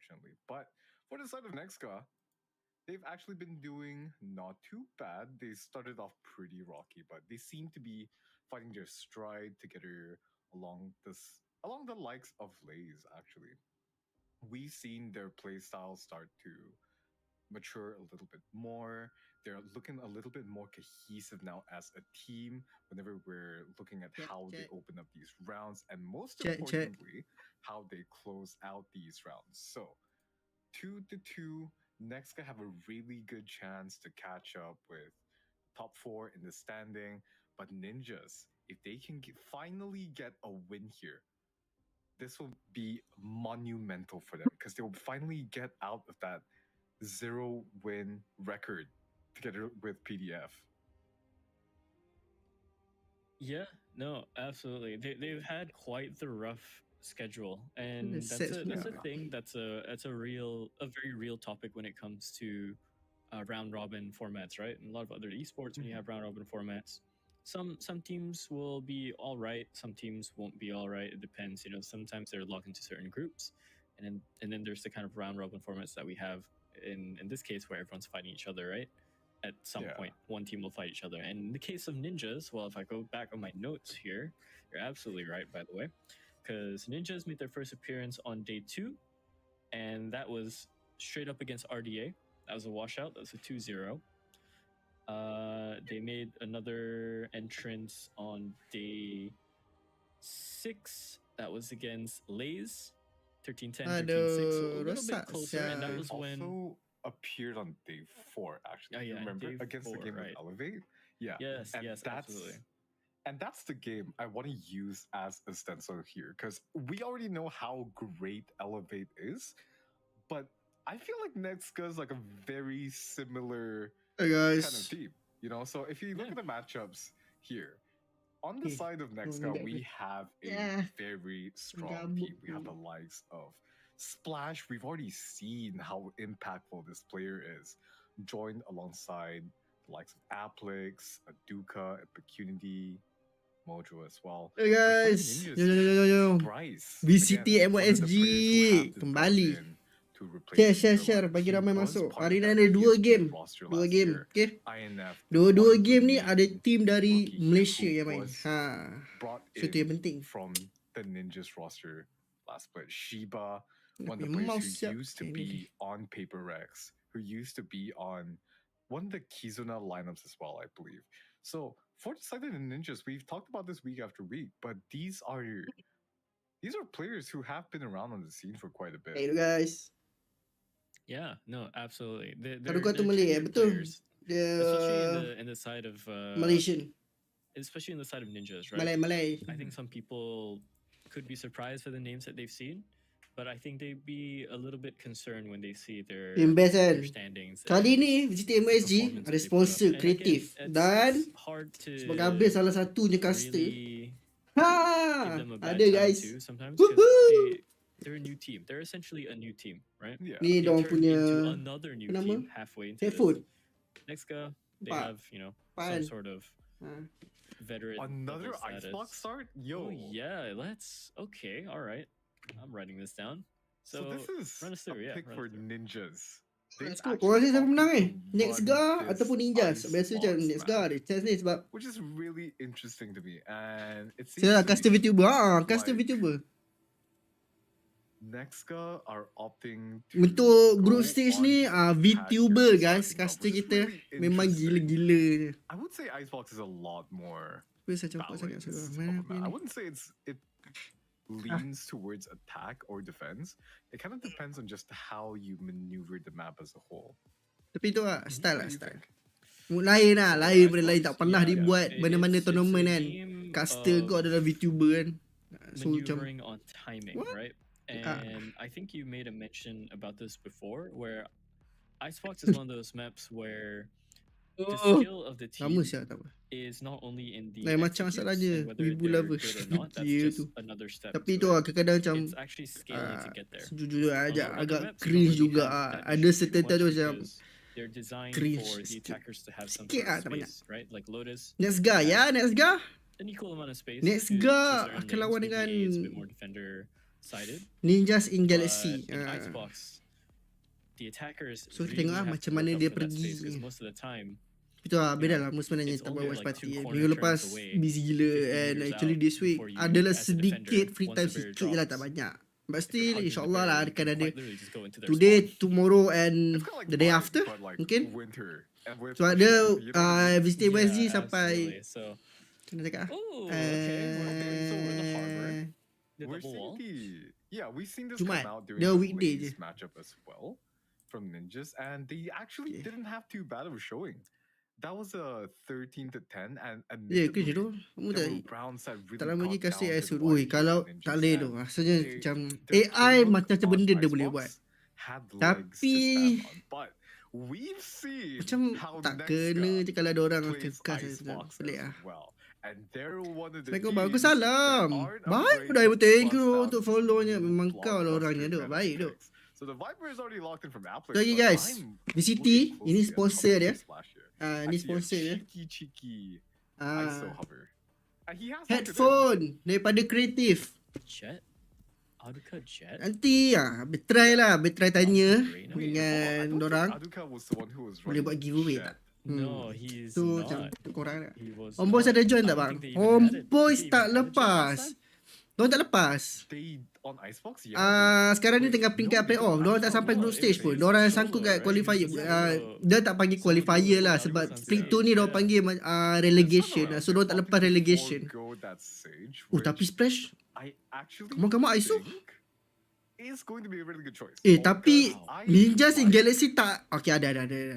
unfortunately. But for the side of Nexka, they've actually been doing not too bad. They started off pretty rocky, but they seem to be finding their stride together along the likes of Lays. Actually, we've seen their play style start to mature a little bit more. They're looking a little bit more cohesive now as a team whenever we're looking at how they open up these rounds and most importantly, how they close out these rounds. So, 2-2, next guy have a really good chance to catch up with top four in the standing. But Ninjas, if they can finally get a win here, this will be monumental for them because they will finally get out of that 0-win record together with PDF. Yeah, no, absolutely. They've had quite the rough schedule, and that's a thing that's a very real topic when it comes to round robin formats, right? And a lot of other esports, when you have round robin formats, some teams will be all right, some teams won't be all right. It depends, sometimes they're locked into certain groups, and then there's the kind of round robin formats that we have in this case where everyone's fighting each other, right? At some point, one team will fight each other. And in the case of Ninjas, well, if I go back on my notes here, you're absolutely right, by the way, because Ninjas made their first appearance on day 2, and that was straight up against RDA. That was a washout. That was a 2-0. They made another entrance on day 6. That was against Lays, 13-10, 13-6. So a little bit closer, and that was when appeared on day 4, actually. Oh, yeah, remember against 4, the game with Elevate? Yeah. Yes, absolutely. And that's the game I want to use as a stencil here, because we already know how great Elevate is, but I feel like Nexka is like a very similar kind of team, So if you look at the matchups here, on the side of Nexka, we have a very strong team. We have the likes of Splash. We've already seen how impactful this player is, joined alongside the likes of Applix, Aduka, Impecunity, Mojo as well. Hey guys, yo. Bryce, VCT MYSG kembali. Share bagi ramai masuk. Hari ni ada 2 game. 2 game, okay? Dua game ni ada team dari Malaysia yang main. So itu yang penting. From the Ninjas roster last split, Shiba, one of the players who used to be on Paper Rex, who used to be on one of the Kizuna lineups as well, I believe. So for the side of the Ninjas, we've talked about this week after week, but these are players who have been around on the scene for quite a bit. Hey guys. Yeah, no, absolutely. They're Malay, betul. Especially in the side of Malaysian. Especially in the side of Ninjas, right? Malay. I think some people could be surprised for the names that they've seen, but I think they'd be a little bit concerned when they see their standings. Kali ni VCT MYSG ada sponsor kreatif dan sebagai habis salah satunya caster. Ada guys. They're a new team. They're essentially a new team, right? Yeah. Ni dong punya another new team halfway into Food. Next guy, they have, some sort of veteran. Another Icebox start? Yo. Oh, yeah, okay, all right. I'm writing this down. So this is run us through, pick for Ninjas. Kau rasa siapa menang Next guy ataupun Ninjas? Biasa macam Next guy ada chance ni sebab which is really interesting to me, and it seems custom VTuber. Custom VTuber. Nexka are opting untuk group stage ni VTuber guys, caster kita memang gila-gila. I would say Icebox is a lot more. I wouldn't say it leans towards attack or defense. It kind of depends on just how you maneuver the map as a whole. Tapi tu style. Lain lain tak pernah dibuat mana-mana tournament kan. Caster kau adalah VTuber kan. So maneuvering on timing, right? And I think you made a mention about this before, where Icebox is one of those maps where the skill of the team is not only in the macam masalahnya wibu lover another step. Tapi tu kadang-kadang macam it's actually scaling to get there. Sejujurnya agak cringe juga. Ada certain tu macam they're designed cringe for the attackers to have some sort of space, right? Like Lotus. Next guy. An equal amount of space. Next guy akan lawan dengan a bit more defender sided. Ninjas in Galaxy. In Icebox, the attackers So kita really tengok lah have macam to mana work dia up for that pergi. space, 'cause most of the time Itu lah beda lah sebenarnya it's tak only buat watch like party. 2 corner Minggu lepas turns away, busy gila 50 and meters actually out this week before you, adalah as a sedikit defender, free once time the barrier sikit je lah, drops, tak banyak. But if they're still hugging the insyaAllah barrier, lah you akan can ada quite literally just go into their today, spawn. tomorrow and It's kind of like the day Vine, after but like mungkin. winter and with So the ada shit, you know what I mean? VCT MYSG sampai absolutely. So, macam mana cakap? ooh, okay, so we're in the harbor. The We're double wall. seeing we've seen this Jumaat. come out during Dia the weekday Blaze je. matchup as well from Ninjas, and they actually Okay. didn't have too bad of a showing. That was a 13-10, and Ya ke je admittedly, tu? Kamu there tak were rounds that really tak lama lagi got kasih down to the Asud. wire Oi, kalau for tak Ninjas, boleh tu. and Rasanya they- macam their AI playbook macam on benda dia boleh Icebox buat. had legs to Tapi stand on, but we've seen macam how tak Nexka kena je kalau ada orang plays kekas. Icebox Pelik as lah. well. And they're one of the Assalamualaikum, teams bagus that salam. aren't Baik afraid dah, to thank you bust out untuk these follow-nya. new Memang kau lah orangnya blockbuster tu. meta Baik tu. picks. So the Viper is already locked in from Applex. Okay but guys, I'm VCT looking ini closely at sponsor dia. Hover's flash here. Ini I see a sponsor dia. cheeky ISO Ah, hover. And he has locked it in. headphone daripada Kreatif. Jet? Aduka Jet? Nanti betray lah, betray tanya Wait, Wait, hold on, I dengan don't dorang. think Aduka was the one who was Boleh running buat giveaway Shed. tak? No, he's Tu macam not. tu korang nak. He was Homeboys not. ada join I tak don't bang? think they even had it. Homeboys Did they tak even have a join lepas. last time? Diorang tak lepas. They on Icebox, yeah. Sekarang ni Wait, tengah peringkat no, they playoff. didn't. Diorang tak sampai Oh, group it stage was pun. solo, Diorang right? sangkut kat It was qualifier. solo. Dia tak panggil Solo qualifier dulu, lah baru sebab sunset. split 2 ni diorang Yeah. panggil relegation lah. So diorang tak lepas relegation. Tapi Splash, I actually Kamu ISO? think is going to be a really good choice. tapi Because I Ninjas in like Galaxy tak. Okay, ada. the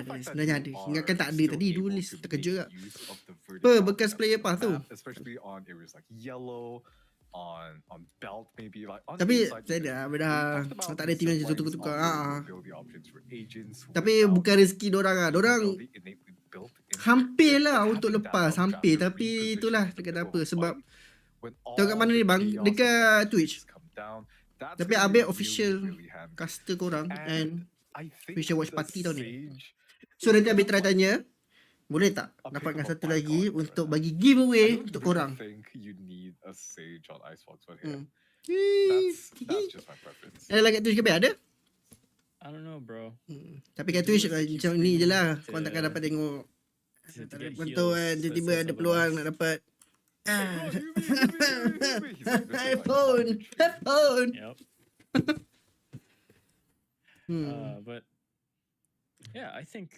fact Sebenarnya that ada. you Ingatkan are tak ada still tadi. Dulu able list to terkejut make tak. use of the Apa verticality bekas of player the path tu? map, especially on areas like yellow, on belt maybe like on Tapi inside saya even. dah We talked about tak ada team yang zip lines tukar-tukar. on the ability options for agents Tapi without bukan rezeki dorang lah. Dorang ability innately built into hampir it. lah But untuk having that lepas. Hampir. updraft to Tapi reposition itulah in the dekat middle apa. of Sebab fight, when tengok kat all mana ni the bang? chaos Dekat of Twitch. executions come down, that's Tapi gonna be Abel really, official really handy. caster korang. And And I think Official watch the party tahun ni. Sage so nanti Abel try tanya, boleh tak a dapatkan pick of a satu lagi bicon untuk right bagi now. I giveaway don't untuk really korang. think you need a Sage on Icebox, but yeah, Hmm. that's just my preference. Ada lagi kat Twitch ke Abel? Ada? I don't know, bro. Tapi kat Twitch macam ni je lah. Korang takkan dapat tengok. To Tak ada get bantuan heals, tiba-tiba that's ada the peluang last. nak dapat. Oh, Yumi. He's like, this is my Headphone. fucking dream. Headphone. Yep. But yeah, I think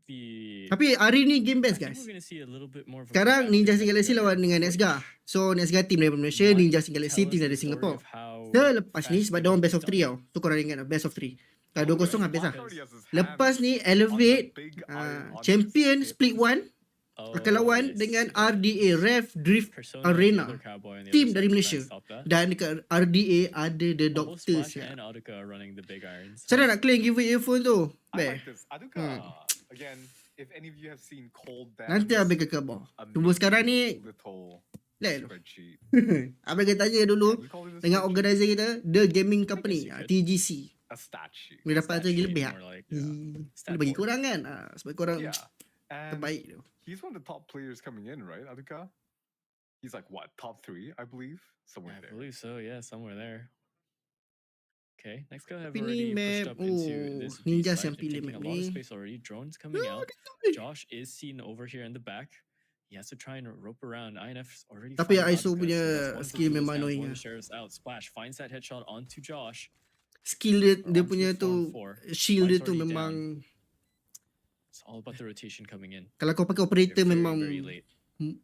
the. Tapi hari ni game I best think guys. we're gonna see a little bit more of a Sekarang proactive Ninjas in Galaxy Nexka lawan dengan approach. Nesga. So Nesga team daripada Malaysia, Might Ninjas in Galaxy tell us team the dari story Singapore. of how Selepas ni fast sebab they diorang can best of stop. 3 tau. Tu korang ingat best of 3. Kalau 2-0 habis lah. Already has his Lepas hands ni on the Elevate big iron on Champion his hip. Split 1 Oh, akan lawan yes. dengan RDA Rev Drift Persona, Arena. the other cowboy on the Team other dari side, Malaysia. trying to stop that. Dan dekat RDA ada The Both Doctors Splash ya. and Audica are running the big irons. Macam mana nak claim giveaway earphone tu? I Beh, like this. Aduka, again, if any of you have seen Cold Dance, nanti Abang ke khabar. Tunggu amazing sekarang ni little Lain tu. spreadsheet. Abang kena tanya dulu Can we call it a dengan spreadsheet? organizer kita, The Gaming Company, you could. TGC. A stat sheet. Boleh dapat Stat tu sheet, lebih tak? more like, Boleh bagi korang kan? Sebab korang Yeah. And terbaik tu. he's one of the top players coming in, right, Aduka? He's like, what, top 3, I believe? Somewhere I there. believe so. Yeah, somewhere there. Okay, next go have Tapi ni already map, pushed up into this B Ninjas site yang and pilih taking map a lot of ni. space already. Drones coming out. dia. Josh is seen over here in the back. He has to try and rope around. INF's already. Tapi found ISO Aduka, punya so that's one of the skill tools memang now. annoying One of lah. the sheriffs out. Splash finds that headshot onto Josh. Skill dia Onto punya 4 tu, on 4. shield dia Line's tu already memang, It's all about the rotation coming in. kalau kau pakai operator They're very, memang very late.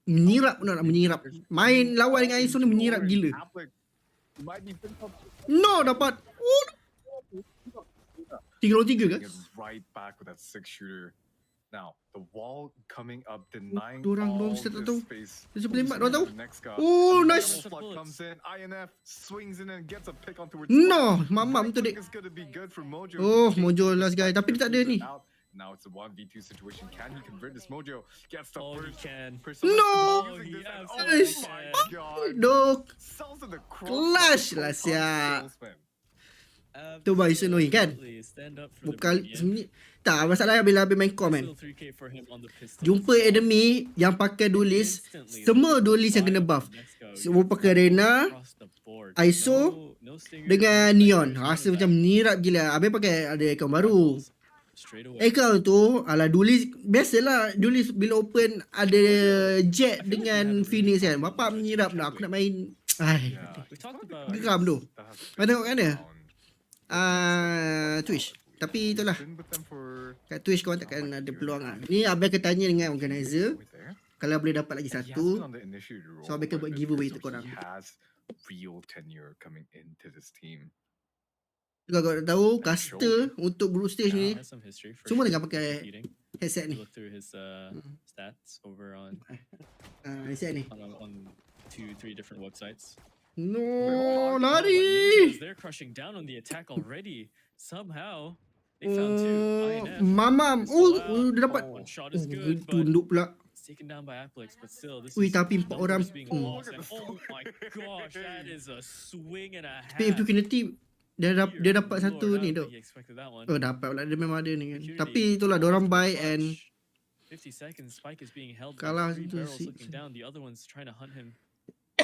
menyirap, benar nak menyirap. Main lawan dengan ISO ni menyirap gila. Might be picked up. No, dapat. 3-3 guys. Gets right back with that 6-shooter. Now, the wall coming up, denying Dorang all belum start this tahu. space. Dia sempat tembak, dorang tahu. The next guy. Oh, And the nice. flood comes in. INF swings in and gets a pick on towards. No, mamam tu Right dek. click is gonna be good for Mojo. Oh, He Mojo takes last guy. it Tapi dia tak ada ni. out. Now it's a 1v2 situation. Can he convert this? Mojo gets the Oh, he first. can. Persona No! using He this and- absolutely oh my can. god. Dok. Sells in the cross Clash like a lah, pro sia. salesman. Tu boy annoying kan? Absolutely. Stand up for the Bukan Bohemian. sebenarnya tak masalahnya bila habis main com Nice kan. little 3K for him on the pistol Jumpa as well. enemy yang pakai duelist, Instantly, semua look at the duelist yang kena buy-up buff. from Nesco. Semua You're pakai combo Reyna, across the board. ISO No stinger, dengan no Neon. specters, Rasa none of macam that. nirap gila. Habis pakai ada account baru. Rifles, straight away. Account tu ala duelist biasalah duelist bila open ada jet dengan Phoenix kan. Bapak menyirap dah aku nak main. Ai. We talked about Geram tu. Kau tengok kan dia? Twitch. Tapi itulah. Kat Twitch kau takkan ada peluang lah. Ni Abang akan tanya dengan organizer. Kalau boleh dapat lagi satu, so Abang akan buat giveaway tu korang. Real tenure coming into this team. Kalau kau nak tahu, caster untuk group stage ni, has some history for semua sure tengah pakai competing. headset ni. Look through his stats over on Headset ni. on 2-3 different websites. No, Ninjas, lari! they're crushing down on the attack already. Somehow they found two. INF. Mamam. Dia dapat. One shot is good, but Tunduk pula. it's taken down by Aplex. But still, this Ui, is tapi 4 orang. numbers being lost. And oh my gosh, that is a swing and a half. Tapi tu kena tip. Dia dapat Dear satu Lord, I ni don't tu. think he expected that one. Oh, dapat pula. Dia memang ada ni kan. Security. Tapi itulah, diorang buy Clutch. and 50 seconds, Spike is being held kalah by 3 tu barrels si. looking down. The other one's trying to hunt him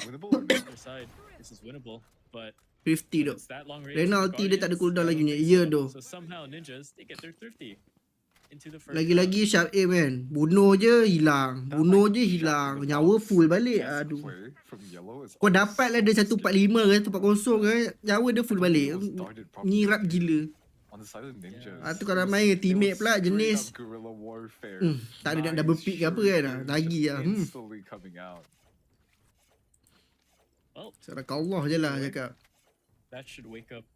Winnable. on the other side. This is winnable, but 50 tu. it's that long range. Reyna for ulti dia tak ada Guardians, cooldown I lagi don't ni. think Ya so. tu. So somehow ninjas, they get their thrifty into the first Lagi-lagi sharp aim kan. Bunuh je hilang. Bunuh je hilang. Nyawa full balik. Aduh. Kau dapat lah dia 145 ke 140 ke. Nyawa dia full balik. Nyirap gila. Tu kalau main teammate pula jenis tak ada nak double pick ke apa kan. Lagi lah. Well, Sarakallah je lah cakap. that should wake up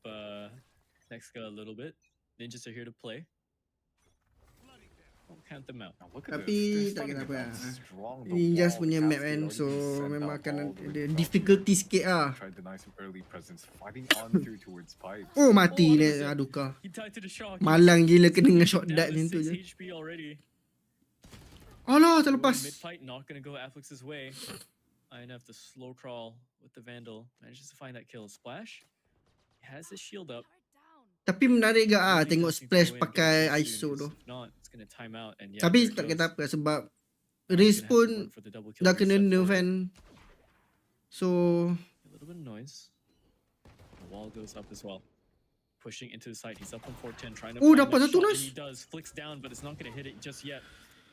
Nexka a little bit. Ninjas are here to play. Don't count them out. Tapi tak kena apa lah. Ninjas punya map kan. So memang akan ada difficulty sikit lah. Oh mati ni. Aduh kah. He tied to the shock. Malang gila kena dengan shot Down dart to ni tu 6 je. HP already. Alah terlepas. Mid fight not gonna go Afflex's way. INF the slow crawl with the Vandal. Manages to find that kill. Splash. He has his shield up. Tapi menarik gak Really tengok just need to splash go in and pakai get it ISO soon, tu. if not, it's gonna time out and yeah, Tapi there tak goes. kata apa sebab Now he's Riz gonna have to pun work for the double kill dah kena reset nerf for it. kan. So A little bit of noise. The wall goes up as well. Pushing into the side. He's up on 410, trying to Oh, find dapat that satu shot, and nice. he does. Flicks down, but it's not gonna hit it just yet.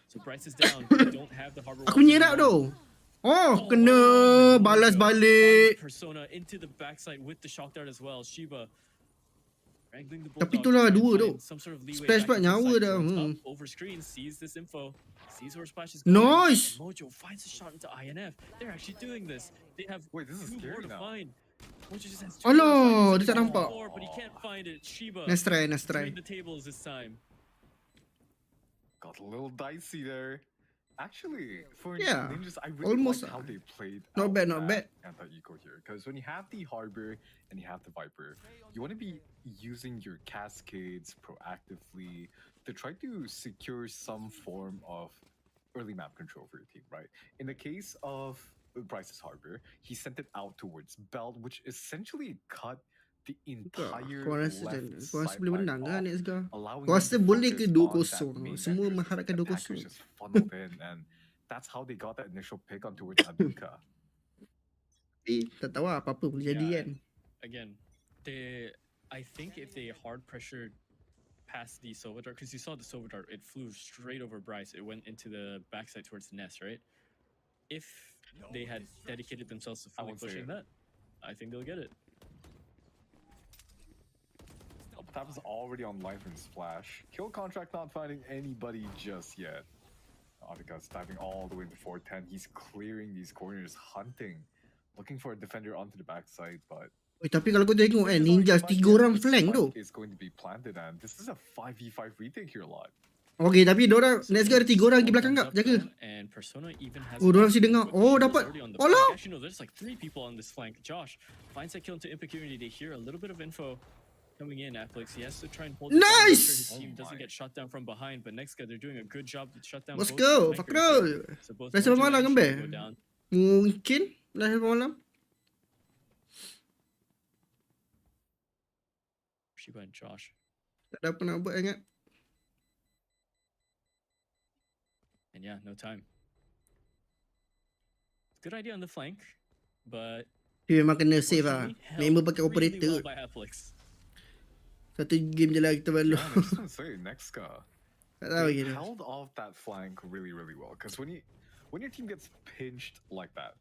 So Bryce is down. They don't have the harbor aku wall nyerap anymore. tu. Oh kena balas balik. Persona into the backside with the shock dart as well. Shiba wrangling the Tapi bulldog, itulah trying to dua find tu. some sort of leeway Splash back pula into the nyawa side, dah. drones up over screen, sees this info, sees where Splash is going. Nice. Mojo finds a shot into INF. They're actually doing this. They have Wait, this is two more scary to now. find. Mojo just has two Alah, more to find. dia tak He's nampak. four, but he can't find it. Shiba Nice try, nice try. turning the tables this time. Got a little dicey there. Actually, for Yeah, Ninjas, I really almost, like how they played not out bad, not that bad. anti-eco here. Because when you have the Harbor and you have the Viper, you want to be using your cascades proactively to try to secure some form of early map control for your team, right? In the case of Bryce's Harbor, he sent it out towards Belt, which essentially cut the entire Kau rasa left kau rasa boleh sideline menang kan off, next kau? allowing Kau them rasa to boleh focus ke on 2-0? that main Semua vector, so mengharapkan the attackers 2-0. just funneled in, and that's how they got that initial pick on towards Aduka. Tapi tak tahu lah apa-apa boleh jadi Yeah, kan. Again, I think if they hard pressured past the Sova Dart, because you saw the Sova Dart, it flew straight over Bryce. It went into the backside towards the nest, right? If they had dedicated themselves to fully won't say pushing it. that, I think they'll get it. Tap is already on life and splash. Kill contract not finding anybody just yet. Aduka's diving all the way into 410. He's clearing these corners, hunting, looking for a defender onto the backside, but Tapi kalau kau tengok kan, Ninjas 3 orang flank tu. is going to be planted, and this is a 5v5 retake here a lot. Okay, tapi diorang next kau ada 3 orang di belakang kau, jaga. And Persona even has Oh, diorang mesti dengar. Oh, dapat. Alah. Actually, no, there's like 3 people on this flank. Josh finds that kill into Impecurity. They hear a little bit of info coming in. Afflex, he has to try and hold it down, make sure Nice! his team Oh doesn't my. get shot down from behind. But next guy, they're doing a good job to shut down Let's both go, flankers. Fakrul. So both Dah sampai Mojo malam and kan, Be? Shiba go down. Mungkin. Dah sampai malam. She went Josh. Tak ada apa nak buat sangat. And yeah, no time. Good idea on the flank, but Dia memang kena save lah. Member pakai operator. By Athlix. Satu game je lah kita balu. Yeah, I was gonna say, next guy. Tak tahu They gitu. held off that flank really, really well. Because when your team gets pinched like that,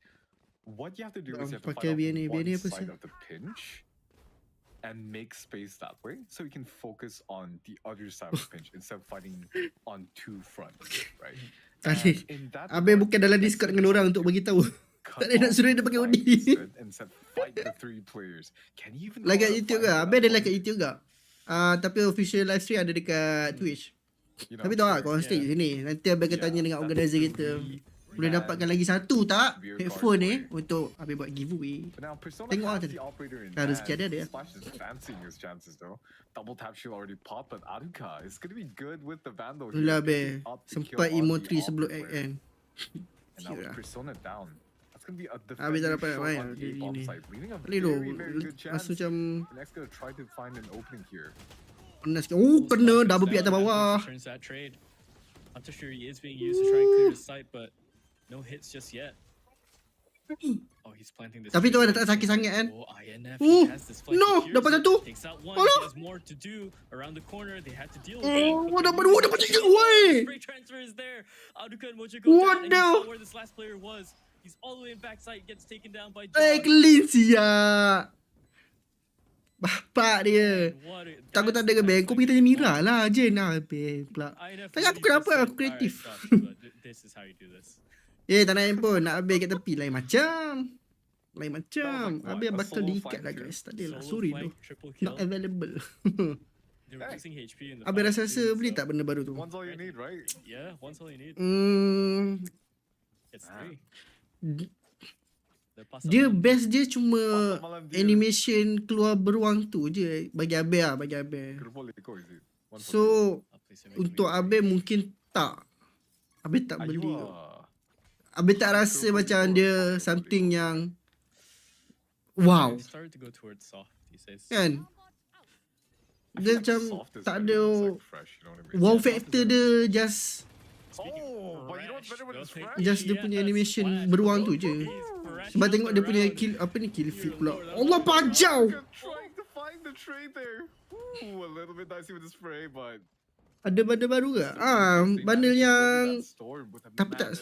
what you have to do is you have to Pakai fight BNA. off one BNA apa side sih? of the pinch and make space that way, so you can focus on the other side of the pinch instead of fighting on two fronts, right? Tadi, And in that Abel regard, bukan dalam Discord dengan orang untuk bagi tahu. cut Tak ada nak off suruh dia the pakai fight OD. and said fight the three players. Can you even Like call kat it a YouTube fight ke? at Abel that ada like kat point? YouTube ke? Tapi official live stream ada dekat Twitch. You know, Tapi tahu tak, sure. korang stay kat sini. Nanti Abel akan tanya dengan that's organizer the kita. three Boleh man dapatkan lagi satu tak? rear Headphone guard ni play. untuk Abel buat giveaway. But now Persona Tengok has lah the operator in Nah, rezeki hand. ada dia. Splash is fancying his chances though. Double tap shield already popped, but Aruka is gonna be good with the Vandal here. Itulah picking Abel. up the Sempat kill on emo the 3 sebelum operator. kan. And now with Persona down, that's gonna be a Habis tak defender dapat short main on the jadi A-bomb ni. side, leaving a Boleh tu. very good chance. Rasa macam The next gonna try to find an opening here. panas sikit. Oh, kena double pick atas bawah. Turns that trade. Hunter Fury is being used to try and clear the site, but no hits just yet. Oh, he's planting this. Tapi tu trade. ada tak sakit sangat kan? Oh, INF, Oh, he has this flank. no, He dapat hears satu. it, takes out one. Alah. He has more to do around the corner. They had to deal with it. Oh, but dapat tiga, woi. Spray transfer is there. Aduka and Mojo go What down, and you the- saw where this last player was. He's all the way in backside, gets taken down by Clean siap. Bapak dia. What Takut tak ada ke Ben? Kau pergi tanya Mira lah. Jen lah Ben pula. Tanya aku kenapa aku kreatif. This is how you do this. Tak nak pun. Nak habis kat tepi. Lain macam. Lain macam. Habis bakal diikat lah guys. Tak adalah. Sorry tu. Not available. They're reducing HP in the Habis fight rasa too, beli so- tak benda baru tu? One's all you need, right? Yeah, one's all you need. It's Ah. 3. The pass Dia up. best dia cuma Malam dia. animation keluar beruang tu je. Bagi Abe lah. Bagi Abe. Grupo Lico, is it? One for So I'll place him in untuk mid. Abe mungkin tak. Abe tak three. Are you beli. Abe tak rasa macam dia something yang wow. They started to go towards soft these days. Kan? I Dia feel like macam soft is tak better ada when it's, like, fresh, you know what I mean? wow factor dia just Oh, but you know what's better when it's fresh? Just dia punya animation beruang tu je. Sebab tengok dia punya kill kill feed pula. Allah pajau. Trying to find the trade there. Ooh, a little bit dicey with the spray, but Ada bundle baru ke? Bundle yang tapi tak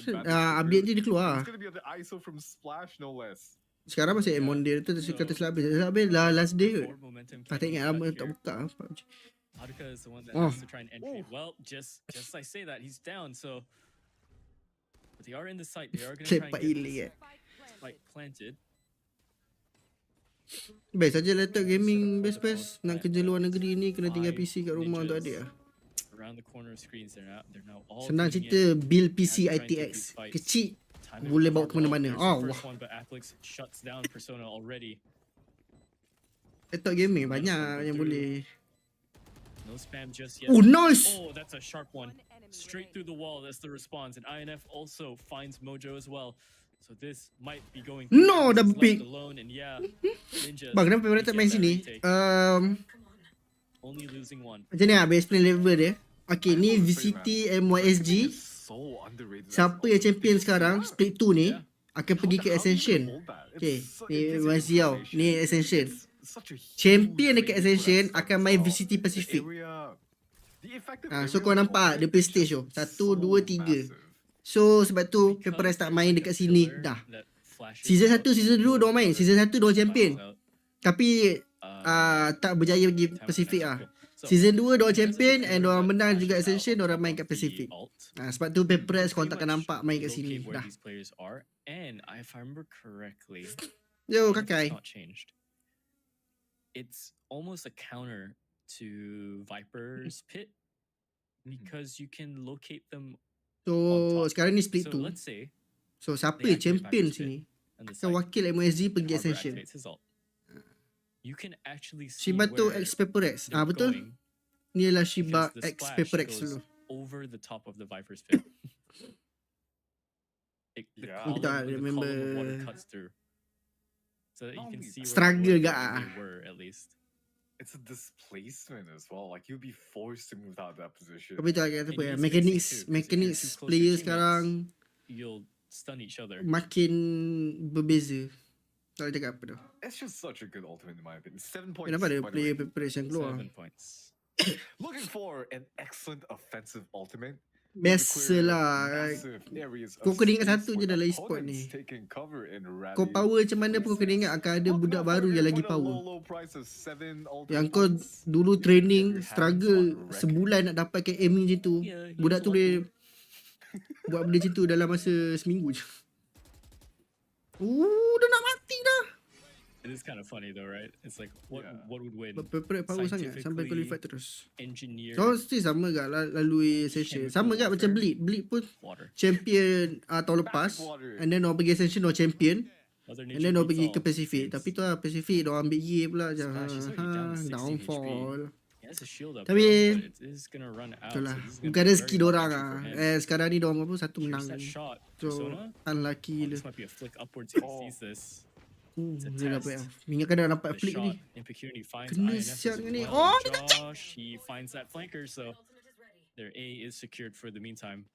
update dia keluar. It's gonna be on the ISO from Splash, no less. Sekarang masih Emon dia tu kata selabis. Selabis lah last day kot. Forward momentum Tak came ingat back lama here. tak buka. Aduka is the one that Oh. has to try and entry. Well, just I say that he's down, so but they are in the site. They are going to try Cepat and get ilik this spike planted. Best saja laptop gaming best. Nak kerja luar negeri ni kena tinggal PC kat rumah untuk adik lah. Around the corner screens, they're now all Senang tuning cerita in. build PC And trying to ITX. do fights. Kecil Time boleh to bawa ke mana-mana. There's the Allah. first one, but Athlix shuts down Persona already. laptop gaming banyak yang boleh. No spam just yet. Oh nice. Oh, that's a sharp one. Straight through the wall. That's the response. And INF also finds Mojo as well. So this might be going. No, Athlix double is pick. left alone, and yeah, Ninjas, Bang, kenapa they laptop get main that sini? retake. Only losing one. Macam ni lah, explain level dia. Okay, ni VCT MYSG. So underrated. Siapa yang champion sekarang, split 2 ni, akan pergi ke Ascension. Okay, ni YZ tau. Ni Ascension. Champion dekat Ascension akan main VCT Pacific. So kau nampak dia play stage tu. 1, 2, 3. So sebab tu Paper tak main dekat sini dah. That flashes Season 1, out. season 2 diorang main. Season 1 diorang champion. Out. Tapi tak berjaya pergi Time Pacific to lah. connect. So, Season 2 diorang this is champion the and player diorang that menang juga flashes out Ascension, diorang main of kat the Pacific. alt. Sebab tu Paper kau Pretty tak akan much nampak main kat locate sini where dah. these players are, and if I remember correctly, Yo it's kakai. not changed. It's almost a counter to Viper's pit because you can locate them. So sekarang ni split So 2. let's say So siapa they activate champion Viper's pit sini? and the Akan site wakil MYSG pergi Harbor Ascension. activates his ult. You can actually see Shiba tu where X Paper X. they're Betul? going Ni adalah Shiba because the X splash Paper X goes dulu. over the top of the Viper's pit. The Yeah. column, Kita the remember column of water cuts through. So that you can see Struggle where gak they were at least. it's a displacement as well. Like you'll be forced to move out of that position. Tapi tak kata apa ya. And he's fixing too, 'cause if you're Mechanics too close to player teammates, sekarang you'll stun each other. makin berbeza. Tak boleh cakap apa tu. It's just such a good ultimate in my opinion. 7 points. Kenapa ada by the player way. preparation keluar? 7 points. Looking for an excellent offensive ultimate. Biasalah. Kau kena ingat satu je dalam e-sport ni. Kau power macam mana pun kau kena ingat akan ada budak baru yang lagi power. Yang kau dulu training, struggle sebulan nak dapatkan aiming macam tu. Budak tu boleh buat benda macam tu dalam masa seminggu je. Dah nak mati dah. It is kind of funny though, right? It's like what would win? Berperat power sangat sampai qualify terus. Engineer. So still sama gak lalui Ascension. Sama gak macam Bleed. Bleed pun champion tahun lepas. And then orang pergi Ascension orang champion. And then orang pergi ke Pacific. Tapi tu lah Pacific orang ambil ye pula je. Downfall. Tapi itulah. Bukan rezeki diorang lah. Sekarang ni diorang apa satu menang. So unlucky gila. Dia dapat ingatkan dah dapat flick ni. Kena siap dengan ni. Oh, dia kacau. He finds that flanker, so their A is secured for the meantime.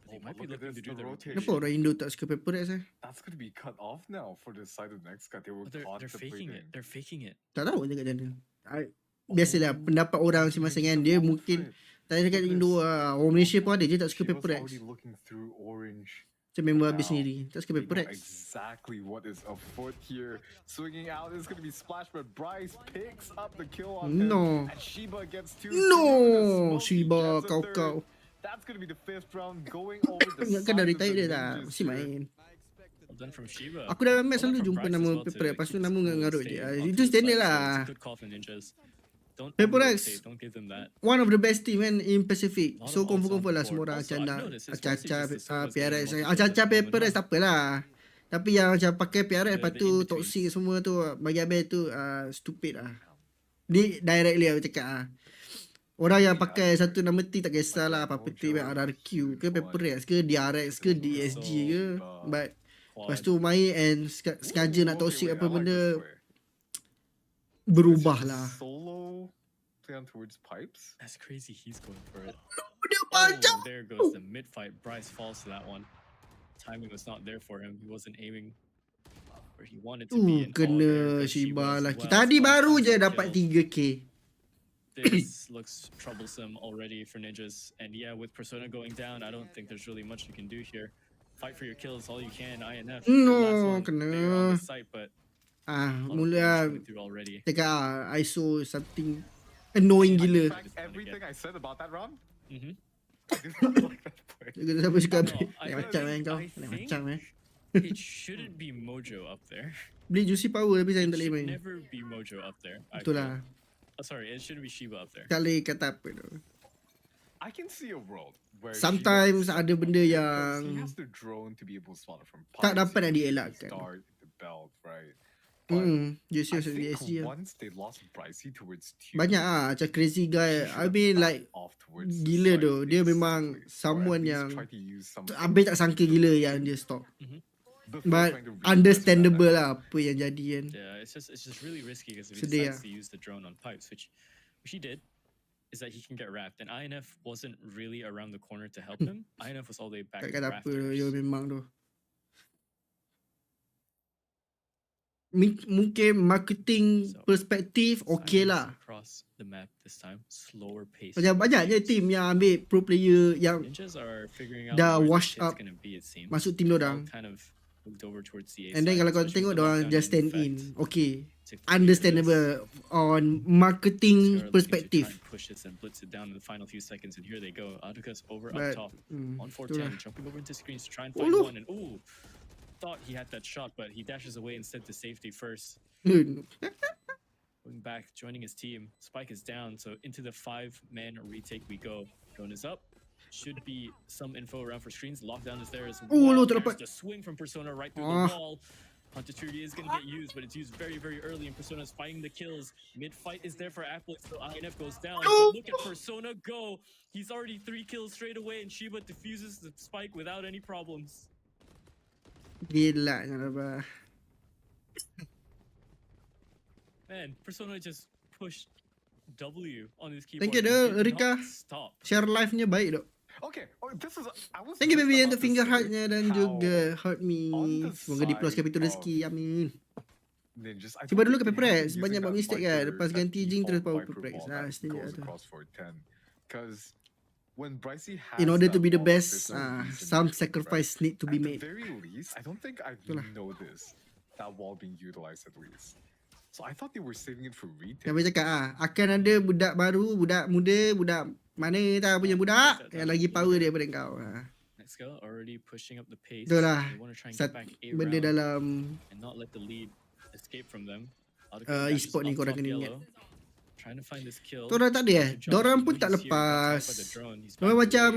They might be looking to do the rotation. Kenapa orang Indo tak suka paper Rex That's going to be cut off now for the side of next cut. They were They're faking it. They're faking it. Tak tahu je kat mana. Biasalah pendapat orang masing-masing kan. Dia mungkin tak cakap Indo orang Malaysia pun ada je tak suka paper Rex. Macam member habis sendiri. Tak suka paper Rex. Exactly what is afoot here. Swinging out is going to be splash, but Bryce picks up the kill on him. No. And Shiba gets 2. No. Shiba kau. That's going to be the 5th round going over the Ingatkan dah retire dia tak. Mesti main. Aku dalam match selalu jumpa nama paper Rex. Lepas tu nama ngarut je. Itu standard lah. Paper Rex, one of the best team kan in Pacific. So confirm lah semua orang macam nak acah-acah PRX. Acah-acah Paper Rex tak apalah. Tapi yang macam pakai PRX lepas tu toxic semua tu bagi Abel tu stupid lah. Ni directly aku cakap lah. Orang yang pakai satu nama team tak kisahlah apa-apa team RRQ ke Paper Rex ke DRX ke DSG ke. But lepas tu main and sengaja nak toxic apa benda berubah lah. Towards pipes. That's crazy. He's going for it. There goes the mid fight. Bryce falls to that one. Timing was not there for him. He wasn't aiming where he wanted to be. Kena Shiba lagi. Tadi baru je dapat 3k. This looks troublesome already for Ninjas. And yeah, with Persona going down, I don't think there's really much you can do here. Fight for your kills all you can. INF. No, kena. But mula cakap I saw something annoying gila. Everything I said about that round. Dia siapa suka macam kau. Macam It shouldn't be Mojo up there. Beli juicy power tapi saya tak boleh main. Never be Mojo up there. Itulah. Sorry, it shouldn't be Shiba up there. Tak boleh kata apa tu. I can see a world where sometimes ada benda yang tak dapat nak dielakkan. Banyak macam crazy guy. I mean like gila tu. Dia memang someone yang habis tak sangka gila yang dia stop. But understandable lah apa yang jadi kan. Yeah, it's just really risky because if he decides to use the drone on pipes, which he did, is that he can get wrapped. And INF wasn't really around the corner to help him. INF was all the way back. Tak kata apa dia memang tu. Mungkin marketing perspektif okay lah. Banyak je team yang ambil pro player yang dah wash up masuk team dorang. And then kalau kau tengok dorang just stand in. Okay, understandable on marketing perspektif. But thought he had that shot, but he dashes away instead to safety first. Going back, joining his team. Spike is down, so into the 5-man retake we go. Drone is up. Should be some info around for screens. Lockdown is there as well. There's the swing from Persona right through the wall. Hunter Trudy is going to get used, but it's used very, very early, and Persona's fighting the kills. Mid-fight is there for Applet, so INF goes down. But look at Persona go. He's already 3 kills straight away, and Shiba diffuses the spike without any problems. Gila apa. Man, Persona just pushed W on his keyboard. Thank you, and did Rika. not stop. Share live-nya baik dok. Okay, this is. I was Thank you just baby about untuk to finger say heart-nya dan how juga heart on me. the Semoga di-plus side capital of rezeki. Amin. Ninjas, I Cuba don't dulu think ke they have Press. been Banyak using buat that mistake kan. Viper, Lepas that ganti Jing terus default power Viper Press. ball Ah, that setuju goes tu. across for 10. Because when Brycey has In order to that be the ball up, best, there's no reason some to, sacrifice need to right? be At made. the very least, I don't think I've Itulah. noticed that wall being utilized at least. So I thought they were saving it for retake. Yang cakap akan ada budak baru, budak muda, budak mana tak punya budak yang lagi power daripada kau. Let's go, already pushing up the pace. Itulah. They want to try and get back 8 Benda rounds dalam and not let the lead escape from them. e-sport ni korang kena ingat. Trying to find this kill. Diorang tak ada Diorang pun tak lepas. Diorang macam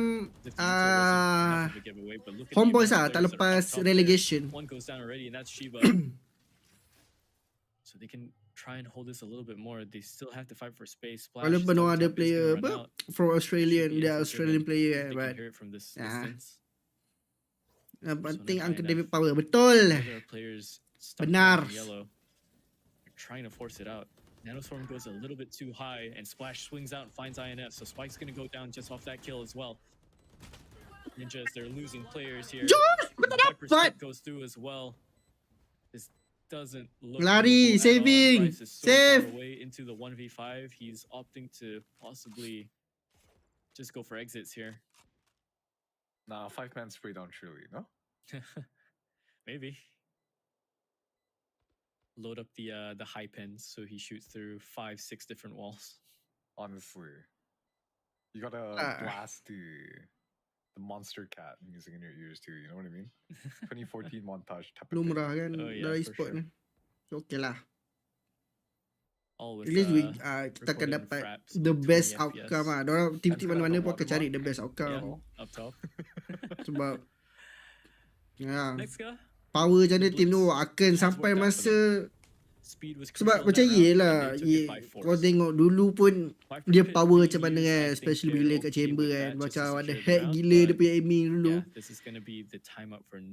Homeboys lah, tak lepas relegation. One goes down already and that's Shiba. So they can try and hold this a little bit more. They still have to fight for space. Walaupun orang ada player from Australian, dia Australian player kan, but yang penting Uncle David power. Betul. Benar. Trying to force it out. Nanoswarm goes a little bit too high and Splash swings out and finds INF. So Spike's gonna go down just off that kill as well. Ninjas, they're losing players here. Viper's pick goes through as well. This doesn't look lari, saving, so save. far away into the 1v5. He's opting to possibly just go for exits here. Nah, 5-man spray down surely, no? Maybe. Load up the high pens so he shoots through 5-6 different walls. Honestly, you gotta blast the monster cat music in your ears too. You know what I mean? 2014 montage. Lumrah kan dalam e-sport ni. Okay lah. At least kita akan dapat the best outcome lah. Diorang tim-tim mana-mana pun akan cari the best outcome. Up top. Sebab Next guy. power macam mana tim tu akan sampai masa. Sebab macam yelah, kau tengok dulu pun dia power macam mana kan, especially bila kat chamber kan, macam ada hack gila dia punya aiming dulu.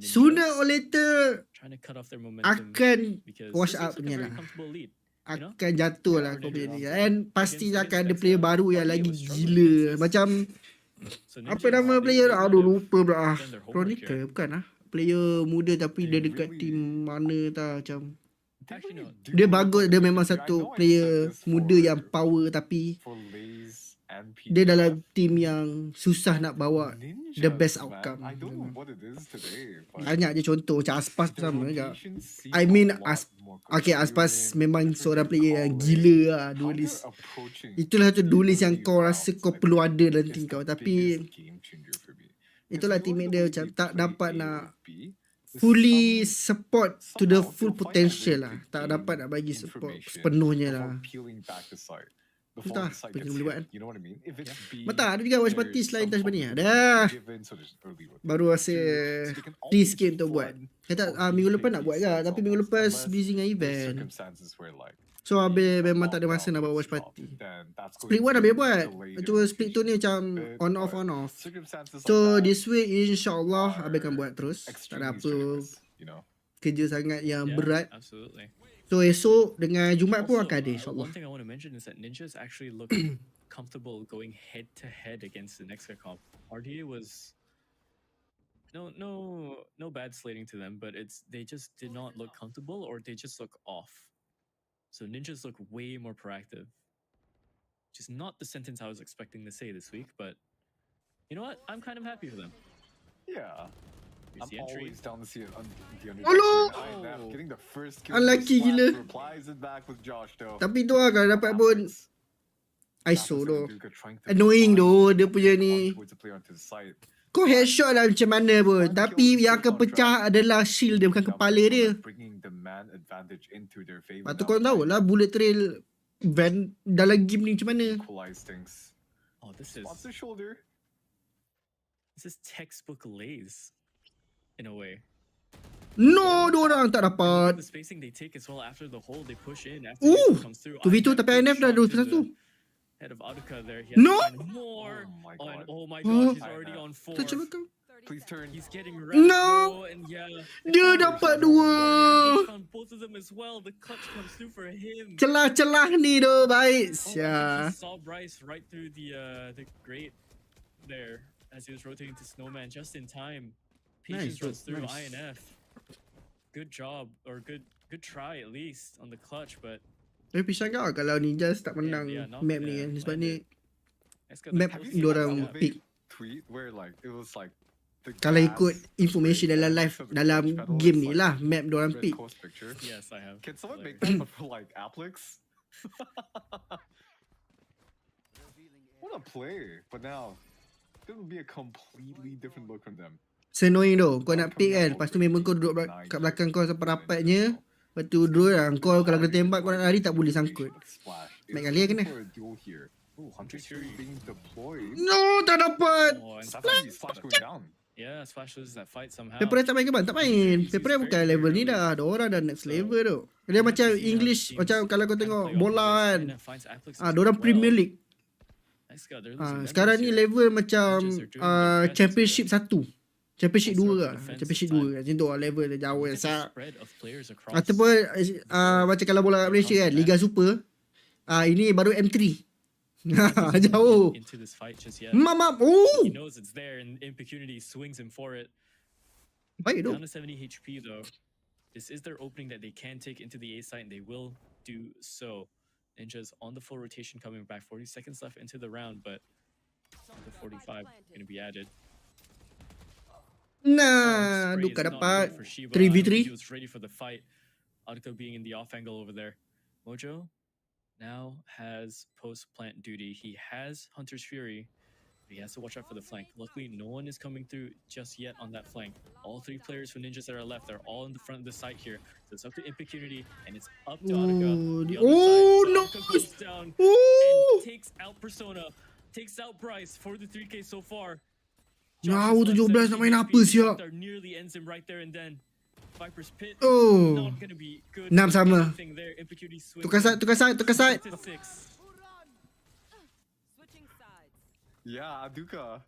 Sooner or later akan wash up punya lah, akan jatuh lah kau punya ni. And pasti akan ada player baru yang lagi gila. Macam apa nama player, aduh lupa pula. Chronicle bukan lah, player muda tapi dia dekat team mana tak, macam dia bagus. Dia memang satu player muda yang power tapi dia dalam team yang susah nak bawa the best outcome. Banyak je contoh macam Aspas pun sama juga. I mean Aspas memang seorang player yang gila lah, duelist. Itulah satu duelist yang kau rasa kau perlu ada dalam team kau, tapi itulah teammate dia macam tak dapat nak fully support to the full potential lah. Tak dapat nak bagi support sepenuhnya lah. Entah apa yang boleh buat kan. Betul, ada juga watch party selain touch ni. Ada. Baru rasa please sikit untuk buat. Kata minggu lepas nak buat kan, tapi minggu lepas busy dengan event. So habis memang tak ada masa nak buat watch party. Split 1 habis buat. Cuma split 2 ni macam on off. So this week insyaAllah habis akan buat terus. Tak ada apa kerja sangat yang berat. So esok dengan Jumaat pun akan ada insyaAllah. One thing I want to mention is that Ninjas actually look comfortable going head to head against the next comp. RDA was no bad slating to them, but they just did not look comfortable or they just look off. So Ninjas look way more proactive, which is not the sentence I was expecting to say this week, but you know what? I'm kind of happy for them. Yeah. I'm always down to see it on the underdog. Hello! Getting the first kill. Unlucky gila. Replies it back with Josh though. Tapi tu lah kalau dapat pun ISO tu. Annoying tu dia punya ni. Kau headshot lah macam mana pun, tapi yang akan pecah adalah shield dia, bukan kepala dia. Lepas tu kau tahu lah bullet trail van dalam game ni macam mana. Oh, this is textbook lays in a way. No, dua orang tak dapat. 2v2 tapi INF dah 2v1. Head of Aduka there. No! More. Oh my god, he's already on 4. Please turn. He's getting No! and Dia dapat dua. found both of them as well. The clutch comes through for him. Celah-celah ni doh baik. I think he saw Bryce right through the grate there as he was rotating to Snowman just in time. Patience runs through INF. Good job, or good try at least on the clutch, but Tapi pisang kau kalau Ninjas tak menang map ni kan. Sebab ni map diorang pick. Tweet where like it was like kalau ikut information dalam live dalam game ni lah, map diorang pick. Yes, I have. Can someone make that for like Applix? What a play! But now it will be a completely different look from them. Annoying tu. Kau nak pick kan, lepas tu memang kau duduk kat belakang kau sampai rapatnya. Lepas tu drone lah, kau kalau kena tembak kau nak lari tak boleh sangkut. Baik kali kena. No, tak dapat. Yeah, Splash loses that fight somehow. Paper tak main ke bang? Tak main. Paper bukan level ni dah. Ada orang dah next level tu. Dia macam English, macam kalau kau tengok bola kan. Diorang Premier League. Sekarang ni level macam Championship 1. Championship 2 lah. Championship 2 macam tu lah level dia jauh yang sangat. Ataupun macam kalau bola kat Malaysia kan, Liga Super. Ini baru M3. Jauh. Mama. Oh. He knows it's there and Impecunity swings him for it. Baik tu. Down to 70 HP though. This is their opening that they can take into the A site and they will do so. Ninjas on the full rotation coming back. 40 seconds left into the round, but the 45 going to be added. Nah, Duka dapat 3v3. He was ready for the fight. Adka being in the off angle over there. Mojo now has post plant duty. He has Hunter's Fury. But he has to watch out for the flank. Luckily, no one is coming through just yet on that flank. All three players for Ninjas that are left are all in the front of the site here. So it's up to Impecunity and it's up to Adka. No! Goes down and takes out Persona. Takes out Bryce for the 3K so far. Jauh 17 nak main apa siap. Nearly ends him right there and then. Viper's pit. Oh. Not gonna be good. 6 sama. Tukar side. Yeah, Aduka.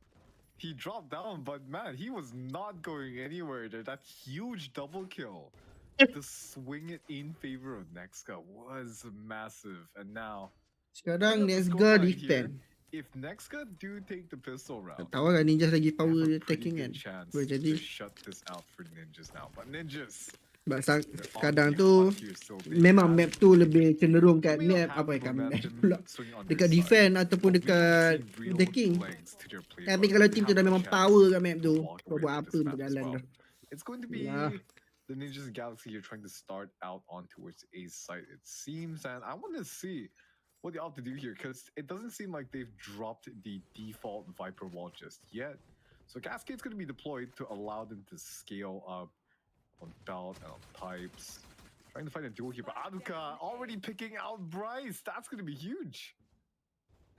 He dropped down, but man, he was not going anywhere there. That huge double kill to swing it in favor of Nexka was massive. And now sekarang Nexka defend. If Nexka do take the pistol round, tahu kan Ninjas lagi power attacking kan. Boleh jadi shut this out for Ninjas now. But Ninjas, kadang tu memang map tu lebih cenderung kat map apa kan map pula. Dekat defend ataupun dekat attacking. Tapi kalau team tu dah memang power kat map tu, buat apa berjalan dah. It's going to be the Ninjas Galaxy you're trying to start out on towards A site, it seems, and I want to see what they ought to do here, because it doesn't seem like they've dropped the default Viper wall just yet. So Cascade's going to be deployed to allow them to scale up on belt and on pipes. Trying to find a duel here, but Aduka already picking out Bryce. That's going to be huge.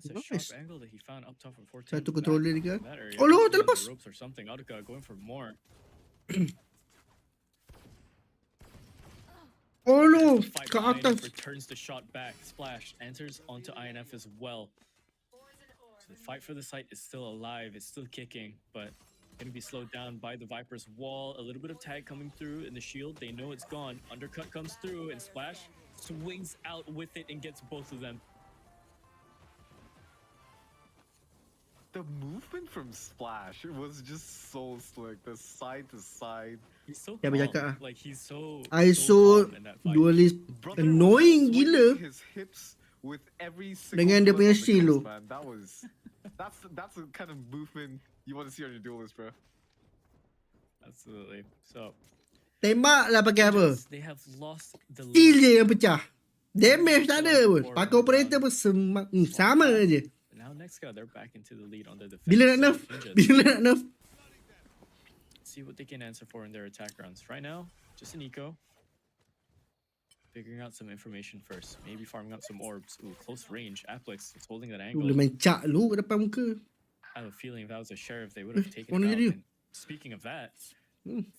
It's a sharp angle that he found up top from 14. Satu controller dia. Oh no, terlepas. Ropes or something. Aduka going for more. Oh no, ke atas. Returns the shot back. Splash enters onto INF as well. So the fight for the site is still alive. It's still kicking, but going to be slowed down by the Viper's wall. A little bit of tag coming through in the shield. They know it's gone. Undercut comes through and Splash swings out with it and gets both of them. The movement from Splash was just so slick. The side to side. He's so calm. Like he's so calm in that fight. Duelist annoying gila. His hips with every dengan dia punya shield tu. That's the kind of movement you want to see on your duelist, bro. Absolutely. So tembak lah pakai apa? They have lost the steel je yang pecah. Damage tak ada pun. Pakai operator pun sama je. Now next guy, they're back into the lead on the defense. Bila nak nerf? See what they can answer for in their attack rounds. Right now, just an eco. Figuring out some information first. Maybe farming up some orbs. Ooh, close range. Applix is holding that angle. Boleh main cak lu depan muka. I have a feeling if that was a sheriff, they would have taken it out. And speaking of that,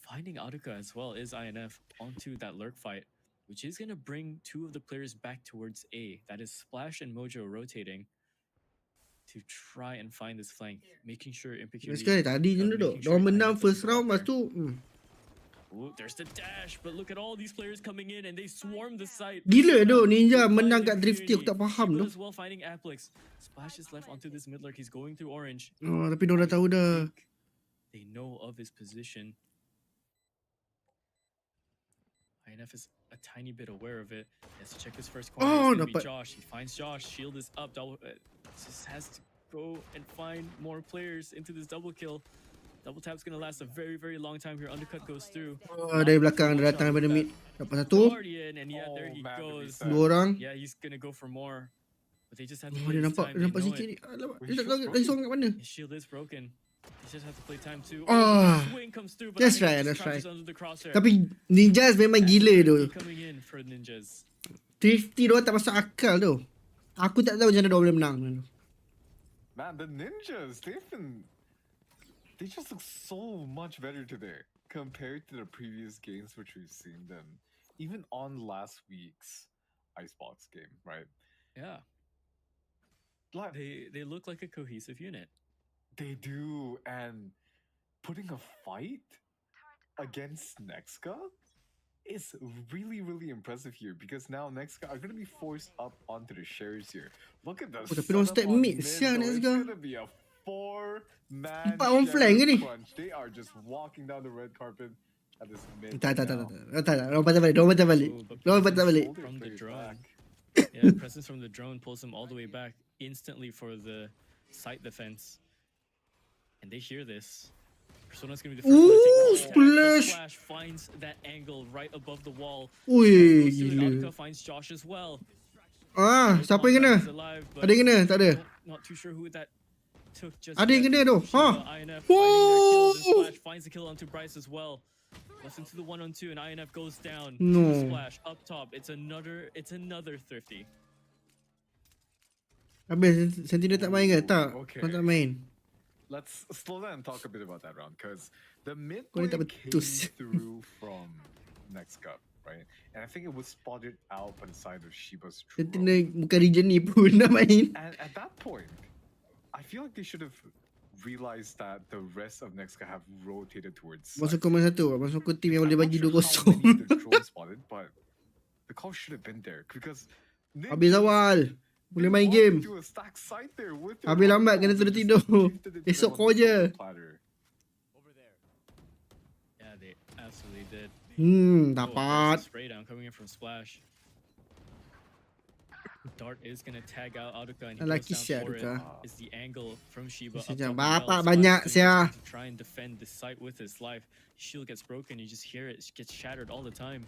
finding Aduka as well is INF onto that lurk fight, which is going to bring two of the players back towards A. That is Splash and Mojo rotating to try and find this flank, making sure Sekali Impecunity. tadi je duduk. Diorang menang first round, lepas tu Ooh, there's the dash, but look at all these players coming in and they swarm the site. gila tu Ninja menang kat Drifty, aku tak faham tu. Shiba as well finding Apex. Splash is left onto this mid lurk. He's going through orange. Oh, tapi diorang dah tahu dah. They know of his position. INF is a tiny bit aware of it. He has to check his first corner. Oh, It's gonna be dapat. Josh. He finds Josh. Shield is up. Just has to go and find more players into this double kill. Double tap's gonna last a very, very long time here. Undercut goes through. Oh, dari belakang dia datang daripada mid. Dapat satu. Guardian, and yeah, there he goes. Dua orang. Yeah, he's gonna go for more. But they just have to Oh, play dia this nampak, time. dia nampak They know sikit it. ni. Alamak, dia tak tahu lagi seorang kat mana. His shield is broken. They just have to play time too. Ah, Swing comes through, but that's INF right, just that's crouches right. under the crosshair. Tapi Ninjas memang gila tu. Coming in for Ninjas. Drifty diorang tak masuk akal tu. Aku tak tahu macam mana diorang boleh menang. Man, the Ninjas, they just look so much better today compared to the previous games which we've seen them. Even on last week's Icebox game, right? Yeah, Like, they look like a cohesive unit. they do, and putting a fight against Nexka is really, really impressive here because now Nexka are going to be forced up onto the shares here. Look at the tapi diorang setup step on mid, mid, sial though. It's Nexka. going to be a 4-man Empat on flank ke ni? crunch. They are just walking down the red carpet at this mid. Tak. now. Diorang patah balik. Diorang patah balik. Ooh, but Diorang patah balik. Hold their From the players drone. back. Yeah, presence from the drone pulls him all the way back instantly for the site defense. And they hear this. Persona's gonna be the first one to take Ooh, the stack, but splash. finds that angle right above the wall. Ui, Goes to it. gila. Anka finds Josh as well. Ah, siapa yang kena? He's alive, but Ada yang kena? Tak ada. Not too sure who that took just Ada yang yet. kena tu. Shiba, Ha. INF finding their kills, and Whoa. Splash finds the kill onto Bryce as well. Left into the 1-on-2 and INF goes down. No. To Splash up top. It's another thrifty. Habis Sentinel tak main ke? Tak. Okay. Kau tak main. Let's slow down and talk a bit about that round because the mid Kau ni lane tak came betus. through from next cup, right? And I think it was spotted out by the side of Shiba's true. Sentinel bukan region ni pun nak main. And at that point, I feel like they should have realized that the rest of Nexka have rotated towards. Masuk side. komen satu. Masuk ke tim yang I'm boleh not bagi sure 2-0. how many the drone spotted, but the call should have been there because Habis awal. Boleh main game. Habis lambat kena terus tidur. Esok kau je. Yeah, they absolutely did. Dapat. Spray down coming in from Splash. Dart is gonna tag out Aduka and he Lelaki goes siap down for it. Aduka. Is the angle from Shiba up Sekejap, top as bapak well. banyak Splash is gonna sia. to try and defend this site with his life. Shield gets broken, you just hear it gets shattered all the time.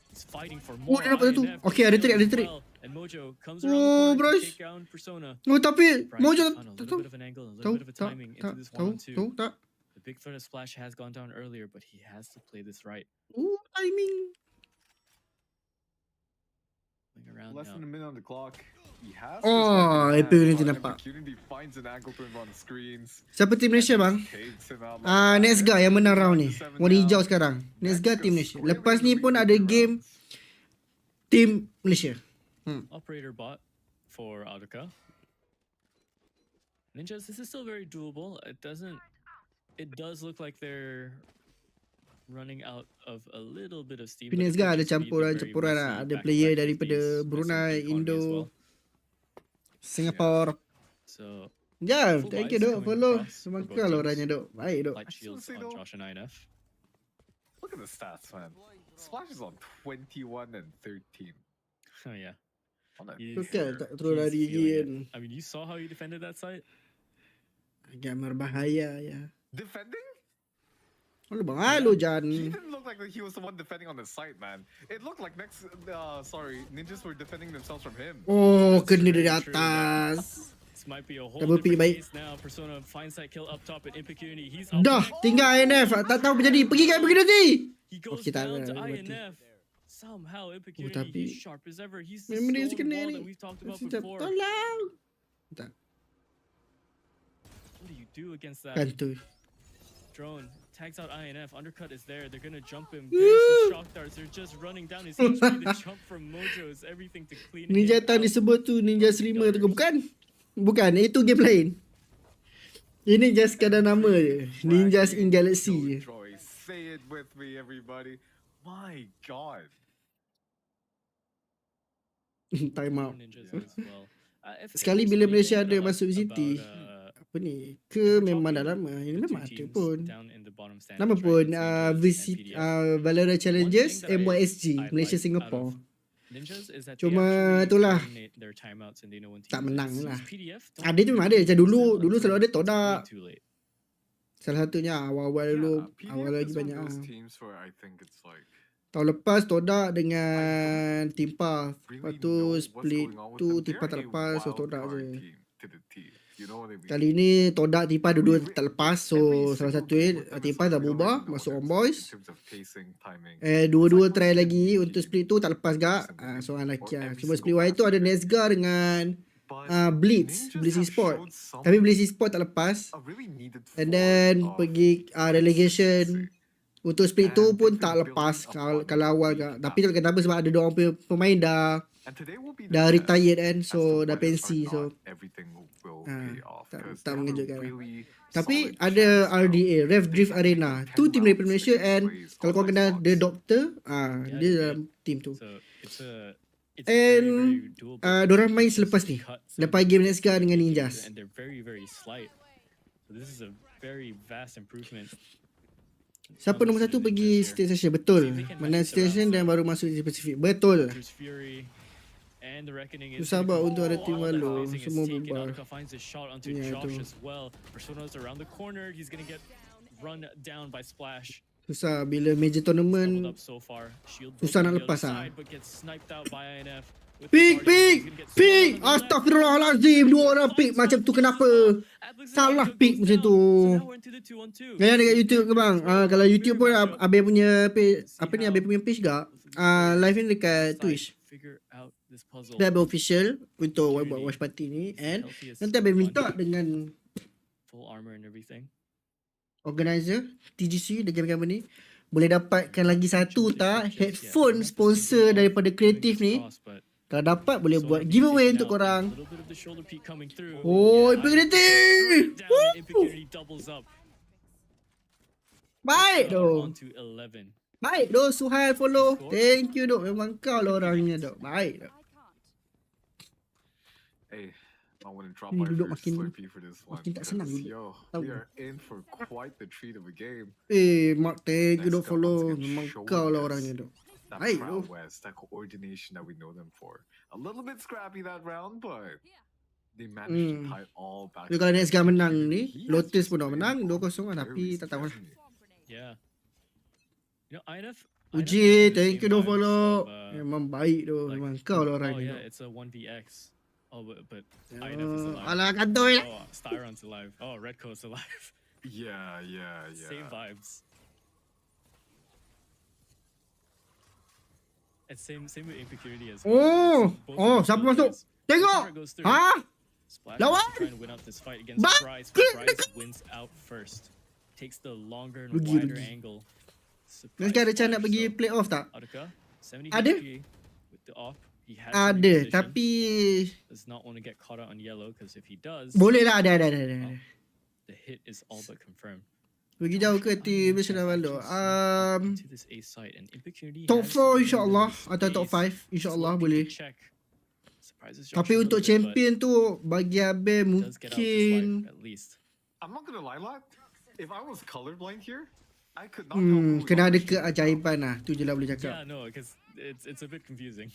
He's fighting for more. dia dapat satu. INF Okay, ada kills trik, ada as trik. well. And Mojo comes Oh, around the corner to Bryce. take down Persona. Oh tapi Bryce Mojo has found a tak little tahu. bit of an angle, a little Tahu, bit of a tak, timing into this tahu, 1-on-2. tahu, tak. The big threat of Splash has gone down earlier, but he has to play this right. Timing. Going around Less now. than a minute on the clock. He has Oh, Imperial nampak. Opportunity finds an angle to him on screens. Siapa tim Malaysia bang? Takes him out like that. Nesga yang menang round ni. 7 Warna hijau now. sekarang. Nesga tim Malaysia. Squarely Lepas ni pun leading ada the game rounds. tim Malaysia. Operator bot for Aduka. Ninjas, this is still very doable. It does look like they're running out of a little bit of steam. Tapi but it Nesga could ada just be the very campuran lah. messy Ada back-to-back player with daripada these rest of the Brunei, economy as Indo, well. Singapore. So Ya, Full thank buys you dok. coming Follow. across for Semangat both teams. orangnya dok. Baik dok. light shields say on though- Josh and INF. Look at the stats, man. Splash is on 21 and 13. Oh yeah. On a He's- Betul tak He's terus lari feeling again. I mean, you saw how he defended that site. Agak berbahaya ya. defending? Lalu bang, halo He Jan. didn't look like he was the one defending on the site, man. It looked like ninjas were defending themselves from him. Oh, That's kena very dari true. atas. This might be a whole Double pick different baik. case now. Persona finds that kill up top at Impecunity. He's Dah, up. tinggal INF. Tak tahu apa jadi. Pergi kan, pergi nanti. He goes Okay, tak down to ada, mati. INF. Somehow Impecunity, tapi- he's sharp as ever. He's the Memang dia stone kena wall ni. that we've talked about Sekejap, before. tolong. Tak, What do you do against that? kantoi. Drone tags out INF. Undercut is there. They're gonna jump him. There's the shock darts. They're just running down his HP. The jump from Mojo is everything to clean Ninja him tahu out. disebut tu Ninja Streamer tu ke bukan? Bukan, itu game lain. Ini just kadar nama je. Ninjas in Galaxy je. Say it with me, everybody. My God. Time out. Ninjas as well. Sekali bila Malaysia ada masuk VCT, apa ni? Ke memang dah lama. Ini memang ada pun. Nama pun VCT, Valorant Challenges MYSG, Malaysia Singapore. Cuma itulah tak menang lah. Ada tu memang ada. Macam dulu selalu ada Todak. Salah satunya awal-awal dulu. Awal lagi banyak lah. Tahun lepas Todak dengan Timpa. Lepas tu split tu Timpa tak lepas. So Todak je. Kali ni Todak Timpa dua-dua tak lepas. So salah satu Timpa dah berubah masuk On Boys. Dua-dua try lagi untuk split tu tak lepas gak. So lelaki lah. Cuma split Y tu ada Nezga dengan Blitz Esport. Tapi Blitz Esport tak lepas. And then pergi relegation. Untuk split tu pun tak lepas kalau awal gak. Tapi kalau kenapa sebab ada dua orang pemain dah retired kan. So dah pensi. So tak mengejutkan lah. Tapi ada RDA, Rev Drift Arena, tu tim dari Malaysia. And kalau kau kenal The Doctor, dia dalam tim tu. And diorang main selepas ni, lepas game Nezga dengan Ninjas. Siapa nombor satu pergi State Session? Betul. Menang State Session dan baru masuk di Pacific. Betul. Sabar untuk ada tim Valo. Semua berubah. Ya tu. Susah bila major tournament. Susah nak lepas lah. Pick. Astagfirullahalazim. Dua orang pick macam tu kenapa? Salah pick macam tu. Gaya dekat YouTube ke bang? Kalau YouTube pun Abang punya page, Abang punya page gak? Live ni dekat Twitch. Dia Abang official untuk buat watch party ni. And nanti Abang minta dengan organizer TGC dengan company boleh dapatkan lagi satu tak headphone sponsor daripada kreatif ni. Kalau dapat boleh buat giveaway untuk korang. Oh, Impurity! Baik doh. Baik doh, Suhail follow. Thank you doh. Memang kau lah orangnya doh. Baik doh. Hey, I want to drop my first Slurpee for this one. Makin tak senang dulu. Yo, we are in for quite the treat of a game. Mark, thank you doh follow. Memang kau lah orangnya doh. That prowess, that coordination that we know them for. A little bit scrappy that round, but they managed to tie it all back. Kalau Nezga menang ni, Lotus pun dah menang 2-0 lah, tapi tak tahu lah. Yeah. You know, INF Uji, thank you doh follow. Memang baik doh. Memang kau lah orang ni. Oh yeah, it's a 1vx. Oh, but INF is alive. Alah, kantoi. Oh, Styron's alive. Oh, Red Coast's alive. Yeah. Same vibes. It's same with Impurity as well. Oh, siapa masuk? Tengok. Ha? Lawan. Wins out first. Takes the longer and wider angle. Nezga ada cara nak pergi playoff tak? Ada? Ada, tapi does not want to get caught out on yellow because if he does, boleh lah, ada. The hit is all but confirmed. Pergi jauh ke tim National Valo. Top 4 insyaAllah. Atau top 5 insyaAllah boleh. Tapi untuk champion tu bagi Abe mungkin I'm not gonna lie, lad. If I was colorblind here, I could not know kena ada keajaiban lah. Tu je lah boleh cakap. Yeah, no, because it's a bit confusing.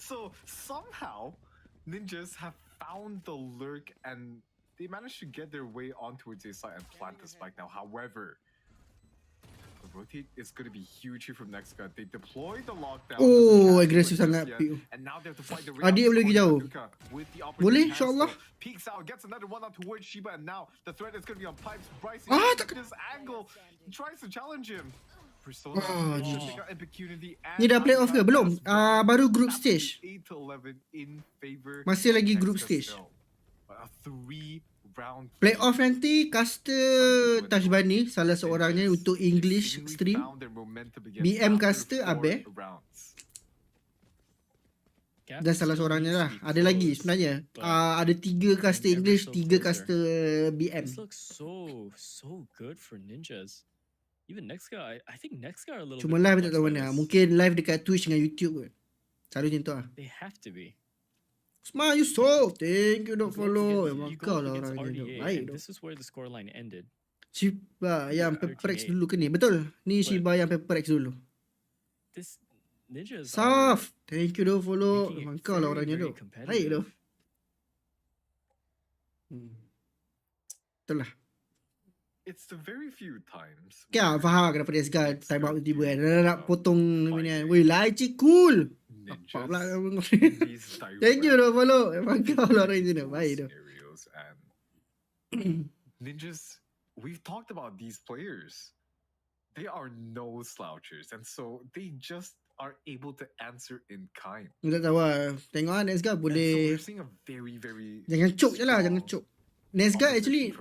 So somehow ninjas have found the lurk and they managed to get their way onto its A side and plant the spike now. However, the rotate is going to be huge here from next guy. They deploy the lockdown. Oh, agresif sangat. And now they have to fight the Adik boleh pergi jauh. Boleh, insyaAllah. Peeks out, gets another one out towards Shiba, and now the threat is going to be on Pipes. Bryce, this angle, tries to challenge him. Ni dah playoff ke? Belum. Baru group stage. Masih lagi group stage. Playoff nanti caster Tajbani salah seorangnya untuk English stream. BM caster Abe. Dah salah seorangnya lah. Ada lagi sebenarnya. Ada 3 caster English, 3 caster BM. This looks so good for ninjas. Even next guy, I think next guy are a little Cuma bit live tak perplexed tahu by mana. this. Mungkin live dekat Twitch dengan YouTube kot. Selalu macam tu lah. They have to be. Smile you so. Thank you dok You go up follow. against- Emang you go kau up lah against orangnya dok. RDA, Baik and dok. this is where the scoreline ended. Shiba yang Yeah, Pepper X 13-8. dulu ke ni? Betul. Ni Shiba yang Pepper X dulu. This ninjas Saf. Thank you dok follow. making it Emang kau lah very, orangnya very dok. Baik competitive. dok. Betul lah. It's the very few times. Kan faham kenapa dia segar time out tiba kan. Dia nak potong ni kan. Weh lychee cool. Apa pula kamu. Thank you dok follow. Emang kau lah orangnya dok. Baik dok. Ninjas, we've talked about these players. They are no slouchers, and so they just are able to answer in kind. Tak tahu lah. Tengok lah next guy And so boleh. we're seeing a very, very Jangan choke je lah. strong Jangan choke. Next guy actually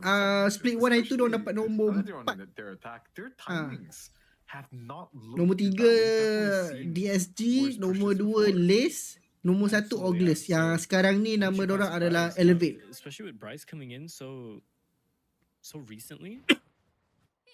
split 1 hari tu dia dapat nombor 4. Their attack, their timings have not looked Nombor too 3 bad. We've definitely seen DSG, worse nombor pushes 2 before. Lace, nombor 1 Ogles. Yang sekarang ni nama diorang adalah Elevate. Especially with Bryce coming in so recently.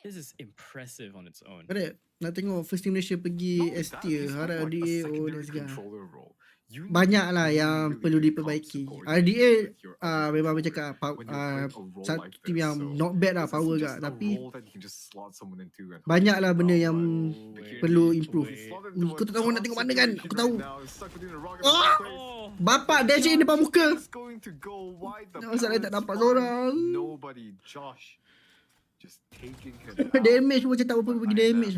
This is impressive on its own. Ada nak tengok first team Malaysia pergi Not only S that, tier. he's got Harap like a RDA secondary next guy. controller role. You need Banyak lah really, yang really perlu good diperbaiki. comms support RDA with your other memang controller cakap when you're playing a role satu like team this. yang So not bad lah, this power isn't gak. just a Tapi role that you can just slot someone into and banyak lah benda hope yang well, perlu Security, improve. slotted Ui, into kau a tak tahu nak tough tengok mana kan? situation Aku tahu. right now. It's stuck between a rock and a Ah! hard place. Oh, Bapak dash in depan muka. Josh is going to go wide. The Jangan salah, tak pallets dapat fine. seorang. Nobody. Josh just taking him out. Damage pun macam tak apa pergi damage.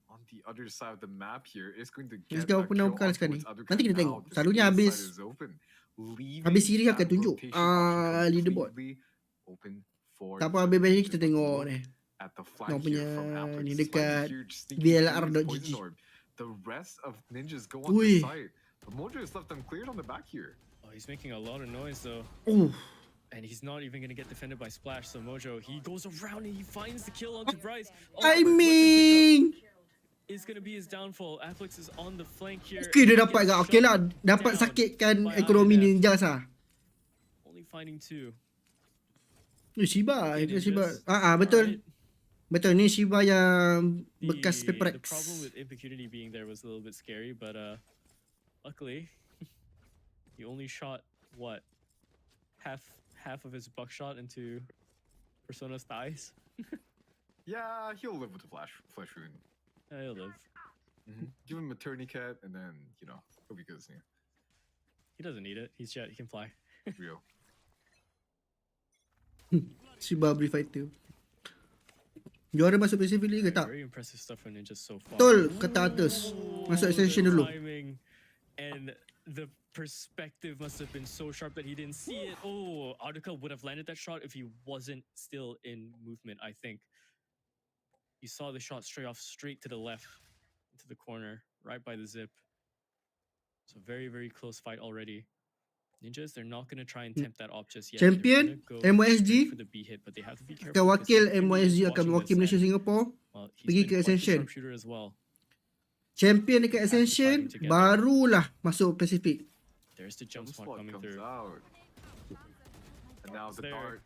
On the other side of the map here is going to Let's get go, a pun dah kill buka sekarang ni. onto its Nanti kita Adukan tengok. now. The Selalunya side habis is open, leaving habis siri akan that tunjuk rotation option leaderboard. completely open for Tak apa habis match ni kita the tengok look ni. at the flag Yang here punya from Applix. ni Slightly dekat huge, sneaky VLR.gg. poison orb. The rest of ninjas go on Ui. the side. But Mojo is left uncleared on the back here. oh, he's making a lot of noise though. Oh, And he's not even going to get defended by Splash. So Mojo, he goes around and he finds the kill onto Bryce. Oh, I but weapon mean, pickup is going to be his downfall. Afflex is on the flank here. okay dia and he dapat gets gak. Okay lah, shot dapat down sakitkan by ekonomi INF. ninjas lah. Only finding 2. Shiba, Okay, itu Shiba. ninjas. Betul. Alright. Betul ni Shiba yang bekas The Paper X. problem with Impecunity being there was a little bit scary, but luckily he only shot what half of his buckshot into Persona's thighs. Yeah, he'll live with the flesh wound. He'll live. Give him a tourniquet, and then he'll be good. Yeah, He doesn't need it. He's jet. He can fly. real. Shiba beli fighter. Juara masuk Pacific League ke tak? Very impressive stuff from Ninja so far. Betul, kata atas. Masuk Ooh, Ascension the dulu. timing and the perspective must have been so sharp that he didn't see it. Oh, Aduka would have landed that shot if he wasn't still in movement, I think. You saw the shot straight to the left, into the corner, right by the zip. So very, very close fight already. Ninjas, they're not going to try and tempt that op just yet. Champion, They're gonna go MYSG. straight for the B hit, but they have to be Akan careful because wakil Impecunity is MYSG akan watching mewakil this Malaysia and, Singapore. well, he's pergi been ke quite the Ascension. sharpshooter as well. Champion dekat After Ascension fighting together. barulah masuk Pacific. There's the jump spot Spot coming comes through. out, and now the there. dart.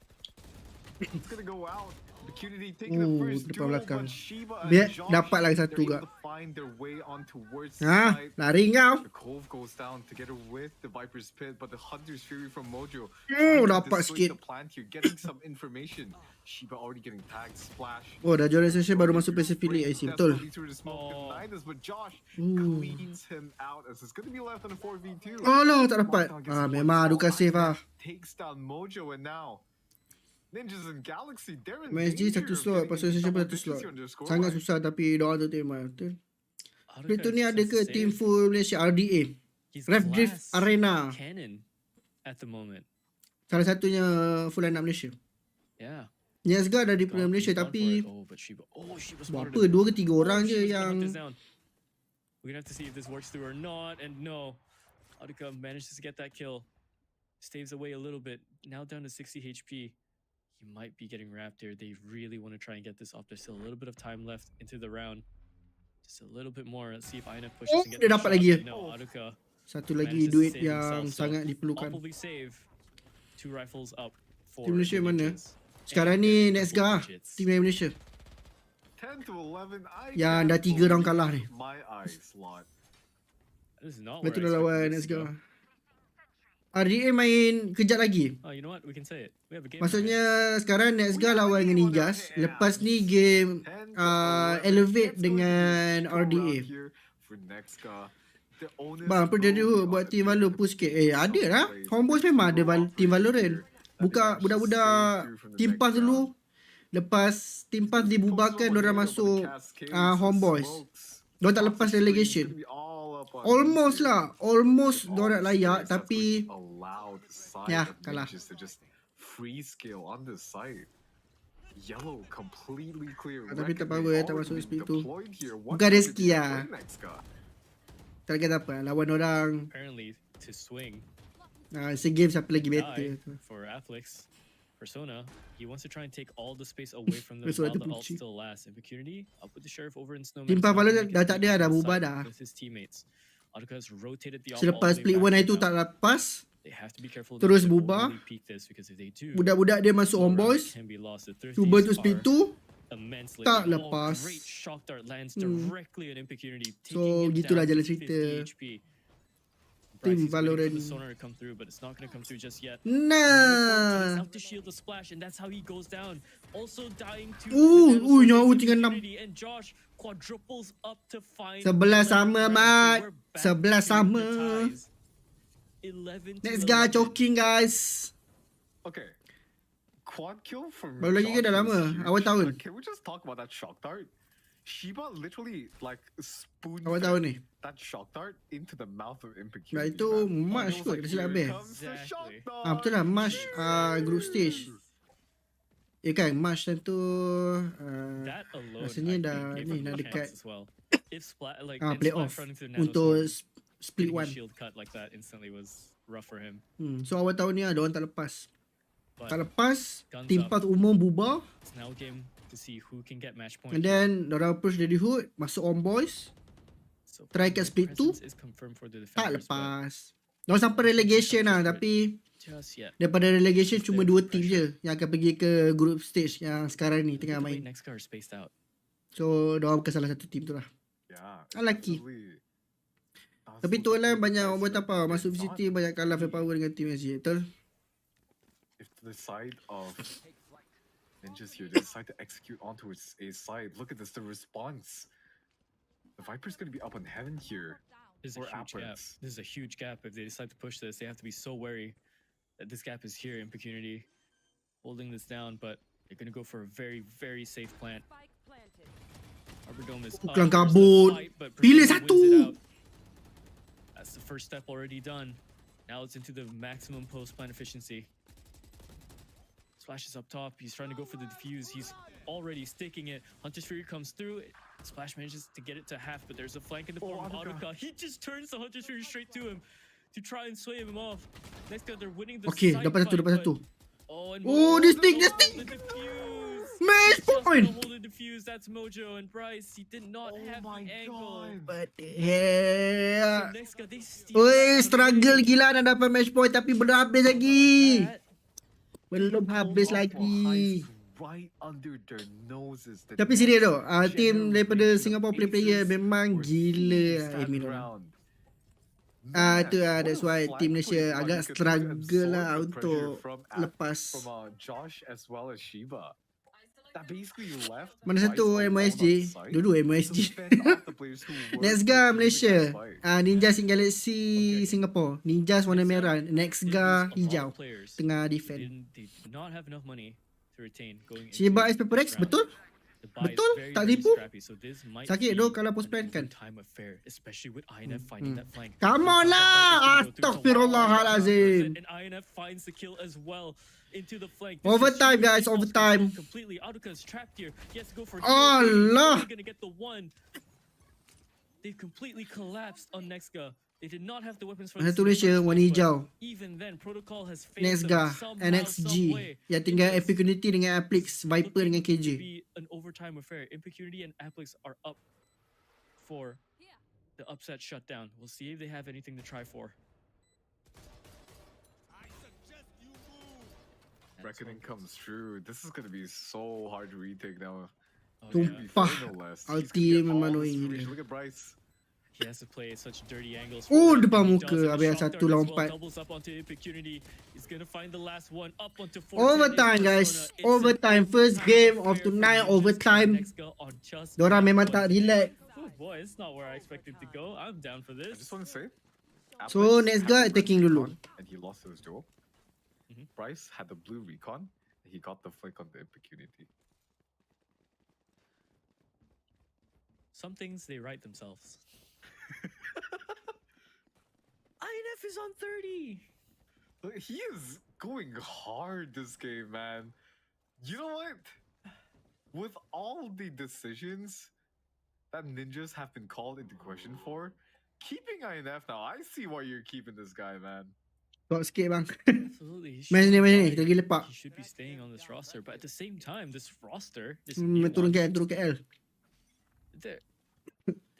It's gonna go out. Impecunity taking the first depan duel, belakang. but Shiba Biar and Josh, dapat lagi they're satu able gak. to find their way on towards Ha, the side. lari kau. The Cove goes down together with the Viper's Pit, but the Hunter's Fury from Mojo. Oh, trying to dapat dissuade sikit. the plant here, getting some information. Shiba already getting tagged, Splash. Oh, dah juara Ascension baru masuk Pacific League. I see, betul. Oh. But Josh Ooh. cleans him out as it's going to be left on a 4v2. Alah, tak dapat. Memang Aduka save lah. Takes down Mojo, and now Ninjas and Galaxy, they're in MYSG danger satu of slot, getting pasal into Ascension pun double satu slot. digits here on their scoreline. Sangat susah tapi doa tu terima. Betul. Aduka Play tu ni just ada has ke to team save. full Malaysia RDA? He's Ref Drift glass Arena. cannon at the moment. Salah satunya full line up Malaysia. Yeah. Niasga dah di Gone- Malaysia he's gone tapi for it. Oh, but Shiba. Oh, Shiba buat spotted apa? it. 2 ke 3 orang Oh, je Shiba's gonna yang hunt this down. We're gonna have to see if this works through or not. And no, Aduka manages to get that kill. Staves away a little bit. Now down to 60 HP. He might be getting wrapped here. They really want to try and get this off. There's still a little bit of time left into the round. Just a little bit more. Let's see if INF pushes Oh, and get dia the dapat shot. lagi. No, Aduka. Satu lagi duit yang sangat diperlukan. Tim Malaysia mana? Sekarang ni next guy Tim Malaysia. 10 to 11. Yang dah 3 round kalah ni. Betul dah lawan next guy. RDA main kejap lagi. Maksudnya sekarang next guy lawan dengan Ninjas. Lepas ni game Elevate dengan RDA. Bang, apa jadi buat team Valor push sikit? Ada lah. Homeboys memang ada team Valorant. Buka budak-budak team pass dulu. Lepas team pass dibubarkan, diorang masuk Homeboys. Diorang tak lepas relegation. Almost lah. Almost diorang layak tapi ya, kalah. Tapi tak apa, tak masuk speed tu. Bukan rezeki lah. Tak kata apa, lawan orang. SEA Games siapa lagi better. Persona, he wants to try and take all the space away from them while the ult still lasts. Impunity, up with the sheriff over in Snowman. Timpa Valor dah tak ada, dah bubar dah. Selepas split one itu tak lepas, terus bubar. Budak-budak dia masuk Homeboys, cuba tu split 2, tak lepas. So gitulah jalan cerita Tim Valorant. Nah. Nyawa tinggal 6. 11 sama, Mat. 11 sama. Next guy choking, guys. Okay. Quad kill from baru lagi ke dah lama? Awal tahun. Can we just talk about that shock dart? Shiba literally like spoon awal tahun ni. That shock dart into the mouth of Impecurity. Nah, itu March kot, dah silap habis. Betul lah, March group stage. Kan, March tentu rasanya dah ni nak dekat playoff untuk split one. So awal tahun ni ada orang tak lepas. Tak lepas, team pass umum bubar. And then dorang approach dari hood, masuk on boys. Try kat split 2, tak lepas. Dorang sampai relegation lah, tapi daripada relegation cuma 2 team je yang akan pergi ke group stage yang sekarang ni tengah main. So dorang bukan salah satu team tu lah. Unlucky. Tapi tu lah banyak orang buat apa, masuk VCT banyak kalah firepower dengan team MYSG. Betul? If the side of Ninjas here, they decide to execute onto its a side. Look at this, the response. The Viper's going to be up on heaven here. This is a huge gap. If they decide to push this, they have to be so wary that this gap is here. Impunity holding this down, but they're going to go for a very, very safe plant. Arbor Dome is bukan kabut. Pilih satu. That's the first step already done. Now it's into the maximum post plant efficiency. Splash is up top. He's trying to go for the defuse. He's already sticking it. Hunter's Fury comes through. Splash manages to get it to half, but there's a flank in the form of Aduka. He just turns the Hunter's Fury straight to him to try and sway him off. Next guy, they're winning the okay, side dapat satu. Oh, this thing. Match point. Hold the defuse. That's Mojo and Bryce. He did not have the angle. But yeah. So next guy, they steal. Struggle gila nak dapat match point tapi belum habis lagi. Belum habis lagi. Tapi serius tu, team daripada Singapore player memang gila aiming orang. Itu lah, that's why team Malaysia agak struggle lah untuk lepas. Mana satu MYSG? Dua-dua MYSG. Next guy Malaysia, Ninjas Galaxy Singapore. Ninjas warna merah, next guy hijau, tengah defend. Shiba Ice Pepper X, betul? Betul, tak tipu. Sakit tu kalau post plan kan. Come on lah. Astaghfirullahalazim. Overtime guys, overtime. Allah. They've completely collapsed on Nexga. They did not have the weapons for Satu Malaysia warna hijau. Even then, Protocol has Next guy, NXG. Yang tinggal Impecurity dengan Applix, Viper dengan KJ. An overtime affair. Impecurity and Applix are up for the upset shutdown. We'll see if they have anything to try for. Reckoning comes true. This is gonna be so hard to retake now. Tumpah ulti memang annoying gila. Look at Bryce. He has to play such dirty angles. Oh, depan muka habis yang 1 lawan 4. Overtime guys. Overtime. First game of tonight. Overtime. Diorang memang tak relax. Oh boy, it's not where I expected to go. I'm down for I this. just want to say. So next guy attacking dulu. And he lost his duel. Bryce had the blue recon. He got the flick on the impunity. Some things they write themselves. INF is on 30. He is going hard this game, man. You know what? With all the decisions that ninjas have been called into question for, keeping INF now, I see why you're keeping this guy, man. Tok sikit bang. Absolutely. Match ni kita pergi lepak. He should be staying on this roster, but at the same time, this roster, this Turun KL.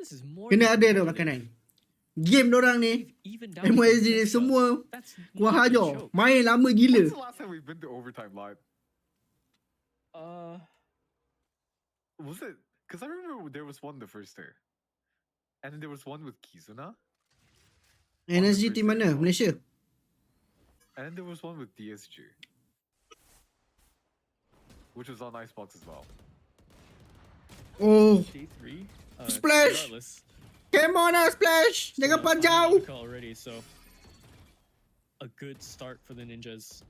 this is more. Kena ada tu makanan. Game dorang ni, MYSG ni semua kuah hajar. Main lama gila. When's the last time we've been to overtime live? Was it? Because I remember there was one the first day. And then there was one with Kizuna. NSG team mana? Malaysia? And then there was one with DSG. Which was on Icebox as well. Oh, Day 3. Splash! Come on now, Splash! Jangan panjau! Already, so a good start for the ninjas.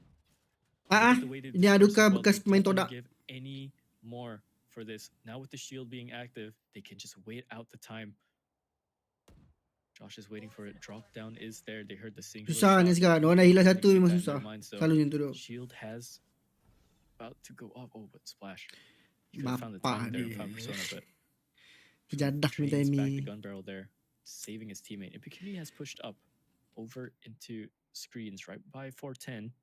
Ini adukah bekas pemain todak. Give any more for this. Now with the shield being active, they can just wait out the time. Josh is waiting for it. Drop down is there. They heard the single. Susah ni sekarang. Diorang dah hilang satu memang susah. Selalu macam tu duk. Shield has about to go up. Oh, but Splash. You could have found the time there and found Persona, but jadah minta back the ini. gun barrel there, saving his teammate. Impikuni has pushed up over into screens right by 410.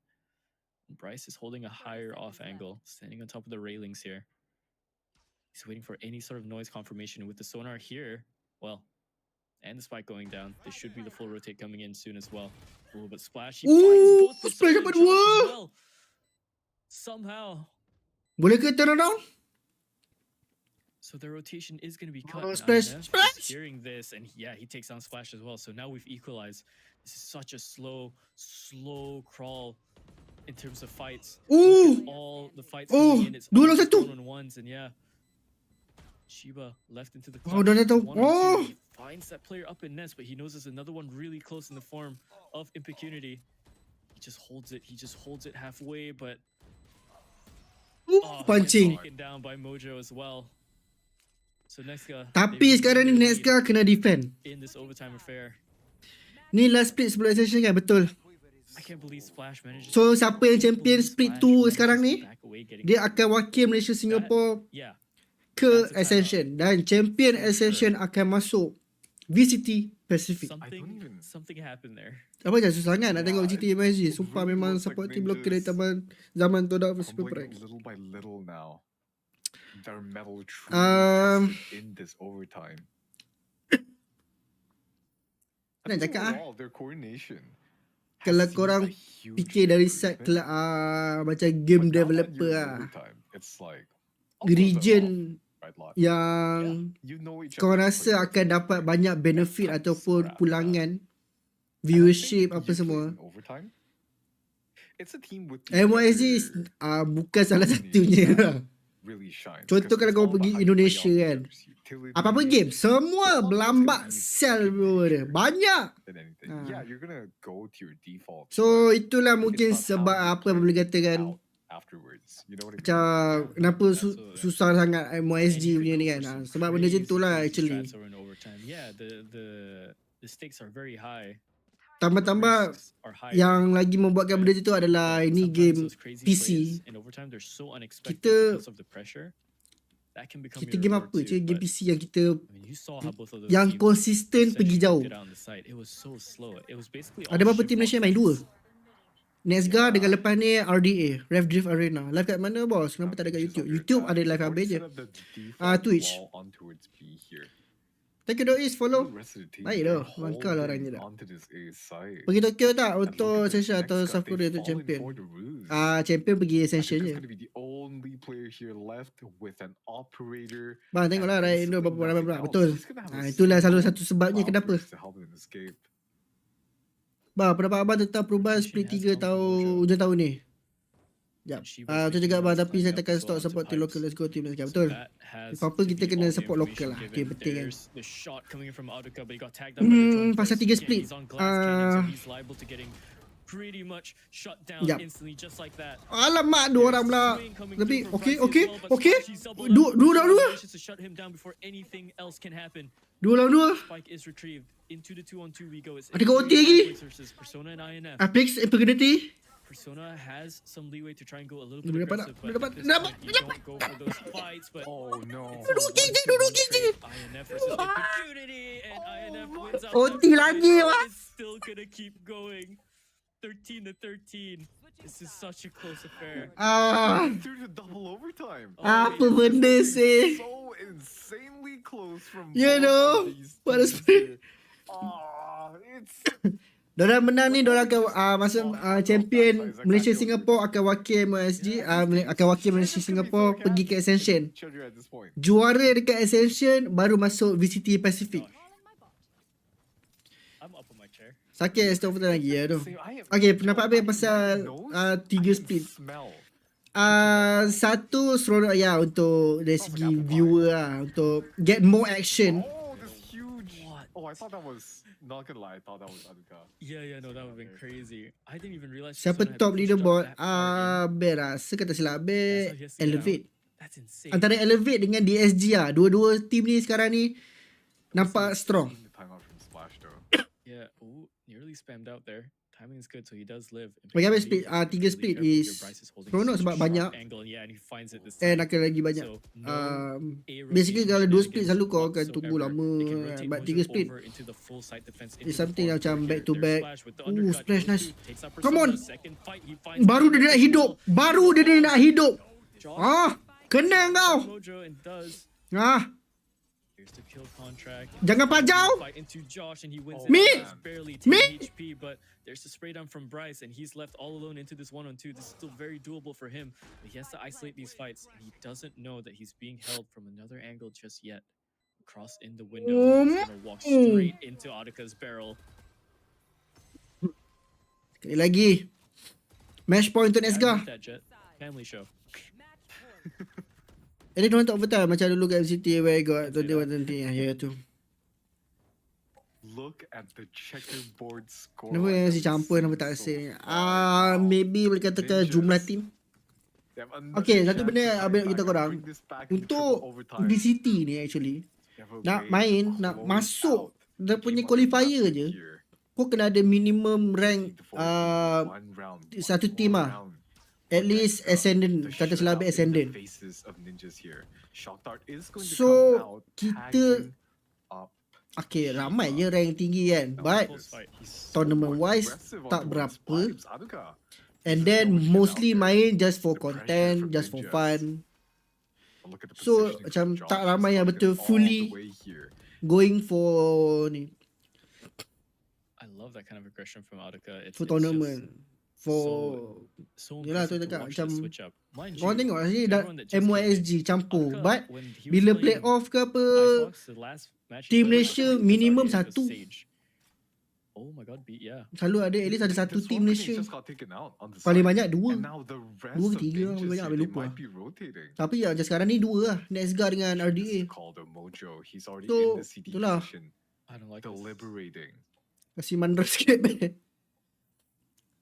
Bryce is holding a higher off angle, standing on top of the railings here. He's waiting for any sort of noise confirmation with the sonar here. Well, and the spike going down. This should be the full rotate coming in soon as well. Oh, but Splash, he finds both the Splash sonar dapat and Josh dua. as well. Somehow. Boleh ke turn around? So the rotation is going to be cut. Oh, Splash! Splash! Hearing this, and yeah, he takes on Splash as well. So now we've equalized. This is such a slow crawl in terms of fights. Ooh! All the fights Oh, coming in. It's dua lawan all satu. one-on-ones, and yeah. Shiba left into the Oh, dah jatuh. One on two. Oh! He finds that player up in nest, but he knows there's another one really close in the form of Impicunity. He just holds it. He just holds it halfway, but Pancing. taken down by Mojo as well. So Nexka, Tapi sekarang ni Nexka kena defend. in this overtime affair. Ni last split sebelum Ascension kan? Betul. I can't believe Splash managed. So siapa yang champion split 2 sekarang ni, dia akan wakil Malaysia Singapore Yeah. ke Ascension. Dan champion Ascension akan masuk VCT Pacific. Something happened there. Apa je susah sangat nak tengok VCT MYSG. Sumpah memang support team blocker dari zaman Todak vs Superprank. Little by little now. Their metal truly in this overtime. Nak cakap Their coordination. kalau korang fikir dari side macam game developer It's like region yang kau rasa akan dapat banyak benefit ataupun pulangan viewership apa semua. MYSG bukan salah satunya. Contoh kalau kau pergi Indonesia kan, apa-apa game semua berlambak sell dia banyak. So itulah mungkin sebab apa boleh katakan macam kenapa susah sangat MYSG punya ni kan. Sebab benda macam tu lah actually. Yeah, the stakes are very high. Tambah-tambah yang lagi membuatkan benda tu adalah ini game PC. Kita game apa je, game PC yang kita yang konsisten pergi jauh. Ada berapa tim Malaysia main? 2. Nexga dengan lepas ni RDA, Rev Drift Arena. Live kat mana bos? Kenapa tak ada kat YouTube? YouTube ada live habis je. Twitch. Thank you Dois follow. The rest of the team, Baik they're dah, mangkal lah orangnya holding dah. onto this A side. Pergi Tokyo tak And untuk look at Ascension this atau next South cut, Korea they've untuk fallen champion? for the ruse. Champion pergi Ascension Atika's je. going to be the only player here left with an operator. Bang tengoklah and Ryan Indo basically berapa nothing berapa. else. Betul. He's gonna have a Itulah salah single satu sebabnya cloud kenapa. burst to help him escape. Bang, pendapat abang tentang perubahan Ascension split has 3 come from tahun Mojo. hujung tahun ni? Sekejap. She was Betul making juga bang, noise tapi saya climbing up tekan as stop well support into team the local. pipes. Let's go team. So Betul. that has Apa-apa to kita be kena all the support information lokal lah. Okay, given. penting kan. There's the shot coming in from Aduka, but he got tagged out by the drone Pasal first. 3 Again, split. he's on glass cannon, so he's liable to getting pretty much shut down Yap. instantly just like that. Alamak, dua orang pula. Swing coming Tapi through from okey, Bryce as okey, well, but okey. Splash, he's doubled Dua up. dua. Manages to shut him down before anything else can happen. Dua lawan dua. Spike is retrieved. Into the 2-on-2 we go. It's Ada kau OT lagi. versus Persona and INF. Apex Impunity. Persona has some leeway to try and go a little Dia bit dapat aggressive, tak? Dia but dapat, at this dia dapat, point, you don't go for those fights, but Oh no. it's a one-to-one trade. INF versus Impunity, and INF wins out. OT that lagi, fight. wah. It's still gonna keep going. 13-13. This is such a close affair. Through to double overtime. Apa benda sih? So insanely close from You both know, of these what is teams here. It's Diorang menang ni, diorang akan masuk champion Malaysia Singapore akan wakil MYSG, akan wakil Malaysia Singapore pergi ke Ascension. Treasure at this point. Juara dekat Ascension baru masuk VCT Pacific. I'm up on my chair. Sakit stop betul lagi ya tu. Okay, pendapat abang pasal 3 split. Smell. Satu seronok ya untuk dari segi viewer lah, untuk get more action. Oh, this huge. Oh, I thought that was, not gonna lie, I thought that was Aduka. Yeah, no, that would have been crazy. I didn't even realize. Siapa Persona had top pushed up leaderboard? that far in. Abel rasa kata silap Abel That's how he has to get Elevate. That's insane. Antara Elevate dengan DSG lah. Dua-dua team ni sekarang ni nampak strong. Seeing the timeout from Splash though. Yeah, ooh, nearly spammed out there. Timing is good, so he does live. Bagi Abel split, 3 split is seronok sebab banyak. Angle, yeah, and he finds it this And time. akan lagi banyak. So, no Basically kalau 2 split selalu kau akan whatsoever. tunggu lama. They can rotate But Mojo 3 split over into the full side defense, into is the something forward macam here. back to There's back. Splash with the Ooh, undercut, Splash goes nice. through, takes out Come on. Persona. Second fight, he finds Baru dia nak hidup. Baru dia nak hidup. Josh Kena kau. Mojo and does. Here's the kill contract. Jangan pajau. Fight into Josh and he wins Me? it. Just barely 10 HP, but there's the spray down from Bryce and he's left all alone into this 1-on-2. This is still very doable for him, but he has to isolate these fights. And he doesn't know that he's being held from another angle just yet. Cross in the window. He's gonna walk straight into Aduka's barrel. Sekali lagi. Match point untuk Yeah, I Nesga. beat that Jet. Family show. Dia diorang tak overtime macam dulu kat VCT where I got 21-20 ya tu. Look at the checkerboard score. Kenapa yang si campur nama tak say? Maybe boleh katakan jumlah team. Okay, satu benda abang kita korang. Untuk VCT ni actually, nak main, nak masuk dia punya qualifier je, kau kena ada minimum rank satu team lah. At least Ascendant, kata selabik Ascendant. So, kita okay, ramai je rank tinggi kan. But, tournament wise, tak berapa. And then, mostly main just for content, just for fun. So, macam tak ramai yang betul fully going for ni. I love that kind of aggression from Aduka. For tournament. Yelah tu cakap macam orang tengok sini MYSG campur, but bila play off ke apa, team Malaysia minimum satu. Oh my god, beat, yeah. Selalu ada at least ada satu team Malaysia. Paling banyak dua ke tiga lah, paling banyak habis lupa. Tapi ya macam sekarang ni dua lah, Nesga dengan RDA. So itulah, I don't like deliberating. kasih mandra sikit.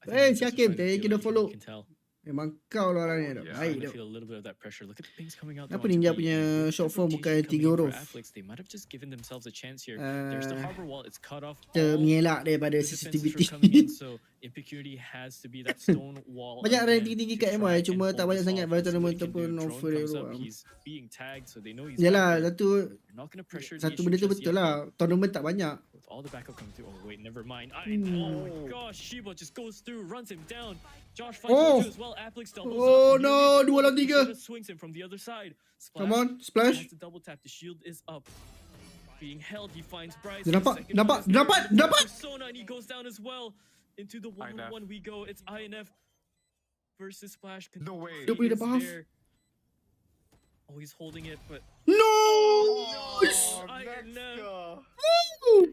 Si Hakim, thank you dah follow. Memang kau lah orang ni dah baik dah. Kenapa Ninja punya short form bukan 3 huruf? Kita mengelak daripada sensitivity. Banyak rank tinggi-tinggi kat MY, cuma tak banyak sangat pada tournament ataupun offer dia luar. Yalah, satu benda tu betul lah, tournament tak banyak. All the backup coming through. Oh wait, never mind. Oh my gosh, Shiba just goes through, runs him down. Josh finds Mojo as well. Applix doubles up. No, 2 lawan 3. Swings him from the other side. Come on, Splash. The double tap. The shield is up. being held. He finds Bryce. Dia dapat. Persona, and he goes down as well. Into the 1-on-1 we go. It's INF versus Splash. No way. Dia boleh dapat half. Oh, he's holding it, but No! Oh, INF.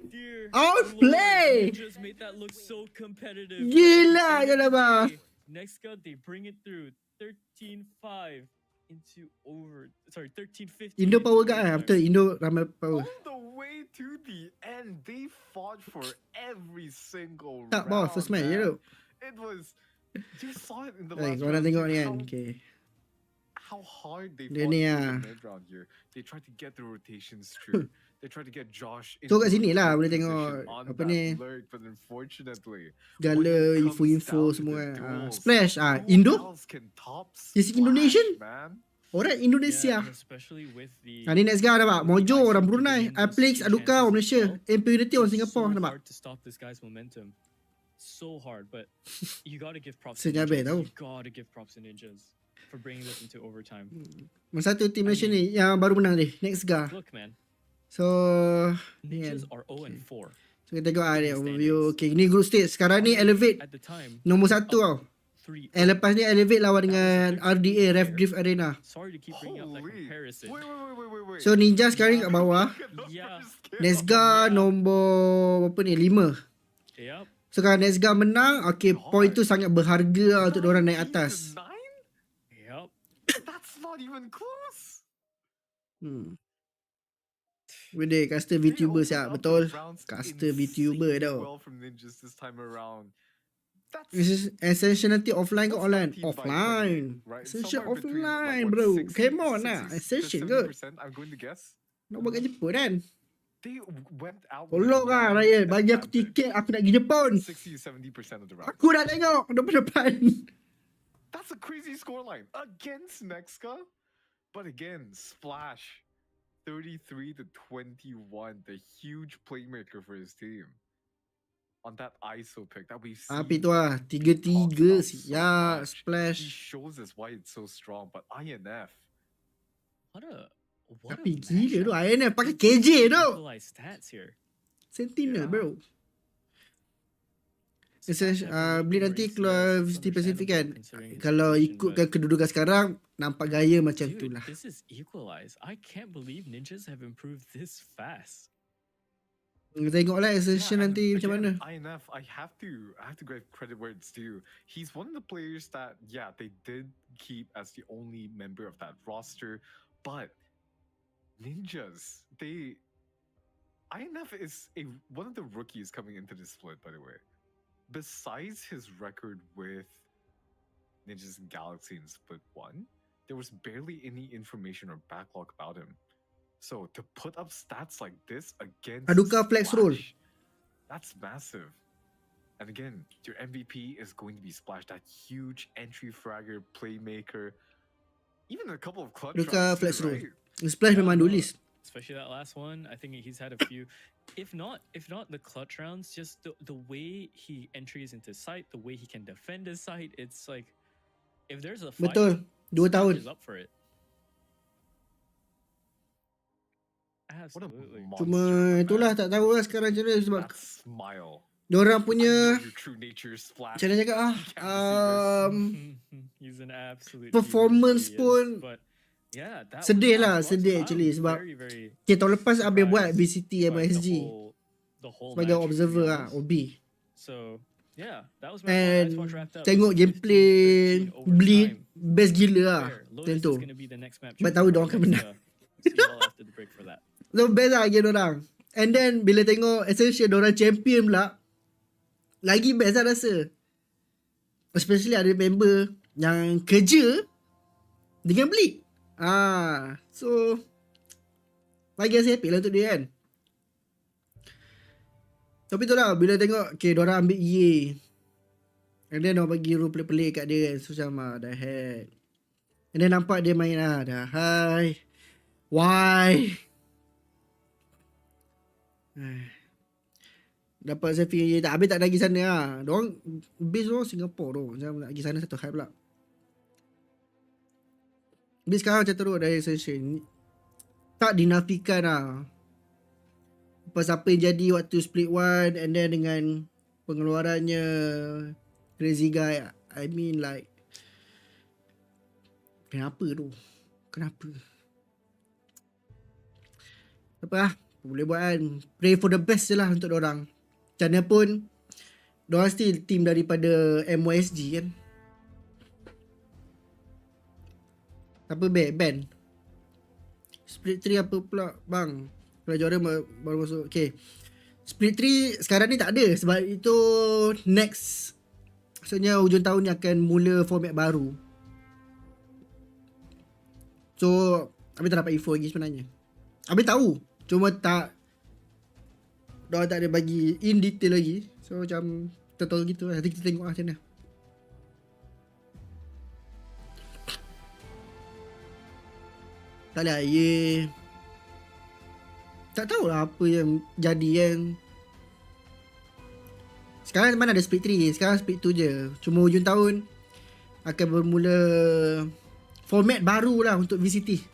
Dear Outplay! Lord, just made that look so competitive. Gila je lah bah. Next cut, they bring it through 13-5 into 13-15. Indo power guy betul, Indo ramai power. All the way to the end, they fought for every single Tak round. bawah first match je tu. It was, you saw it in the Eh, last korang round. tengok ni kan. How, Okay. how hard they Dia fought ni through lah. the mid round here. They tried to get the rotations through. They tried to get Josh So kat into sini a lah good boleh position tengok on apa that ni. lurk, but unfortunately, Gala, when it comes info down to semua. the duels, Splash, who Indo? else can top Is Splash, Indonesian? man? Orang Indonesia. Yeah, especially with the Ni next guy nampak. Mojo orang IC Brunei. giving those Aplix, two Aduka chances orang as Malaysia. well. Impunity orang It's Singapore so nampak. hard to stop this guy's momentum. So hard, but you gotta give props to Senyabe Ninjas. tau. You gotta give props to Ninjas for bringing this into overtime. Masa satu tim Malaysia ni yang baru menang ni. Next guy. Look, man, So, ni kan. Ninjas are 0-4. So kita tengok ni overview. Okay, ni group stage. Sekarang ni Elevate At the time, nombor 1 tau. 3. Lepas ni Elevate lawan dengan RDA, Ref Drift Arena. Sorry to keep bringing up that Holy. comparison. Wait. So Ninja sekarang kat bawah. Look at those Yeah. first kills. Nesga nombor apa ni 5. Yep. So kalau Nesga menang, okay, point tu sangat berharga lah untuk diorang naik 19 to atas. 9? Yep. That's not even close. Wede, caster They VTuber opened siap, up the betul. rounds Caster VTuber insanely tau. well from Ninjas this time around. That's This is Ascension nanti offline ke That's online? 19 by Offline. 20, right? Ascension Somewhere between, offline like, bro. what, 60, Come on 60 lah. to Ascension ke? 70%, I'm going to guess. Nak buat kat Jepun kan? They went out with Tolong lah nine Ryan, bagi aku advantage. tiket, aku nak pergi Jepun. 60 to 70% of the round. Aku nak tengok depan-depan. That's a crazy scoreline against Nexka. But again, Splash 33 to 21, the huge playmaker for his team. On that ISO pick that we've seen. Apa tu lah, 3-3 siap, He Splash. shows us why it's so strong, but INF. What Tapi a gila tu, matchup. INF pakai KJ tu. Equalized stats here. Sentinel Yeah. bro. Beli nanti keluar VCT Pacific kan. Kalau ikutkan kedudukan sekarang, nampak gaya macam tu Dude, lah. this is equalized. I can't believe Ninjas have improved this fast. Tengoklah Ascension and nanti macam mana. again, INF, I have to give credit where it's due. He's one of the players that, yeah, they did keep as the only member of that roster, but Ninjas, INF is one of the rookies coming into this split, by the way. Besides his record with Ninjas and Galaxy in Split 1, there was barely any information or backlog about him. So to put up stats like this against Aduka flex roll. Splash, that's massive. And again, your MVP is going to be Splash, that huge entry fragger, playmaker, even a couple of clutch Aduka rounds flex too, roll. right? Splash memang dulis. Especially that last one. I think he's had a few. If not the clutch rounds, just the way he entries into sight, the way he can defend his sight, it's like if there's a fight, Betul, 2 tahun. Splash is up for it. What a Absolutely. Cuma monster, itulah man. tak tahu lah sekarang macam mana sebab That smile. diorang I know punya your true nature, Splash. macam mana cakap You can't He's an absolute performance genius, pun but yeah, that sedih was- lah, I was- sedih I'm actually sebab very, very okay, tahun lepas Abel buat surprised VCT by MYSG the whole sebagai match, to be observer lah, honest. OB. So yeah, that was my And Ice Watch wrapped up. tengok 15-13 gameplay Bleed overtime. best gila lah Fair. Lotus tentu. is gonna be the next match. But tahu diorang akan menang. See you all after the break for that. So best lah game orang. And then bila tengok Ascension diorang champion pula, lagi best lah rasa. Especially ada member yang kerja dengan Bleed. So lagi rasa happy lah untuk dia kan. Tapi tu lah, bila tengok okay, diorang ambil EA, and then diorang bagi rule pelik-pelik kat dia kan. So macam the heck. And then nampak dia main dah hi, why dapat saya fikir tak habis tak nak pergi sana lah. Diorang base diorang Singapore tu. Macam nak pergi sana satu hype pula. Tapi sekarang macam teruk dari Ascension, tak dinafikan lah apa yang jadi waktu split 1 and then dengan pengeluarannya Crazy Guy. I mean like, kenapa tu? Kenapa? Apa lah, boleh buat kan. Pray for the best je lah untuk dorang. Macam mana pun dorang still team daripada MYSG kan. Apa band? Split 3 apa pula bang? Kalau juara baru masuk. Okay, Split 3 sekarang ni tak ada. Sebab itu next, maksudnya hujung tahun ni akan mula format baru. So Abi tak dapat info lagi sebenarnya. Abi tahu, cuma tak, diorang tak ada bagi in detail lagi. So macam kita tahu gitu lah. Nanti kita tengok lah macam mana. Tak lah, tak tahulah apa yang jadi kan. Sekarang mana ada split 3, sekarang split 2 je. Cuma hujung tahun akan bermula format baru lah untuk VCT.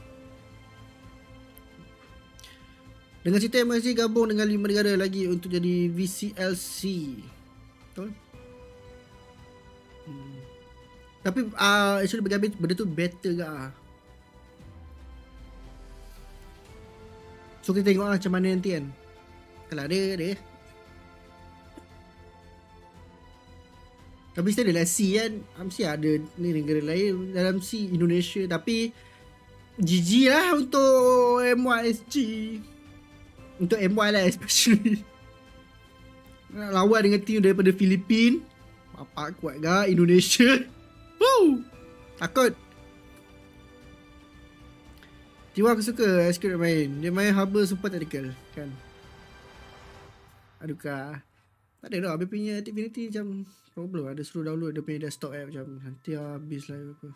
Dengan cerita MYSG gabung dengan 5 negara lagi untuk jadi VCLC. Betul? Tapi actually bagi habis benda tu better ke lah. So kita tengok lah macam mana nanti kan. Kalau ada. Tapi mesti adalah C kan. Mesti ada ni negara lain dalam C, Indonesia. Tapi GG lah untuk MYSG. Untuk MY lah especially. Lawan dengan team daripada Filipin. Bapak kuat gak Indonesia. Woo! Takut. Tiwa aku suka SQ main. Dia main harbor super tactical kan. Adukah. Tak ada dah. Habis punya activity macam problem. Ada suruh download dia punya desktop app macam nanti habis lah apa.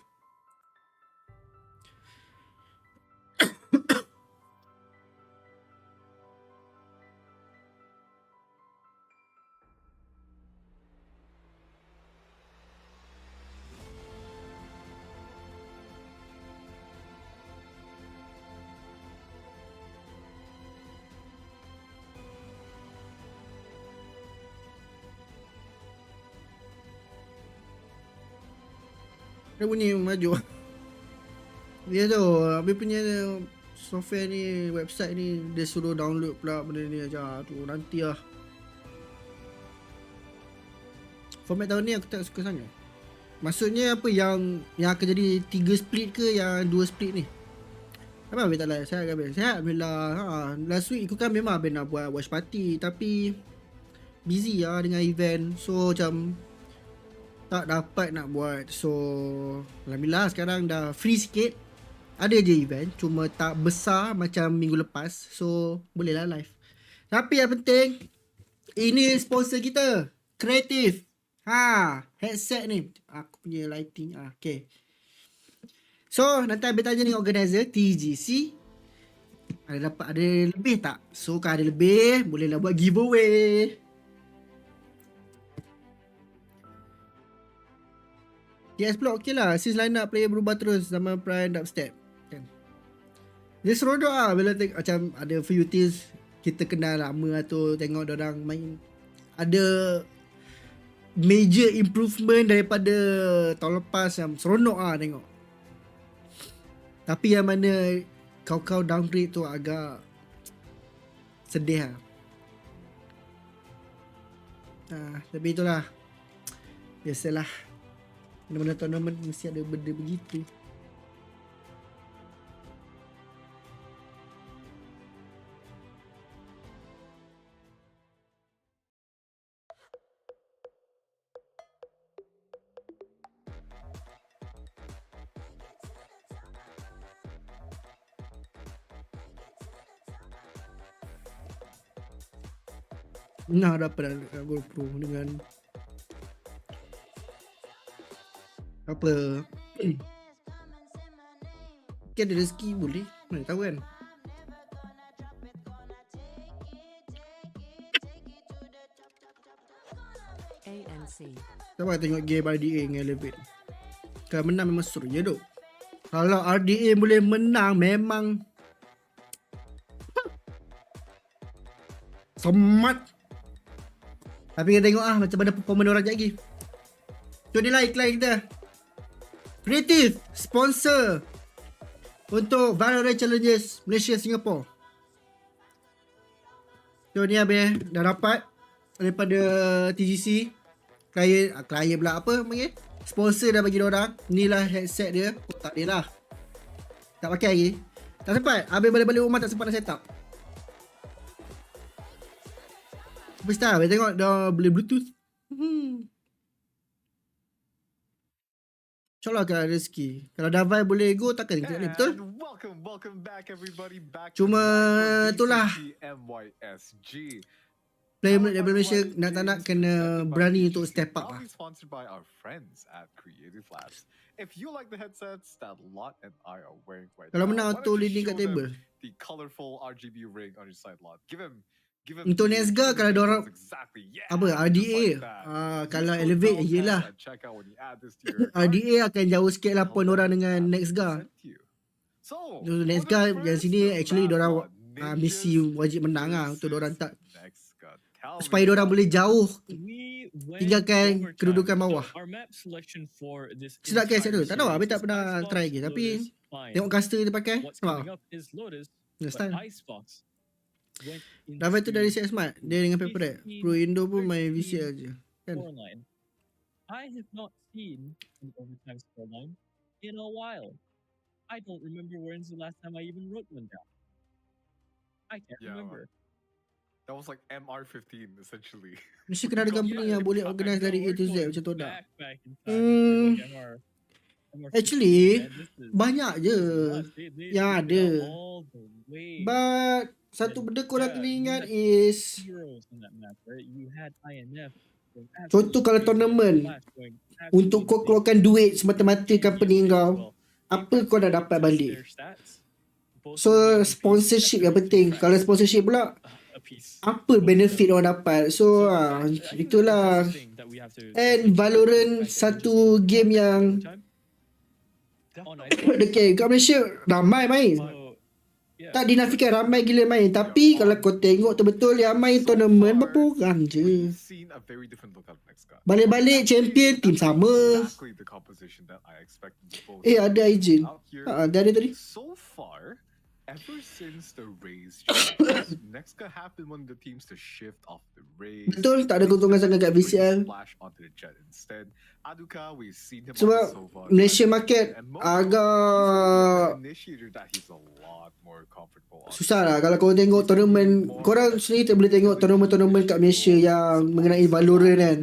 Dia bunyi maju. Dia tu habis punya software ni, website ni dia suruh download pula benda ni aja tu nanti lah. Format tahun ni aku tak suka sangat. Maksudnya apa yang akan jadi 3 split ke yang 2 split ni? Apa habis tak lah? Sihat ke habis? Sihat Alhamdulillah. Last week aku kan memang habis nak buat watch party tapi busy lah dengan event. So macam tak dapat nak buat. So Alhamdulillah sekarang dah free sikit. Ada je event, cuma tak besar macam minggu lepas. So boleh lah live. Tapi yang penting, ini sponsor kita, Kreatif. Headset ni aku punya lighting. Okay. So nanti Abang tanya dengan organizer TGC, ada lebih tak? So kalau ada lebih, bolehlah buat giveaway. TS Block okey lah. Since line up player berubah terus zaman Prime Dubstep kan. Dia seronok lah bila macam ada few teams kita kenal lama atau tengok orang main. Ada major improvement daripada tahun lepas yang seronok lah tengok. Tapi yang mana kau downgrade tu agak sedih lah. Tapi itulah. Biasalah. Mana-mana tournament mesti ada benda begitu. Nah, dapat GoPro dengan apa kan ada rezeki boleh, mana tahu kan. Sabar tengok game RDA dengan Elevate. Kalau menang memang seru je duk. Kalau RDA boleh menang memang Semat. Tapi kita tengok macam mana performance orang lagi. So ni lah iklan kita. Creative sponsor untuk Valorant Challenges Malaysia Singapore. So ni habis dah dapat daripada TGC. Klien pula apa panggil? Sponsor dah bagi diorang. Inilah headset dia. Tak ada lah. Tak pakai lagi. Tak sempat. Habis balik-balik rumah tak sempat nak set up. Habis dah. Habis tengok dah boleh Bluetooth. InsyaAllah akan ada rezeki. Kalau Davai boleh go takkan kita ni. Betul? Welcome back everybody back. Cuma itulah. MYSG. Player Malaysia nak tak nak kena berani untuk step up lah. Sponsored by our friends at Creative Labs. If you like the headsets that Lot and I are wearing right now, Kalau menang auto leading kat table. The colorful RGB ring on your side, Lot. Give him untuk Nesga kalau diorang apa RDA kalau elevate yelah RDA akan jauh sikit lah point orang dengan Nesga. So Nesga yang sini actually diorang misi wajib menang lah untuk diorang tak supaya diorang boleh jauh tinggalkan kedudukan bawah. Sedap ke set tu? Tak tahu, habis tak pernah try lagi. Tapi tengok caster dia pakai, nampak? Style. Dapat tu dari CS Smart. Dia dengan Paper Red. Pro Indo pun main VCL je kan? I have not seen an overtime scoreline in a while. I don't remember when's the last time I even wrote one down. I can't remember. That was like MR15 essentially. Mesti kena ada company yang boleh organize dari A to Z macam tu dah. Actually banyak je yang ada. But satu benda korang kena ingat is contoh kalau tournament untuk kau keluarkan duit semata-mata company kau, apa kau dah dapat balik? So sponsorship yang penting. Kalau sponsorship pula apa benefit orang dapat. So itulah. And Valorant satu game yang dekat Malaysia ramai main. Tak dinafikan ramai gila main. Tapi kalau kau tengok betul-betul yang main tournament berapa orang je. Balik-balik champion team sama. Ada Aijin. Dia ada tadi. Ever since the Rays, Nexca have been one of the teams to shift off the Rays. Betul, tak ada keuntungan sangat kat VCL. Sebab Malaysia market agak susah lah. Kalau korang tengok tournament, korang sendiri tak boleh tengok tournament kat Malaysia yang mengenai Valorant kan.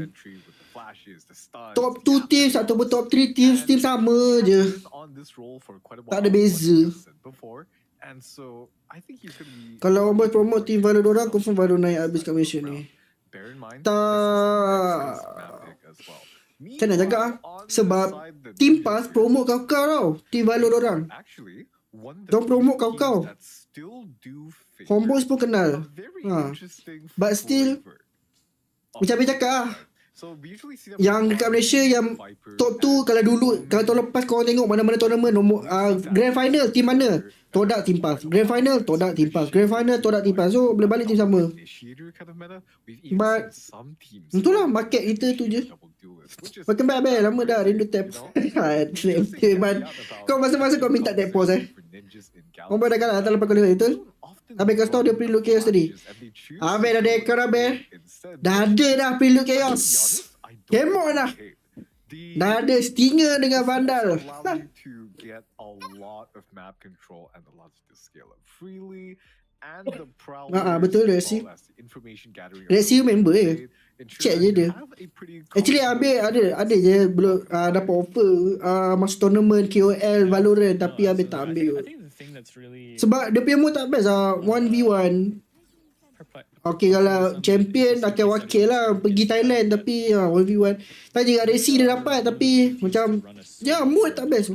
Top 2 teams ataupun top 3 teams, team sama je. Tak ada beza. And so I think he's going to be. Kalau orang boleh promote team Valor orang, confirm baru naik habis kat Malaysia ni. Tak. Macam mana cakap sebab team pass promote kau tau. Team Valor orang. Don't promote kau. Homeboys pun kenal. But still macam apa cakap yang dekat Malaysia yang top 2 kalau dulu, kalau tahun lepas korang tengok mana-mana tournament nombor grand final team mana? Todak team pass. Grand final Todak team pass. Grand final Todak team pass. So boleh balik team sama. But itulah market kita tu je. Welcome back Abel. Lama dah rindu tap. Kau masa-masa kau minta tap pause Kau dah kalah atas lepas kau dengar itu. Abel kau tahu dia preload chaos tadi. Abel dah dekor Abel. Dah ada dah preload chaos. Kemon dah. Dah ada stinger dengan vandal. Get a lot of map control and allows you to scale up freely and the betul Red Sea. Red Sea member check je dia. Actually Abe ada je belum dapat offer masuk tournament KOL Valorant tapi Abe tak ambil. Sebab dia punya mood tak best 1v1. Okay, kalau champion akan wakil lah pergi Thailand tapi 1v1. Tadi kat Red Sea dia dapat tapi macam mood tak best.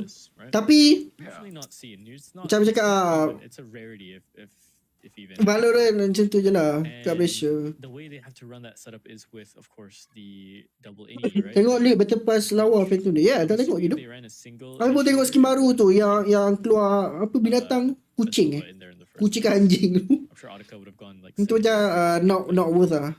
Tapi macam cakap Valorant macam tu je lah kat Malaysia. Tengok ni betul pas lawa fan tu dia. Tak tengok gitu. Aku tengok skin baru tu yang keluar apa binatang kucing Kucing ke anjing. I'm sure Attica would have gone like Itu 7 macam not worth lah.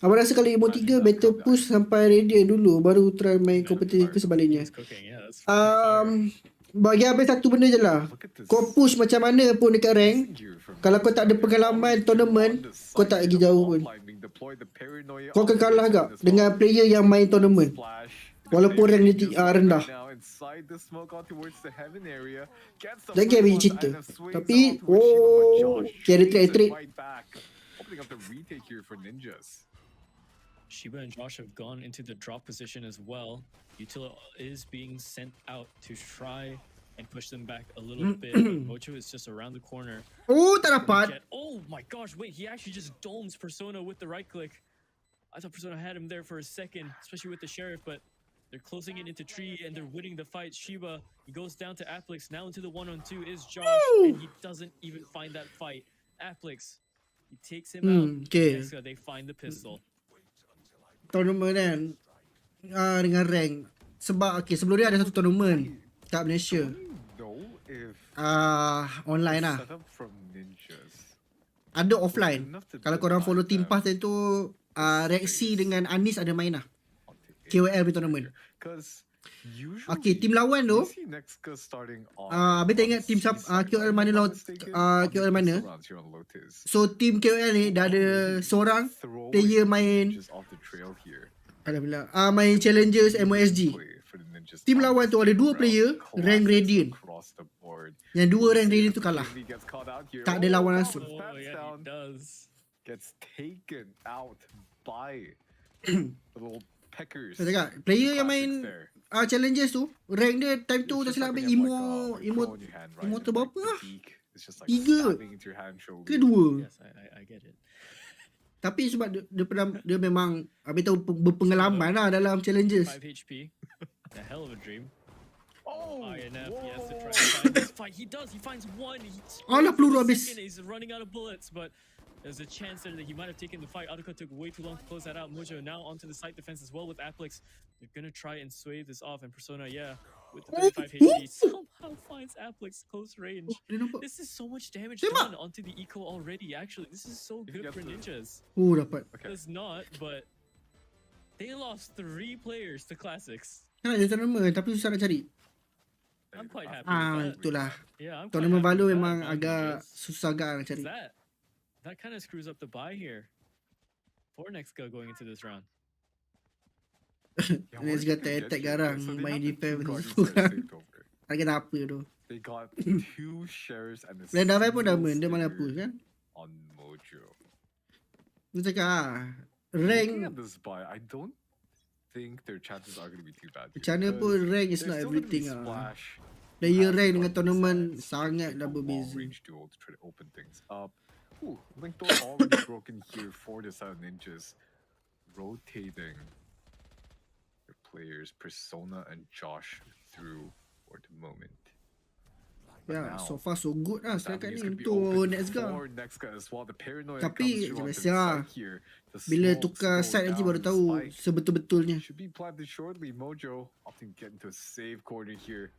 Abang rasa kalau Emo 3 better push sampai Radiant dulu baru try main kompetitif ke sebaliknya. He's cooking, yeah, that's fire. Bagi Abang satu benda je lah. Kau push macam mana pun dekat rank, kalau kau tak ada pengalaman tournament, kau tak pergi jauh pun. Kau akan kalah agak dengan player yang main tournament. Walaupun rank dia rendah. Lagi habis cerita. Tapi carry trade. Shiba and Josh have gone into the drop position as well. Utila is being sent out to try and push them back a little bit. But Mocho is just around the corner. Oh, tak dapat. Oh my gosh, wait, he actually just domes Persona with the right click. I thought Persona had him there for a second, especially with the Sheriff, but they're closing it into tree and they're winning the fight. Shiba, he goes down to Applix. Now into the 1-on-2 is Josh, and he doesn't even find that fight. Applix, he takes him out. Okay. Next, they find the pistol. Tournament kan dengan rank. Sebab sebelum dia ada satu tournament kat Malaysia. Online lah. Ada offline. Kalau korang follow team pass tu, Rexy dengan Anis ada main lah. KOL punya tournament. Okay, team lawan tu, habis tak ingat team KOL mana lawan KOL mana. So team KOL ni dah ada seorang player main main Challengers MYSG. Team lawan tu ada 2 player rank Radiant. Yang 2 rank Radiant tu kalah. Tak ada lawan langsung. Saya cakap, player yang main Challengers tu, rank dia time tu tak silap ambil Emo tu berapa lah? 3 ke 2. I get it. Tapi sebab dia memang habis tahu berpengalaman lah dalam Challengers. 5 HP. A hell of a dream. INF, he has to try and find this fight. He does, he finds one. Alah, peluru habis. He's running out of bullets, but there's a chance there that he might have taken the fight. Attica took way too long to close that out. Mojo now onto the side defense as well with Applix. They're gonna try and sway this off, and Persona, with the 35 HP, somehow finds Applix close range. This is so much damage done onto the eco already, actually. This is so good for ninjas. Dapat. Does not, but they lost 3 players to Classics. Kan ada tournament tapi susah nak cari. I'm quite happy with that. Itulah. Yeah, I'm quite Tournament happy baru with memang that, agak because susah nak cari. that kind of screws up the buy here for Nexka going into this round. Let's get the attack garang main defense kurang. Tak kena apa tu. They got 2 shares and a Davai pun dah main, dia mana push kan? on Mojo. Dia cakap Looking rank at this buy, I don't think their chances are going to be too bad. macam mana pun rank is not everything ah. Splash. Player rank dengan tournament sangat dah berbeza. Range duel to try to open things up. Ooh, link door already broken here for the side of ninjas. Rotating their players, Persona and Josh through for the moment. Ya, so far so good lah setakat ni untuk Nexga. Tapi biasa bila tukar side nanti baru tahu sebetul-betulnya. Should be planted shortly. Mojo opting to get into a safe corner here.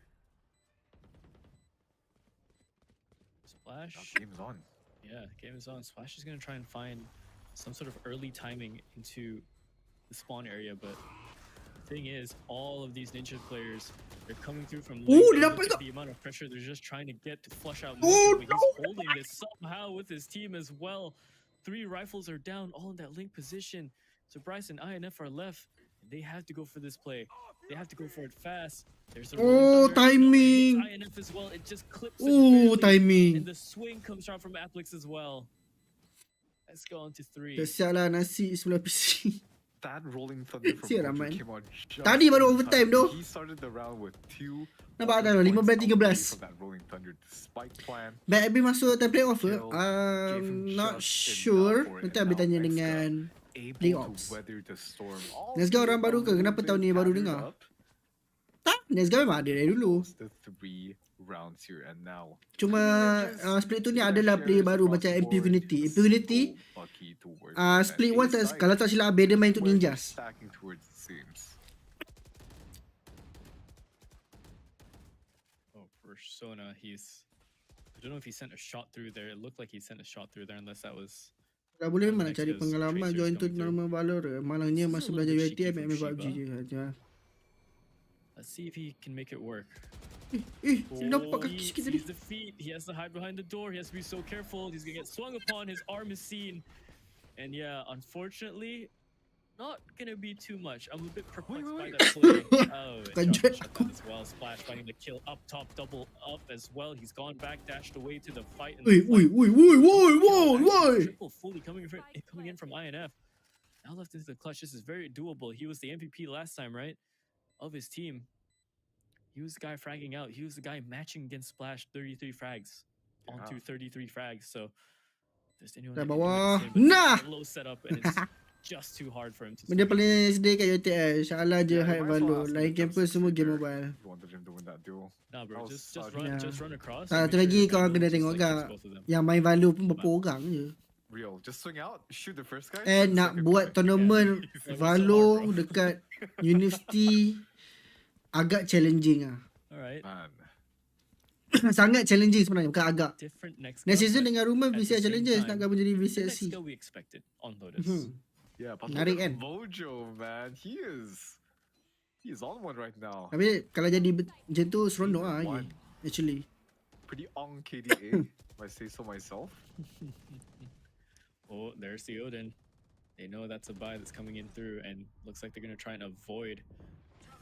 Splash. Game is on. Yeah, game is on. Splash is going to try and find some sort of early timing into the spawn area, but the thing is, all of these ninja players, they're coming through from late. The amount of pressure they're just trying to get to flush out Mojo, but he's holding this somehow with his team as well. 3 rifles are down, all in that link position. So Bryce and INF are left. They have to go for this play. They have to go for it fast. There's a timing. INF as well. It just clips. Timing. And the swing comes out from Applix as well. Let's go on to 3. Kesian lah nasi sebelah PC. That rolling thunder from Mojo came out just Tadi baru overtime tu. He started the round with 2. Nampak dah 15-13. That rolling thunder spike plan. Baik Abi masuk time playoff ke? Not sure. Nanti Abi tanya dengan playoffs. Nesga orang baru ke? Kenapa tahun ni baru dengar? Tak, Nesga memang ada dari dulu. Cuma split tu ni adalah player baru macam MP Unity. MP Unity split 1 kalau tak silap Abi dia main untuk ninjas. Persona, he's I don't know if he sent a shot through there. It looked like he sent a shot through there, unless that was. Dah boleh One of mana cari Nexa's pengalaman tracers join tu coming through. nama Valor. Malangnya This is masa a little belajar bit UiTM cheeky main from PUBG je saja. Let's see if he can make it work. Nampak kaki He sikit sees tadi. the feet. He has to hide behind the door. He has to be so careful. He's gonna get swung upon. His arm is seen, and yeah, unfortunately, not gonna be too much. I'm a bit perplexed by that play. Oh, and Josh Kanjut shut aku. down as well. Splash finding the kill up top, double up as well. He's gone back, dashed away to the fight. And Ui, the ui, fight. ui, ui, ui, Kill, ui, actually, ui. triple fully coming in from INF. Now left into the clutch. This is very doable. He was the MVP last time, right? Of his team. He was the guy fragging out. He was the guy matching against Splash 33 frags onto 33 frags. So there's anyone Dah that can do bawah. the same. But Nah. it's a low setup and it's just too hard for him to Benda speed paling through. sedih kat UiTM. Salah je Yeah, hide you might as well Valor. ask him Lain if that's campus semua game trigger. mobile. You wanted him to win that duel. Nah, bro, That was just such- run, Yeah. just run across. Tak, and tu make lagi sure kau everyone kena just, tengok like, kak. hits both of them. Yang main Valor pun berpegang je. Real, just swing out, shoot the first guy. And shoot the nak second buat guy. tournament Yeah. So Valor hard, bro. dekat University agak challenging ah. Alright. Man, Sangat challenging sebenarnya, bukan agak. Different next Next go, season but dengan rumah at the VCT same Challenges time, nak gabung jadi the next VCT. go we expected on Lotus. yeah, but Menarik look at kan? Mojo, man, he is on one right now. Tapi kalau jadi macam tu seronok lah One. lagi. Actually. Pretty on KDA, if I say so myself. Oh, there's the Odin. They know that's a buy that's coming in through, and looks like they're gonna try and avoid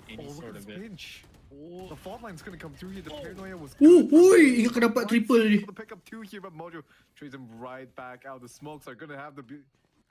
any Oh, look sort at of this it. pinch. Oh, The fault line's gonna come through here. The paranoia was Ui, good. from Jay. ingat kau dapat Might triple be ni. able to pick up two here, but Mojo trades him right back out. The smokes are gonna have to be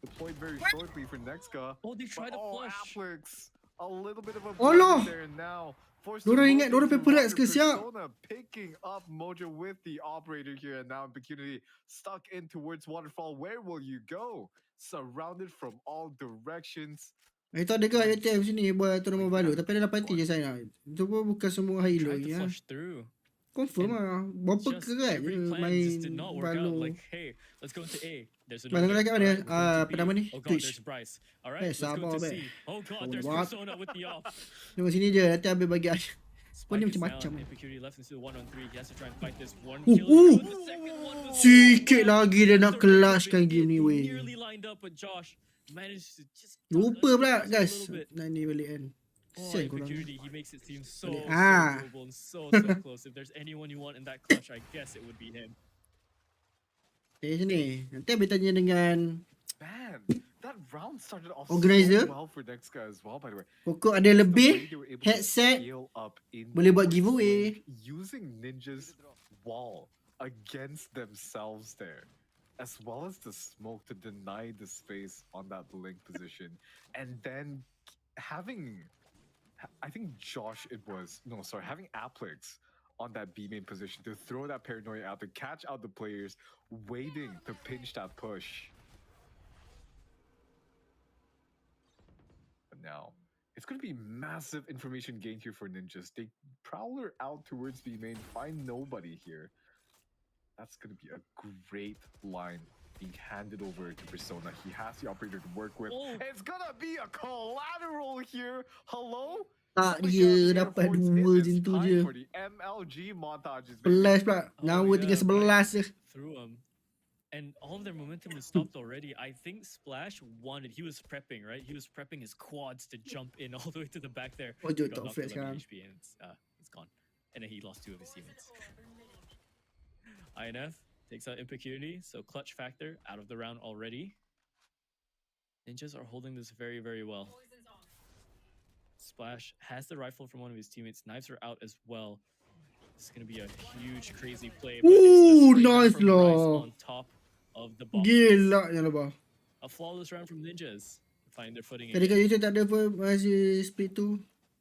deployed very shortly for Nexka. oh, they tried to flush. Applix, a little bit of a Alah. blunder there now. Forced Diorang to ingat rotate diorang to paper Rex Rocker ke siap? Persona, picking up Mojo with the operator here, and now Impunity stuck in towards Waterfall. Where will you go? Surrounded from all directions. Itu ada ke UiTM sini buat tournament Valor. Tapi ada 8 je sign up. Itu pun bukan semua high low Tried to ya. flush through. Confirm And lah. Berapa Just kerat je every plan main just did not work out. Valor. Like, hey, let's go into A. There's Mana another. lagi mana? Alright, we're going to Apa B. nama ni? Oh god, Twitch. there's Bryce. Alright, Eh, let's go sabar to be. C. Oh god, there's What? Persona with the off. Tengok sini je. Nanti habis bagi Ash. Pun dia Spike is macam-macam. down. Impurity left into the 1-on-3. He has to try and fight this one Uh, kill. uh. The second one was Sikit lagi dia nak The kelaskan rate of it, game ni he weh. nearly lined up, but Josh managed to just Lupa pula just a guys. little bit. Nak ni balik kan. Oh, Kesian korang. Impurity, he makes it seem so, Balik. so Ah. doable and so close. If there's anyone you want in that clutch, I guess it would be him. Okay sini. Nanti habis tanya dengan Man, that round started off Organizer? so well for Nexka as well, by the way. pokok ada The way lebih. they were able to headset, scale up in boleh buat the giveaway. lane using Ninja's wall against themselves there, as well as the smoke to deny the space on that blink position, and then having, I think having Applix on that B main position to throw that paranoia out, to catch out the players waiting to pinch that push. But now, it's going to be massive information gain here for Ninjas. They prowler out towards B main, find nobody here. That's going to be a great line being handed over to Persona. He has the operator to work with. Oh. It's going to be a collateral here. Hello? Tak Somebody dia got dapat airports in. dua It's macam tu time je. for the MLG montages, baby. 11 pula. Oh, Nawa yeah, tinggal 11 je. Through him. And all of their momentum was stopped already. I think Splash wanted, he was prepping, right? He was prepping his quads to jump in all the way to the back there. Oh, He dia got top knocked flex 11 sekarang. HP and it's gone. And then he lost 2 of his teammates. INF takes out Impurity, so clutch factor out of the round already. Ninjas are holding this very, very well. Splash has the rifle from one of his teammates. Knives are out as well. This is going to be a huge, crazy play. But Ooh, it's the nice from Bryce lah. on top of the box. Gila je lah bah. A flawless round from Ninjas. Find their footing Tadi kat again. YouTube tak ada pun masih split tu.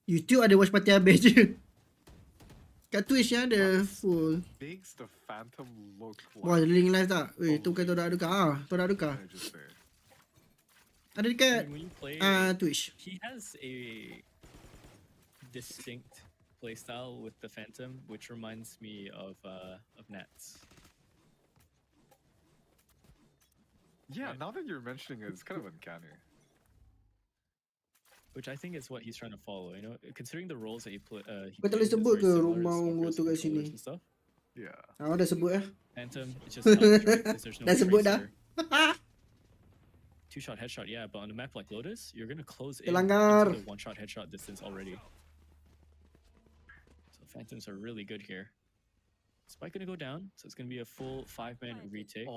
YouTube ada watch party habis je. Kat Twitch yang ada full. Makes the Phantom look Wah, like link live tak? Weh, tu bukan Todak Aduka. Todak Aduka. they're just there. Ada I dekat mean, when you play, Twitch. he has a distinct playstyle with the Phantom, which reminds me of Nats. Yeah, Right. now that you're mentioning it, it's kind of uncanny. Which I think is what he's trying to follow, you know, considering the roles that he Kau tak boleh sebut ke rumah ungu tu kat sini? Yeah. Dah sebut Phantom, it's just not right because there's no dah sebut dah. tracer. Two-shot headshot, yeah, but on a map like Lotus, you're gonna close in Terlanggar. into the one-shot headshot distance already. So Phantoms are really good here. Spike gonna go down, so it's gonna be a full 5-man retake.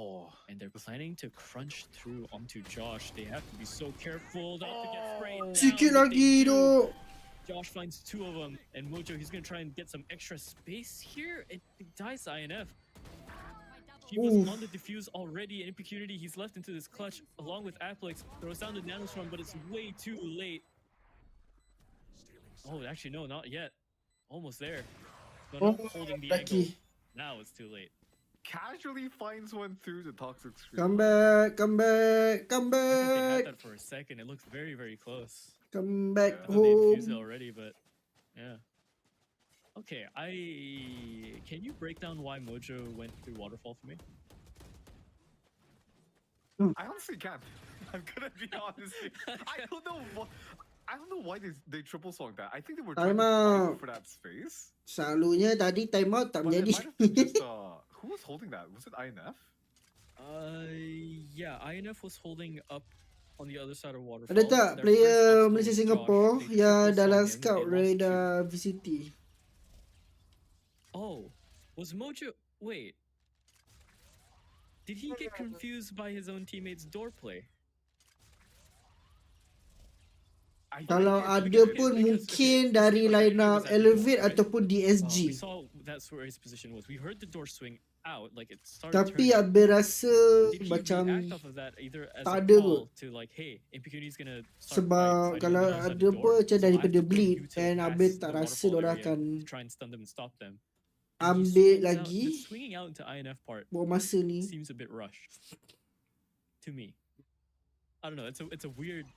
And they're planning to crunch through onto Josh. They have to be so careful not to get sprayed down. Sikit but lagi they do. tu. Josh finds 2 of them, and Mojo, he's gonna try and get some extra space here, and he dies to INF. He was on the defuse already, and Impecunity, he's left into this clutch, along with Aplex, throws down the Nanoswarm, but it's way too late. Oh, actually, no, not yet. Almost there. But not holding the angle. Now it's too late. Casually finds one through the toxic screen. Come back. They had that for a second. It looked very, very close. Come back I thought they defused it home. already, but yeah. Okay, can you break down why Mojo went through Waterfall for me? I honestly can't. I'm gonna be honest. I don't know why they triple swung that. I think they were trying to fight for that space. Selalunya tadi time out tak But it menjadi. might have been just, who was holding that? Was it INF? Yeah, INF was holding up on the other side of Waterfall. Ada tak Their player first obstacle Malaysia was Singapore Josh. They yang triple dalam swung in, scout they lost radar 2. VCT? Oh, was Mojo... Wait. Did he get confused by his own teammates' door play? Kalau ada pun mungkin dari line up Elevate ataupun We DSG. saw that's where his position was. We heard the door swing out, like it started Tapi turning. Abel rasa Did he macam react off of that either as tak a ada call to like, hey, Impecunity's gonna start sebab fighting kalau on the other side ada of the apa door, macam so I daripada have to put bleed you to and pass Abel the tak rasa waterfall diorang area akan to try and stun them and stop them. And ambil he swings out, lagi the swinging out into INF part buat masa ni. seems a bit rushed to me. I don't know. It's a weird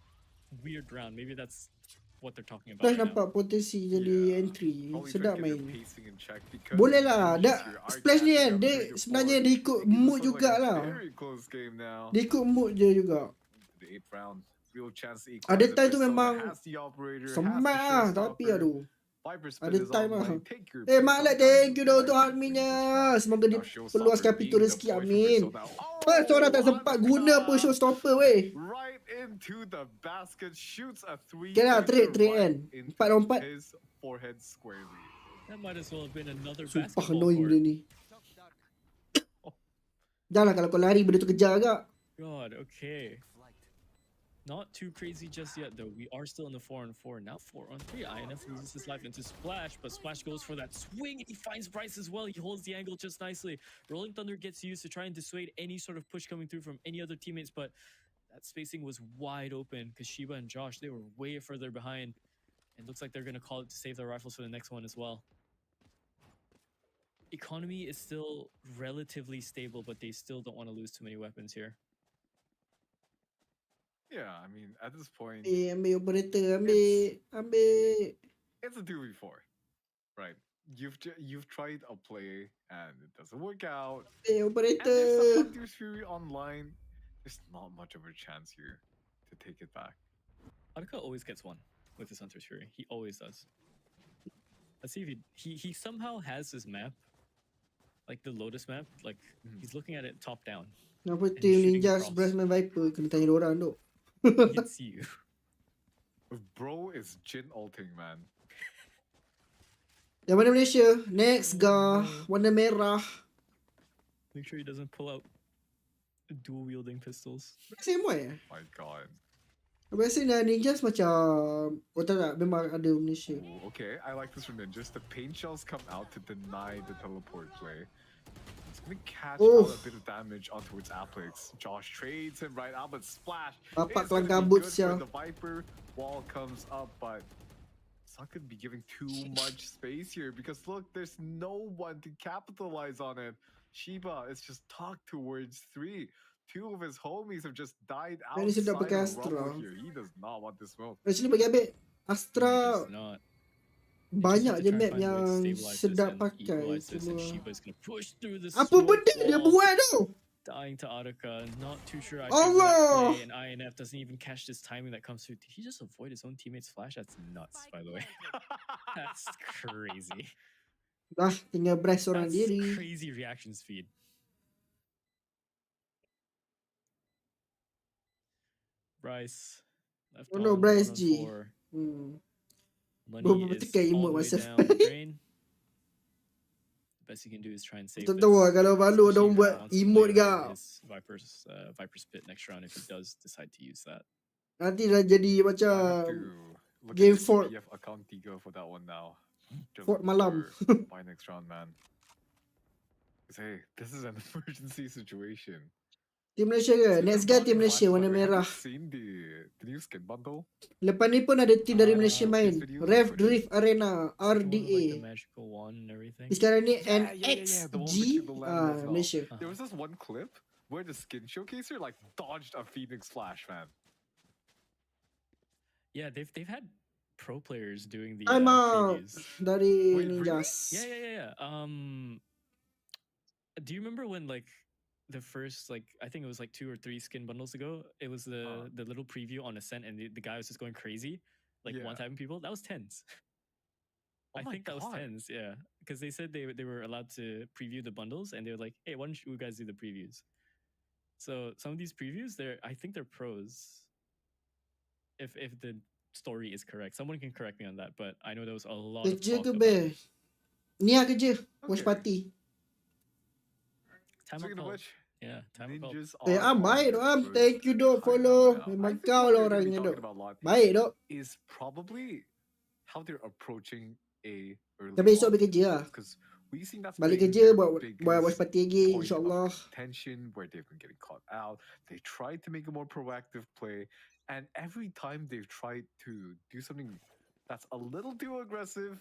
round. Maybe that's what they're talking about. Flash Right now. nampak potensi jadi entry. Probably Sedap trying to get main. their pacing in check because Boleh lah. the Dah East here are Splash ni catching kan up dia 3 to 4. sebenarnya dia ikut Making this mood look like a jugalah. very close game now. Dia ikut mood je juga. The 8th round. Real chance to equalize Ada the time tu pistol. memang Has the operator, has semat the lah tapi showstopper. aduh. Viper spin Ada is time lah. online. Take your Eh pick Mak on Lek, time. thank you dah untuk Viper adminnya. taking this round. Semoga Now showstopper diperluaskan being pintu rezeki, deployed from amin. pistol now. Seorang tak sempat guna pun showstopper weh. Right into the basket, shoots a 3. Okay lah, trade kan. 4-on-4. His forehead squarely. That might as well have been another Sumpah basketball annoying court. dia ni. Dah lah kalau kau lari benda tu kejar agak. God, okay. Not too crazy just yet, though. We are still in the 4-on-4. Now 4-on-3. INF loses his life into Splash, but Splash goes for that swing. He finds Bryce as well. He holds the angle just nicely. Rolling Thunder gets used to try and dissuade any sort of push coming through from any other teammates, but that spacing was wide open because Shiba and Josh, they were way further behind. It looks like they're going to call it to save their rifles for the next one as well. Economy is still relatively stable, but they still don't want to lose too many weapons here. Yeah, I mean, at this point, Ambil operator, ambil. it's a 2v4, right? You've tried a play and it doesn't work out. Ambil And there's operator. some Hunter's Fury online. There's not much of a chance here to take it back. Ataka always gets one with his Hunter's Fury. He always does. Let's see if he somehow has his map, like the Lotus map. Like he's looking at it top down. Kenapa And team shooting Ninja across. 11 main Viper? Kena tanya diorang tu. He can see you. Bro is Jin ulting, man. Yang mana Malaysia? Next ga. Warna merah. Make sure he doesn't pull out dual wielding pistols. Biasa MY eh? My god. Biasanya Ninjas macam oh tak memang ada Malaysia. Ooh, okay, I like this from Ninjas. The paint shells come out to deny the teleport play. It's gonna catch out a bit of damage onto its Aplex. Josh trades him right out, but Splash Bapak is gonna kelang be kabut good sia. for the Viper. Wall comes up, but it's not gonna be giving too much space here because look, there's no one to capitalize on it. Shiba is just tucked towards 3. 2 of his homies have just died Ini sedap outside pakai of Rumble Astra. here. He does not want this smoke. Actually bagi Abid He Astra does not. banyak je They just map need to try and find yang ways to stabilize this sedap and pakai equalize this, and semua. Shiba's gonna push through the Apa smoke benda dia wall, buat tu? dying to Ataka. Not too sure I Allah! play, and INF doesn't even catch this timing that comes through. Did he just avoid his own teammate's flash? That's nuts, by the way. That's crazy. Dah tinggal Bryce seorang That's diri. crazy reaction speed. Bryce left Oh no, on Bryce 1 on G. 4. Money Berapa is tekan all emote the way masa down the drain. The best you can do is try and save Tak this. tahu lah kalau Valo Especially dong if he buat wants to emote play kau. his Viper's Pit next round if he does decide to use that. Nanti dah jadi I have macam to look game at the Fort. CPF account tiga for that one now. Just Fort malam. by next round, man. 'Cause, hey, this is an emergency situation. Tim Malaysia ke? Speaking Next of guy bundle Tim Malaysia flash, warna by the way, have merah. you seen the new skin bundle? Lepas ni pun ada tim dari Malaysia main. These videos on Rev Twitter? Drift Arena Is that the one with, like, the RDA. magical wand and everything? Sekarang ni Yeah, the one NXG between the land as well. Malaysia. There was this one clip where the skin showcaser like dodged a Phoenix Flash, man. Yeah, they've had pro players doing the Time out previews. dari Wait, Ninjas. Yeah. Do you remember when, like, the first, like, I think it was like 2 or 3 skin bundles ago, it was the little preview on Ascent and the guy was just going crazy, like one type of people? That was tens. Oh I think that was tens, yeah. Because they said they were allowed to preview the bundles and they were like, hey, why don't you guys do the previews? So some of these previews, I think they're pros. If the story is correct. Someone can correct me on that, but I know there was a lot of Kerja talk ke about be? Nia kerja. Watch Okay. party. time Speaking of call. which, Yeah, time call. Ninjas Am on baik their dok am. first Thank you dok hideout follow. now. Memang I think kau what lah they're gonna be orangnya talking dok. about a lot Baik dok. is probably how they're approaching a early Tapi esok pergi kerja lah. because we seen that's Balik been kerja their buat watch biggest party lagi point insyaAllah. of contention where they've been getting caught out. They tried to make a more proactive play, and every time they've tried to do something that's a little too aggressive,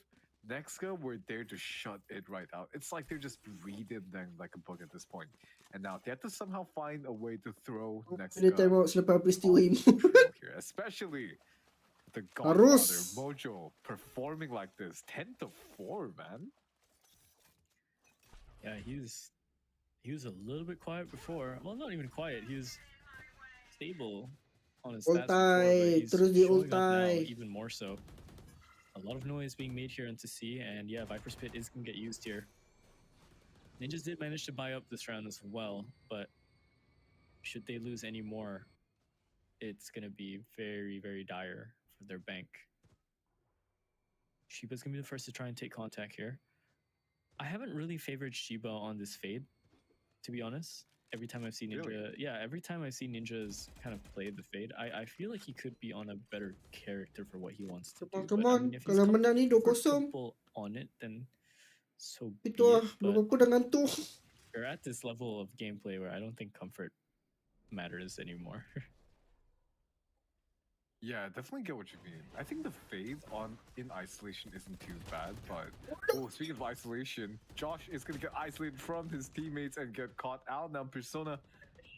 Nexka were there to shut it right out. It's like they're just reading them like a book at this point. And now they have to somehow find a way to throw Dia Nexka tengok selepas peristiwa on ini. the trail here, especially the Godfather Harus. Mojo performing like this, 10-4, man. Yeah, he was a little bit quiet before. Well, not even quiet. He was stable on his stats before, but he's terus di showing up now ultai. even more so. A lot of noise being made here into C, and yeah, Viper's Pit is going to get used here. Ninjas did manage to buy up this round as well, but should they lose any more, it's going to be very, very dire for their bank. Shiba's going to be the first to try and take contact here. I haven't really favored Shiba on this fade, to be honest. Every time I've seen Ninja, Really? every time I've seen Ninjas kind of play the fade, I feel like he could be on a better character for what he wants to do. Come But, I on, mean, if he's kalau menang ni 2-0. comfortable on it, then so be Itu lah, it. belum But aku dah ngantuk. we're at this level of gameplay where I don't think comfort matters anymore. Yeah, definitely get what you mean. I think the fade in isolation isn't too bad, but speaking of isolation, Josh is gonna get isolated from his teammates and get caught out. Now Persona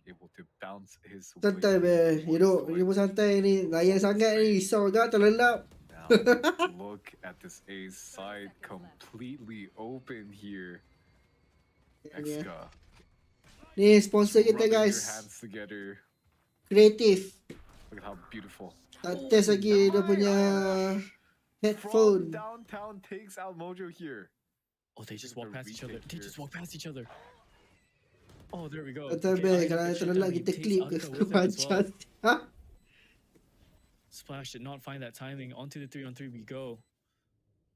able to bounce his way Santai be. towards Hidup the dia pun santai ni. towards Layan the sangat ni. space. Risau agak terlelap. Now look at this A side completely open here. Exka. Ni sponsor kita Rubbing your guys. hands together. Kreatif. Look at how beautiful. Tak test lagi dia punya From headphone. downtown takes out Mojo here. Oh, they just Look walk at the past each other. retake They here. just walk past each other. Oh, there we go. Santai be. I Kalau get terlelap shut down, kita he klip takes ke. Aka with him as well. Macam. Ha? Splash did not find that timing. Onto the 3-on-3 we go.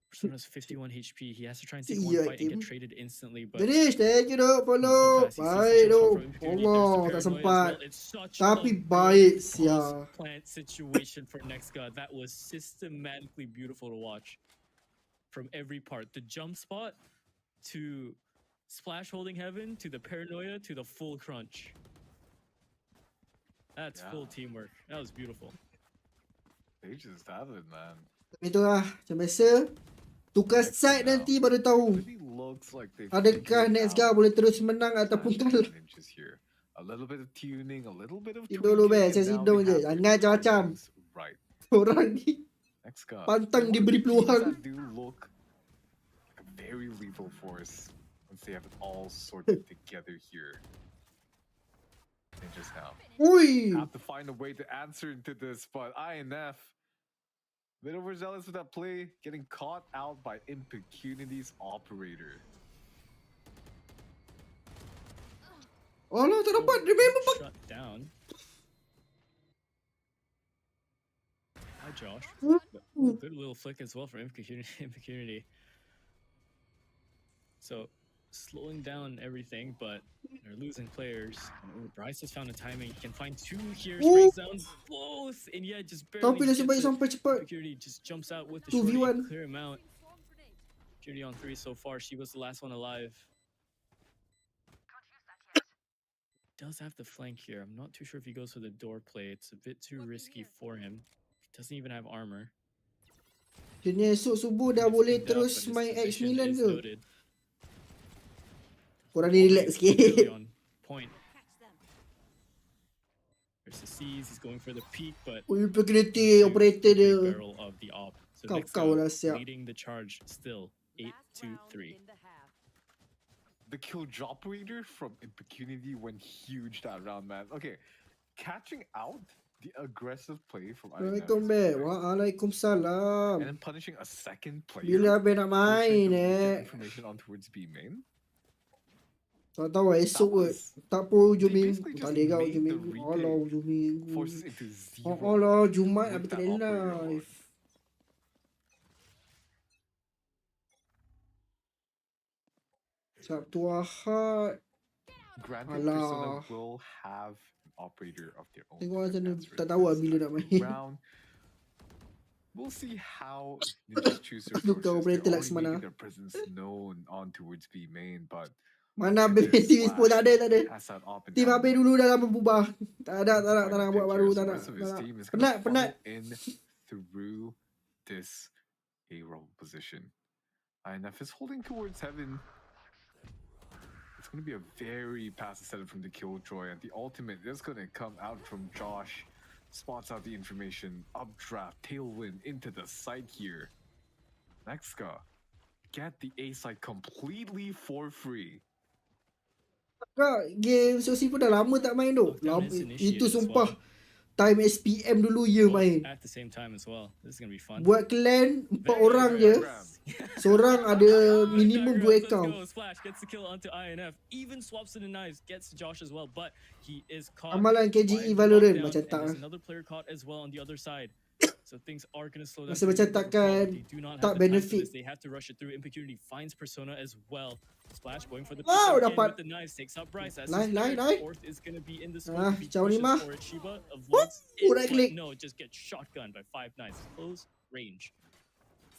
Persona's 51 HP. He has to try and take one Yeah, fight and get Tim. traded instantly, but Finish. Thank you dok. he's so Follow. fast. He sees the Baik jump shot dok. from Impurity. There's the Allah. Tak paranoia as sempat. well. It's such Tapi a baik good sia. post-plant situation for Nexka. That was systematically beautiful to watch from every part. The jump spot to Splash holding heaven to the paranoia to the full crunch. That's Yeah. full teamwork. That was beautiful. They just have it, man. Tapi tu lah. Macam biasa. Tukar side nanti baru tahu. Really looks like they've Adakah figured next out guy boleh terus menang ataupun Ascension kalah. Ninjas here. A little bit of tuning, a little bit of Tidur dulu be. tweaking, Saya and now sidung they je. have Jangan their macam-macam. timings right. Orang ni Next guy. pantang One of diberi the teams peluang. that do look like a very lethal force once they have it all sorted together here. Ninjas now Ui. have to find a way to answer into this, but INF Bit overzealous with that play, getting caught out by Impunity's operator. Oh no, tak dapat. Remember pak. Shut down. Hi, Josh. Good little flick as well for Impunity. So, slowing down everything, but they're losing players. And Bryce has found a timing. He can find two here, sprays down both, and yeah, just barely Tapi nasib baik gets it. sampai cepat. Impurity just jumps out with the short 2v1. clear him out. Impurity on 3 so far. She was the last one alive. Does have the flank here. I'm not too sure if he goes for the door play. It's a bit too risky for him. He doesn't even have armor. Kena esok subuh dah boleh terus main X9 ke? Korang ni relax sikit. On point. There's the C's. He's going for the peak, but Impurity operator dia. barrel of the op. So Kau lah siap. leading the charge still 8-3. The kill drop reader from Impunity went huge that round, man. Okay, catching out the aggressive play from Assalamualaikum, Beb. Waalaikumsalam. and then punishing a second player. Bila Beb nak main Information on towards B main. Tak tahu lah esok kot. Tak apa hujung minggu. Tak boleh kau hujung minggu. Alah hujung minggu. Forces into zero. Alah Jumaat habis tak ada live. Sabtu Ahad. Granted, Persona will have an operator of their own. Tengok macam mana. Tak tahu lah bila nak main. Round. We'll see how Ninjas choose their Look, forces. operator They're like already mana. making their presence known on towards B main, but Mana TV Sport tak ada. has that up and Tim down. Habis dulu dah lama berubah. Tak nak buat baru. Tak nak. The rest of his team is Penat. gonna funnel in through this A-roll position. INF is holding towards heaven. It's going to be a very passive setup from the Killjoy, and the ultimate is going to come out from Josh. Spots out the information, updraft, tailwind into the site here. Nexka, get the A site completely for free. Game Sosi pun dah lama tak main tu. Itu sumpah time SPM dulu ya main. At the same time as well. This is gonna be fun. Buat clan 4 orang je. Seorang ada minimum 2 account. Splash gets the kill onto INF. Even swaps to the knives, gets to Josh as well, but he is caught. Amalan KGE by Valorant lockdown, macam and tak. there's another player caught as well on the other side. So things are going to slow down. Masa macam takkan tak benefit. They have to rush it through. Impurity finds Persona as well. Splash going for the dapat. with the knives, takes out Bryce. As Nice. fourth is going to be in the scope. Jauh ni mah. Shiba avoids it, Right click. no, just gets shotgunned by 5 knives. Close range.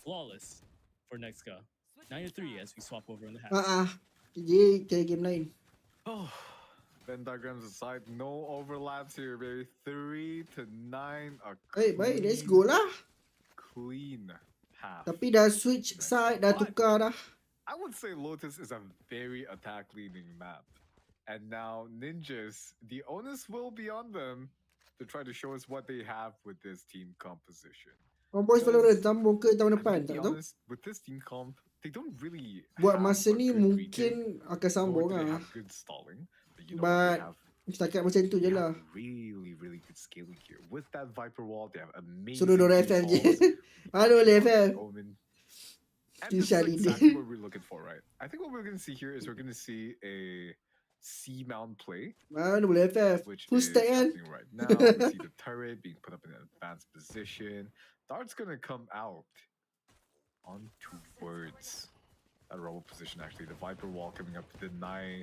Flawless for Nexka. 9-3 as we swap over in the half. KJ game lain. Oh, Venn diagrams aside, no overlaps here, baby. 3-9. Baik, let's go lah. Clean half. Tapi dah switch side, dah tukar dah. I would say Lotus is a very attack-leaning map. And now Ninjas, the onus will be on them to try to show us what they have with this team composition. Boys Valorant sambung ke tahun depan, To be tak tahu. honest, with this team comp, they don't really Buat have masa a ni good mungkin retake, akan sambung nor do they lah. have good stalling. But you know But what? setakat macam tu je They lah. have really good scaling here. With that Viper wall, they have amazing Suruh dorang FF je. defaults. Aduh boleh FF. Omen. And Team this is Shadi exactly dia. what we're looking for, right? I think what we're going to see here is we're going to see a C-mount play, Mana boleh FF. which Full is stack kan. happening right now. We see the turret being put up in an advanced position. Dart's going to come out on towards that rubble position, actually. The Viper wall coming up to deny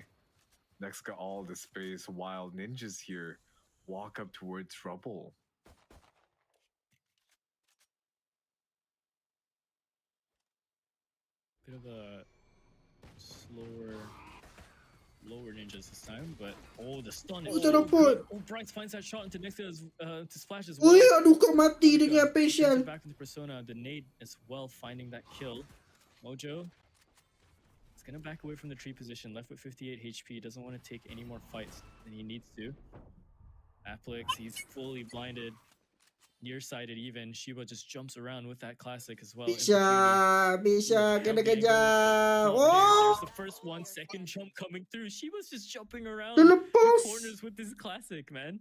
Nexka all the space, while Ninjas here walk up towards rubble. Bit of a lower Ninjas this time, but the stun is tak so dapat. good. Bryce finds that shot into Nexka to Splash as well. Ui, aduh kau mati dengan special. Back into Persona, the nade as well finding that kill. Mojo is gonna back away from the tree position, left with 58 HP, doesn't want to take any more fights than he needs to. Applix, he's fully blinded, nearsighted even. Shiba just jumps around with that classic as well. Bisa kena kejar. There's the first one, second jump coming through. Shiba's just jumping around Dah the lepas. corners with this classic, man.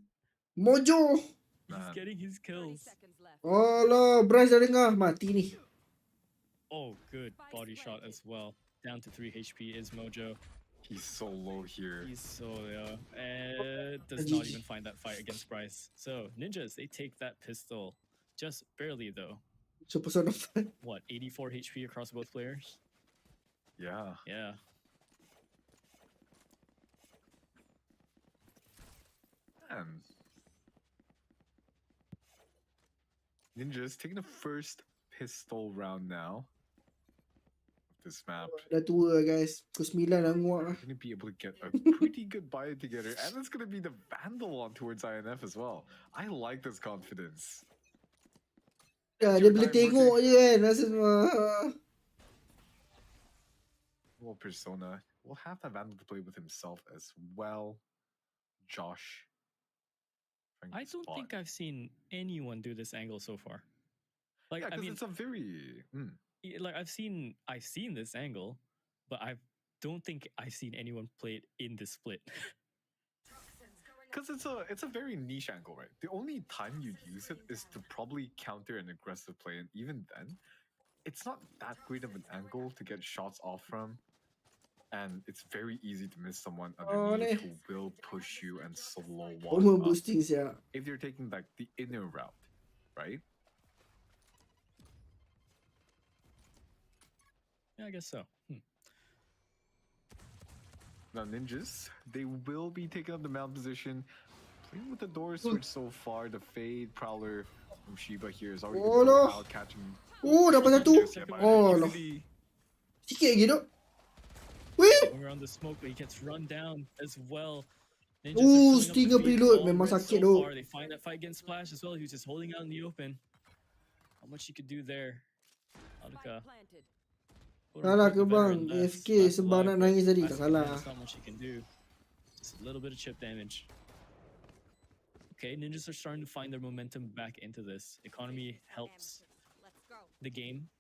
Mojo. He's getting his kills. Allah, Bryce dah dengar. Mati ni. Oh, good body shot as well. Down to 3 HP is Mojo. He's so low here. He's so low. And does not even find that fight against Bryce. So, Ninjas, they take that pistol. Just barely, though. Super son of What, 84 HP across both players? Yeah. Yeah. Man. Ninjas taking the first pistol round now. This map. Dah tua guys. Pukul 9 dah nguak lah. Gonna be able to get a pretty good buy together, and it's gonna be the Vandal on towards INF as well. I like this confidence. Ya, dia boleh tengok je kan. Rasa Well, Persona will have that Vandal to play with himself as well. Josh. I don't think I've seen anyone do this angle so far. Like, yeah, I mean, it's a very like I've seen this angle, but I don't think I've seen anyone play it in this split. Because it's a very niche angle, right? The only time you'd use it is to probably counter an aggressive play, and even then, it's not that great of an angle to get shots off from, and it's very easy to miss someone underneath who will push you and slow walk up boostings, yeah. if you're taking like the inner route, right? Yeah, I guess so. Now Ninjas, they will be taking up the mount position, playing with the door switch so far. The Fade Prowler from Shiba here is already out catching. Oh, dapat satu. Oh, no. Sikit lagi tu. Going around the smoke, but he gets run down as well. Stinger preload memang sakit tu. They find that fight against Splash as well. He was just holding out in the open. How much he could do there. Alka. Salah ke bang? AFK sebab nak nangis tadi. Tak salah. That's not much he can do. Just a little bit of chip damage. Okay, Ninjas are starting to find their momentum back into this. Economy helps the game.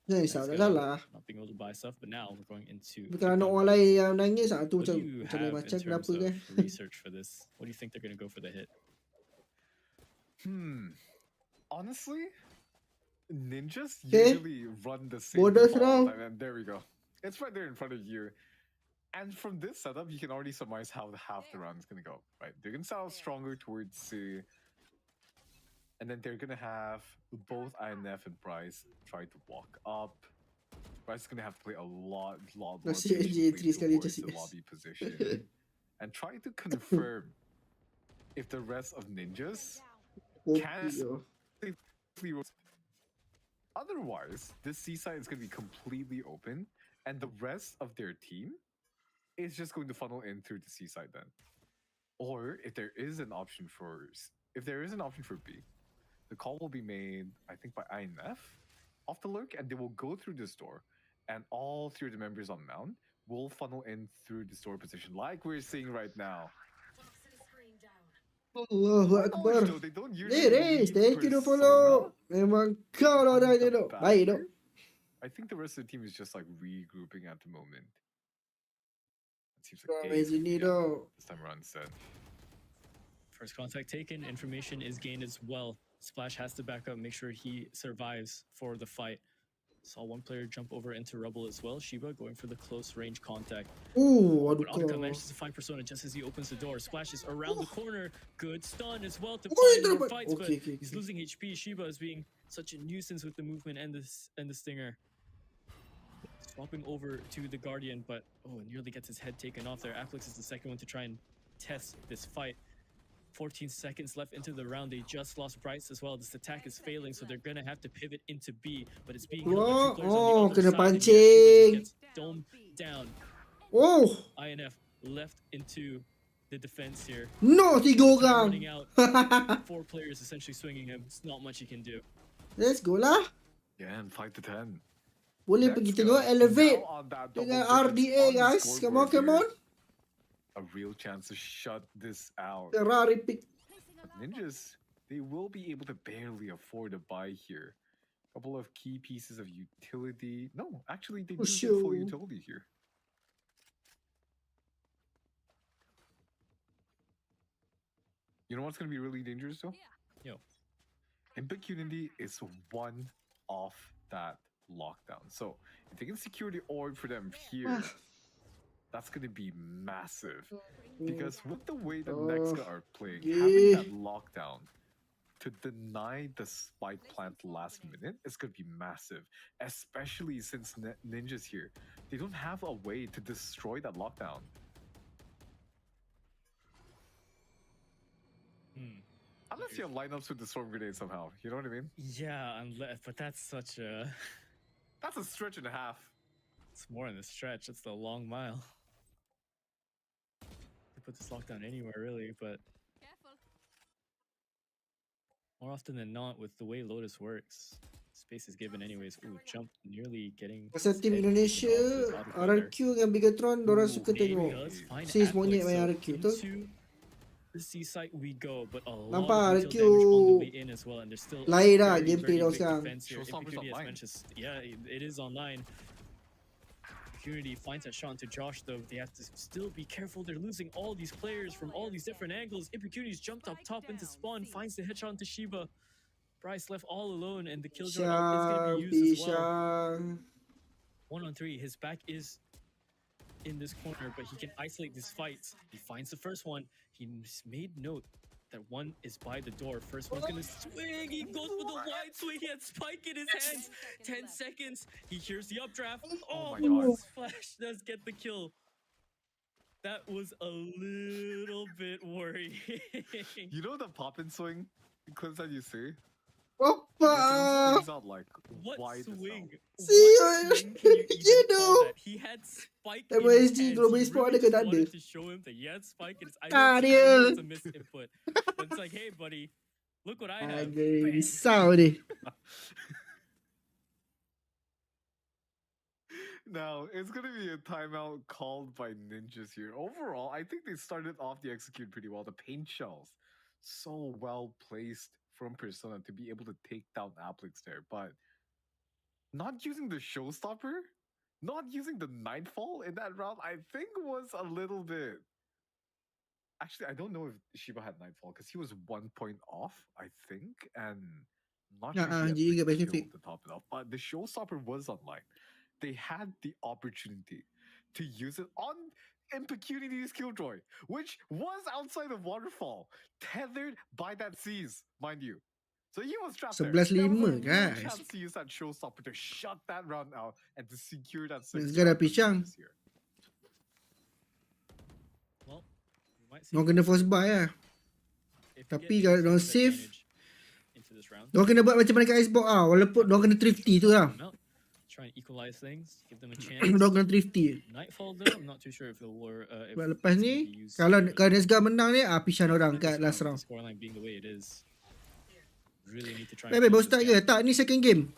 Tak salah. Not being able to buy stuff, but now we're going into. Bukan anak orang lain yang nangis ah tu What macam do you have macam in kenapa terms kan? of research for this? What do you think they're going to go for the hit? Honestly, Ninjas usually run the same time, and there we go. It's right there in front of you. And from this setup, you can already surmise how half the round is going to go, right? They're going to start stronger towards C, and then they're going to have both INF and Bryce try to walk up. Bryce is going to have to play a lot more towards the lobby position and try to confirm if the rest of Ninjas can safely. Otherwise, this seaside is going to be completely open, and the rest of their team is just going to funnel in through the seaside then. Or if there is an option for B, the call will be made, I think, by INF off the lurk, and they will go through this door, and all three of the members on Mount will funnel in through the store position, like we're seeing right now. Allahu Akbar. Thank you to follow. Memang kau lah dah je tu. Baik tu. I think the rest of the team is just like regrouping at the moment. It seems like this time around instead. First contact taken, information is gained as well. Splash has to back up, make sure he survives for the fight. Saw one player jump over into rubble as well. Shiba going for the close range contact. But Akan manages to find Persona just as he opens the door. Splash is around the corner. Good stun as well to find more fights, but he's losing HP. Shiba is being such a nuisance with the movement and the stinger. Swapping over to the Guardian, but nearly gets his head taken off there. Afflex is the second one to try and test this fight. 14 seconds left into the round. They just lost Bryce as well. This attack is failing, so they're gonna have to pivot into B. But it's being held by 2 players on the other side. Gets domed down. INF left into the defense here. No, 3 orang. Running out. 4 players essentially swinging him. It's not much he can do. Let's go lah. Yeah, and 5 to 10. Boleh pergi tengok elevate dengan RDA guys. Come on. A real chance to shut this out. Ferrari pick. Ninjas, they will be able to barely afford to buy here. A couple of key pieces of utility. No, actually, they do get full utility here. You know what's going to be really dangerous though? Impecunity is one off that lockdown. So if they can secure the orb for them here, that's going to be massive. Because with the way the Nexca are playing, having that lockdown to deny the spike plant last minute is going to be massive. Especially since Ninja's here. They don't have a way to destroy that lockdown. Unless you have lineups with the storm grenade somehow, you know what I mean? Yeah, but that's such a... That's a stretch and a half. It's more than a stretch, it's the long mile. You put this lockdown anywhere really, but... More often than not, with the way Lotus works, space is given anyways. Ooh, jump nearly getting... Pasal tim Indonesia, RQ dengan Bigatron, dorang suka tengok sis monyet main RQ tu. The seaside we go, but a lot Nampak of RQ damage on the way in as well, and there's still lain dah gameplay dah sekarang. Yeah, it is online. Opportunity finds that shot into Josh though. They have to still be careful. They're losing all these players from all these different angles. Impecunity's jumped up top into spawn, finds the headshot into Shiba. Bryce left all alone, and the killjoy is going to be used as well. 1-on-3. His back is in this corner, but he can isolate these fights. He finds the first one. He made note that one is by the door. First one's gonna swing. He goes for the wide swing. He had Spike in his hands. 10 seconds. He hears the updraft. Oh my God. Flash does get the kill. That was a little bit worrying. You know the pop and swing clips that you see? Opa! Like, what swing? See, You know, he had Spike in his MYSG hands. global He sport really ada ke just tak ada? wanted to show him that he had Spike in his... I know it's a misinput, but it's like, hey buddy, look what I have. Aduh, risau ni. Now, it's going to be a timeout called by Ninjas here. Overall, I think they started off the execute pretty well. The paint shells, so well placed from Persona to be able to take down Applix there. But not using the showstopper, not using the Nightfall in that round, I think was a little bit... Actually, I don't know if Shiba had Nightfall because he was 1 point off, I think. And not sure he had the kill to top it off. But the showstopper was online. They had the opportunity to use it on Impecunity's Killjoy, which was outside of Waterfall, tethered by that seas, mind you. So he was trapped there. 11-5 guys. Chance to use that showstopper to shut that round out and to secure that Let's get a pisang. Well, Diorang kena force buy lah. Tapi kalau diorang save, diorang kena buat macam mana kat Icebox lah. Walaupun diorang kena thrifty tu lah. Try and equalize things, give them a chance. Diorang kena thrifty. Nightfall though, I'm not too sure if they'll lure. Lepas ni, kalau Nesga menang ni, pisang orang kat last round. Scoreline being the way it is. Really need to try. Baik, baru start ke? Tak, ni second game.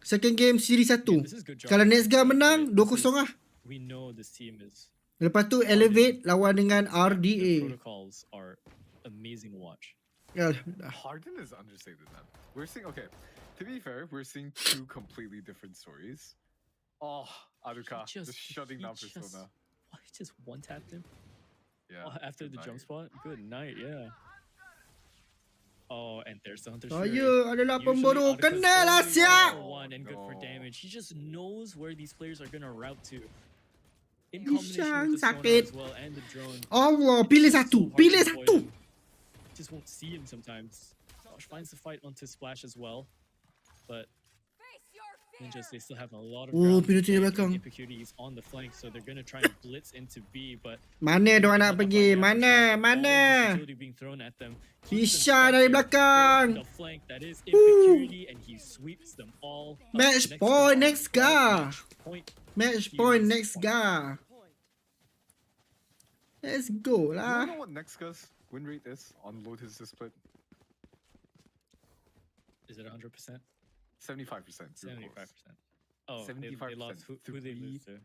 Second game siri 1. Kalau Nesga menang, 2-0 lah. We know this team is. Lepas tu Elevate lawan dengan RDA. Protocols are amazing watch. Harden is understated, man. We're seeing, okay, to be fair, we're seeing two completely different stories. Oh, Aruka just shutting down Persona. Why just one tapped him? Yeah. After the jump spot? Good night, yeah. Oh, and there's the Hunter. Ayo, adalah pemburu. Kena lah siap. And good for damage. He just knows where these players are gonna route to. In combination with the sonar as well and the drone. Allah, pilih satu. Pilih satu. Just won't see him sometimes. Josh finds the fight onto Splash as well, but Ninjas, they still have a lot of ground. Penalty di belakang. Impecunity is on the flank, so they're gonna try and blitz into B, but mana diorang nak pergi? Mana? Being thrown at them. Kisha dari belakang. The flank that is Impecunity, and he sweeps them all. Match point next guy. Match point Here's next guy. Let's go lah. You know what Nexca's win rate is on Lotus split? Is it 100%? 75%. 75%. Oh, 75%. They lost. Who they lose to?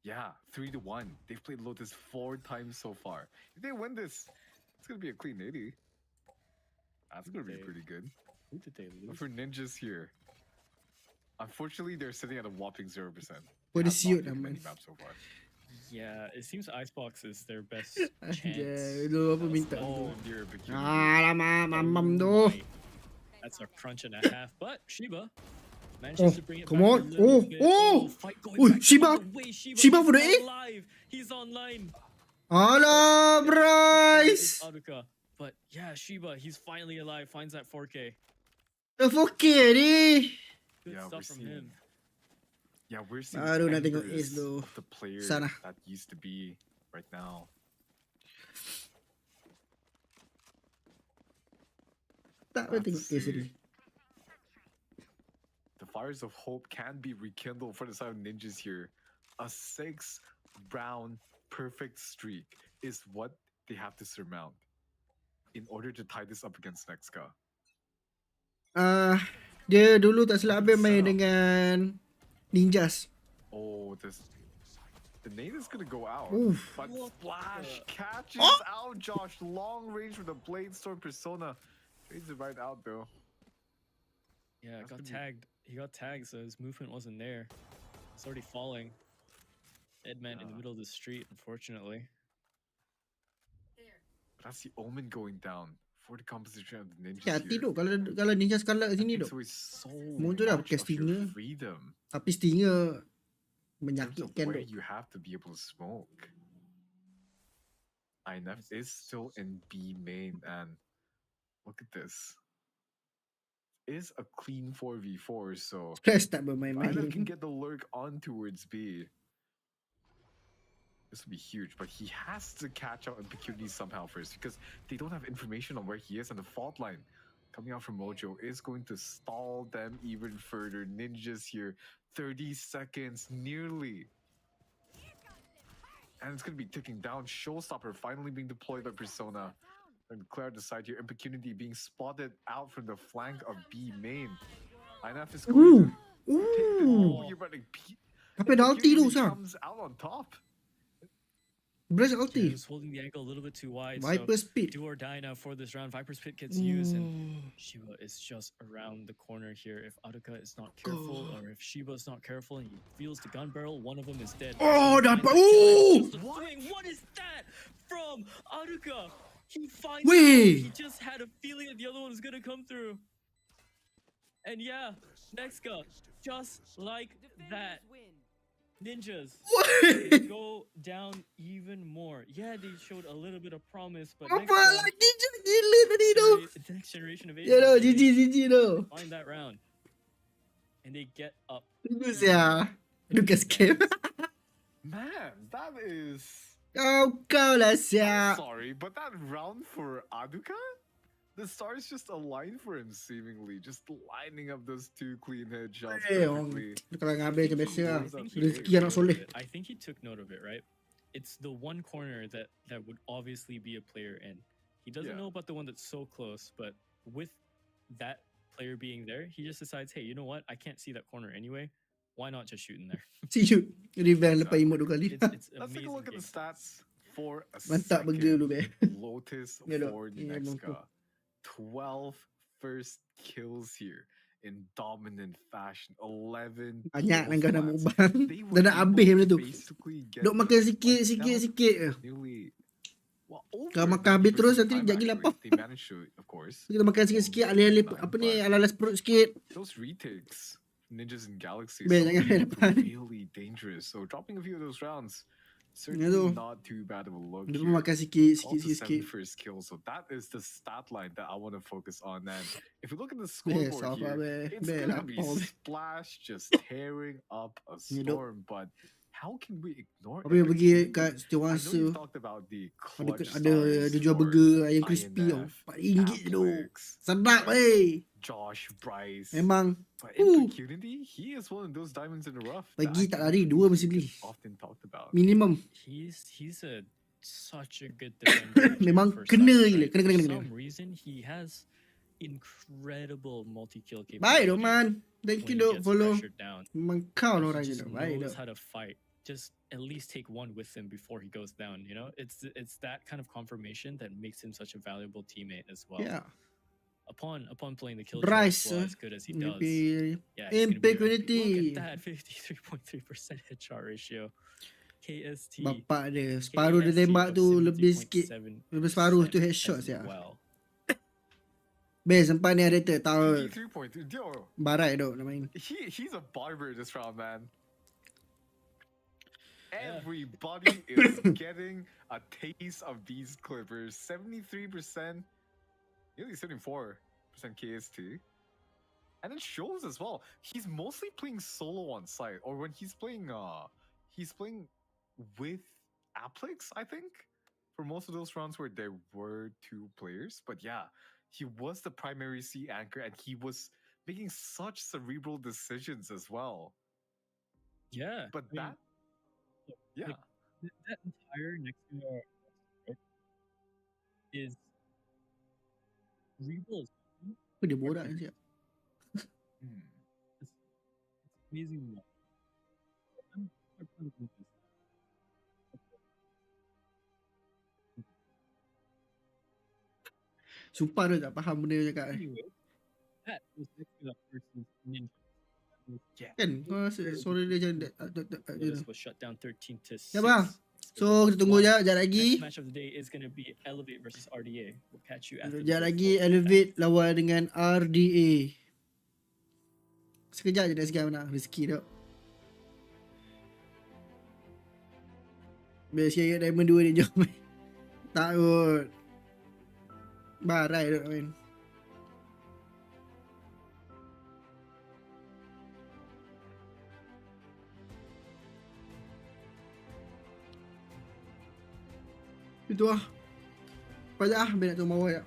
Yeah, 3-1. They've played Lotus 4 times so far. If they win this, it's gonna be a clean 80. That's gonna be pretty good. Who did they lose? But for Ninjas here, unfortunately, they're sitting at a whopping 0%. What is you, man? So far. Yeah, it seems Icebox is their best chance. Lu apa minta? Oh, dear. Alamak, mamam tu. That's a crunch and a half, but Shiba manages to bring it come back on. a little bit. Fight going Oi, back Shiba. all the way. Shiba for the he's A. alive. He's online. Alah, It's Bryce. Aruka. But yeah, Shiba, he's finally alive. Finds that 4K. Dah 4K ni. Good stuff from him. Yeah, we're seeing Baru nak tengok embers Ace tu. of the player Sana. that used to be right now. Tak boleh tengok Ace ni. The fires of hope can be rekindled for the side of ninjas here. A 6-round perfect streak is what they have to surmount in order to tie this up against Nexka. Dia dulu tak silap habis main dengan Ninjas. Oh, the nade is gonna go out. Oof. But Splash catches out Josh. Long range with the Blade Storm Persona. Trades it right out though. Yeah, got tagged. He got tagged, so his movement wasn't there. It's already falling. Edman in the middle of the street, unfortunately. But that's the Omen going down for the composition of the ninjas Hati here. tu kalau Ninjas kalah kat sini tu. So it's so Muncul dah much pakai of your stinger. freedom. Tapi stinger In terms of menyakitkan where tu. you have to be able to smoke. INF is still in B main, and look at this. Is a clean 4v4, so Stress tak bermain-main. INF can get the lurk on towards B. This would be huge, but he has to catch out Impecurity somehow first because they don't have information on where he is, and the fault line coming out from Mojo is going to stall them even further. Ninjas here, 30 seconds nearly. And it's going to be ticking down. Showstopper finally being deployed by Persona. And clear the side here. Impecurity being spotted out from the flank of B main. INF is going to take the you're running Apa dah ulti tu, Sam? comes out on top. Bryce Yeah, ulti. just holding the ankle a little bit too wide. Viper so speed. do or die now for this round. Viper's pit gets used, and Shiba is just around the corner here. If Aruka is not careful, or if Shiba is not careful and he feels the gun barrel, one of them is dead. Oh, He dapat. finds the kill, and it's just a Oh! swing. What is that from Aruka? He finds Wait. He just had a feeling that the other one was gonna come through. And yeah, Nexka, just like that. Ninjas What? go down even more. Yeah, they showed a little bit of promise, but Apa next lagi je gila tadi tu. the next generation of Ya dah, GG tu. find that round, and they get up. Tunggu sia. Lucas Cave. Man, that is... Kau lah I'm sia. sorry, but that round for Aduka? The stars just aligned for him seemingly, just lining up those two clean headshots perfectly. Kalau ngambil je biasa lah. I think Rezeki took anak note of soleh. it. I think he took note of it, right? It's the one corner that would obviously be a player in. He doesn't Yeah. know about the one that's so close, but with that player being there, he just decides, hey, you know what? I can't see that corner anyway. Why not just shoot in there? See you. Revenge lepas emote 2 kali. It's Let's take a look at the amazing. stats for a Mantap burger second. lu be. Lotus Ya dah. for the Ya, next mampu. guy. 12 first kills here in dominant fashion. 11 Banyak kills lah kau nak left. mukbang. They Dah were nak able habis to benda tu. basically get Duk makan the sikit, fight sikit, down sikit. nearly, well, Kalau over makan habis 90% terus of nanti time, jadi actually. lapar. They managed to, of course. Kita makan sikit-sikit, alih-alih apa ni, ala-ala perut sikit. Those retakes, Ninjas and Galaxies, Ben, some jangan of them depan. were really dangerous. So dropping a few of those rounds, certainly tu. not too bad of a look Dia here. pun makan sikit, Also sikit. 7 first kills, so that is the stat line that I want to focus on. And if you look at the Be, scoreboard sabar here, be. it's Be, gonna be lapar be. Splash just tearing up a Ni duk. storm. But how can we ignore Apa yang pergi Impecurity? kat I know Setiawangsa. you talked about the clutch Ada stars dia jual for burger ayam crispy tau. INF, RM4 tu. Apex, Sedap Josh, Bryce. Memang But Ooh. Impecurity, he is one of those diamonds in the rough. that Pagi I tak think lari, dua mesti is beli. Often talked about. minimum. He's such a good defender. Memang for kena Cypher, gila, right? kena. For some reason, he has incredible multi-kill capability. Baik dok man. Thank when you he dok gets follow. pressured down. Memang kau He lah orang je just dok. Baik knows dok. how to fight. Just at least take one with him before he goes down. You know, it's that kind of confirmation that makes him such a valuable teammate as well. Ya. Upon playing the kill Bryce, as good as he does, Maybe yeah, he's gonna be very- Impecurity. Look at that 53.3% headshot ratio. KST. Bapak dia. Separuh dia tembak tu lebih sikit. Lebih separuh tu headshot as sia. well. Best sempat ni ada tahu 53.2. Yo, barai dok nak main. he's a barber this round, man. Everybody is getting a taste of these Clippers. 73%, nearly 74% KST. And it shows as well. He's mostly playing solo on site, or when he's playing with Applix, I think, for most of those rounds where there were 2 players. But yeah, he was the primary C anchor, and he was making such cerebral decisions as well. Yeah, but that entire next is cerebral. Dia borak siap. It's amazing. Sumpah tu tak faham benda dia cakap. Kan kau rasa suara dia macam ya bang. So kita tunggu je sekejap lagi. Sekejap lagi Elevate lawan dengan RDA. Sekejap je dah sekian menang rezeki tu. Biasa sikit Diamond 2 ni jom main. Tak kot. Barai tu nak main. Itu lah. Pajak biar nak tunggu bawah je.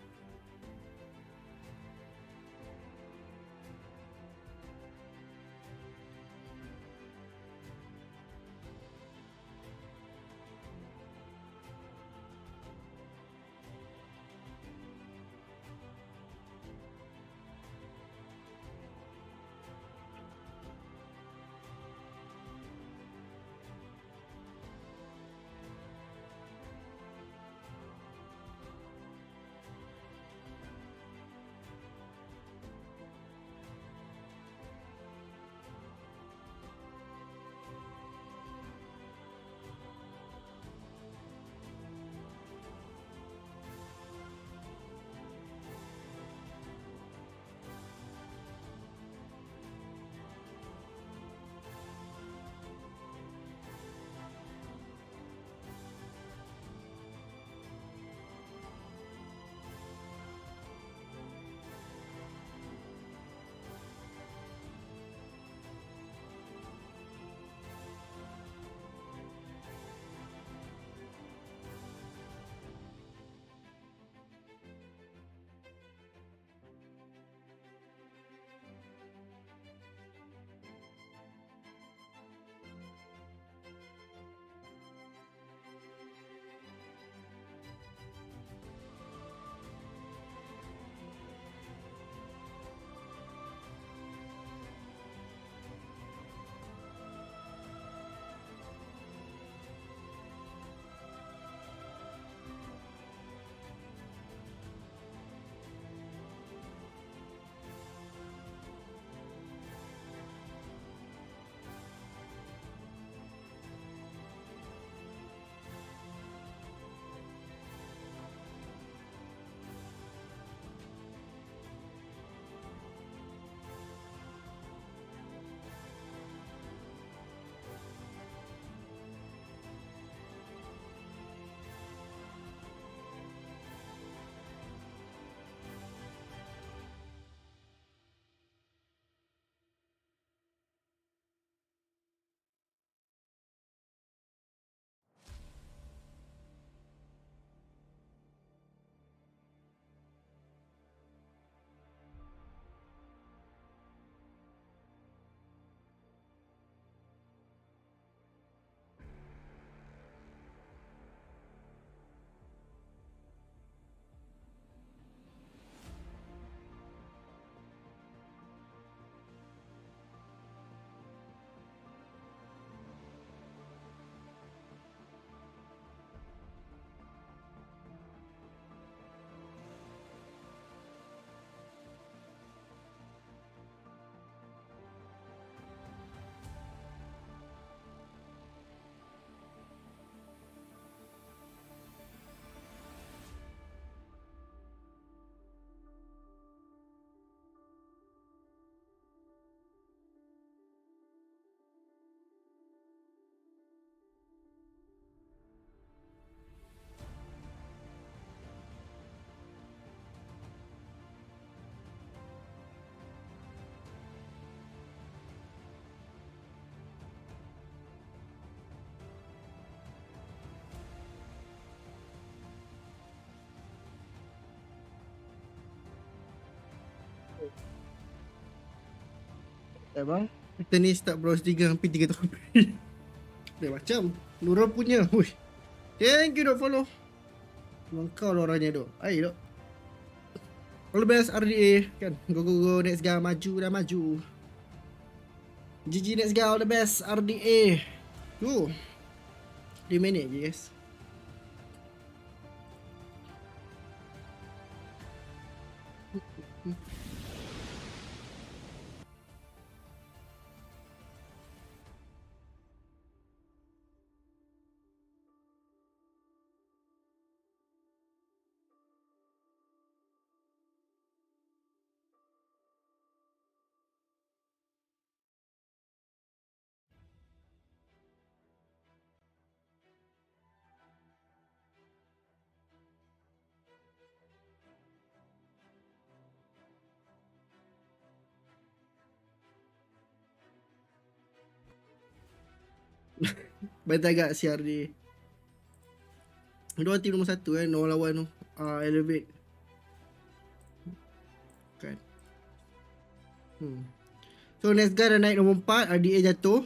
Bang, kita ni start browse 3 hampir 3 tahun. Dia macam Nurul punya. Hui. Thank you dok follow. Kau lah orangnya dok. Ayo dok. All the best RDA kan. Go next guy maju dah maju. GG next guy all the best RDA. Tu. 3 minit je guys. Baik agak siar dia. Dua tim nombor 1 kan, nombor lawan tu. Elevate. Kan. So next guy dah naik nombor 4, RDA jatuh.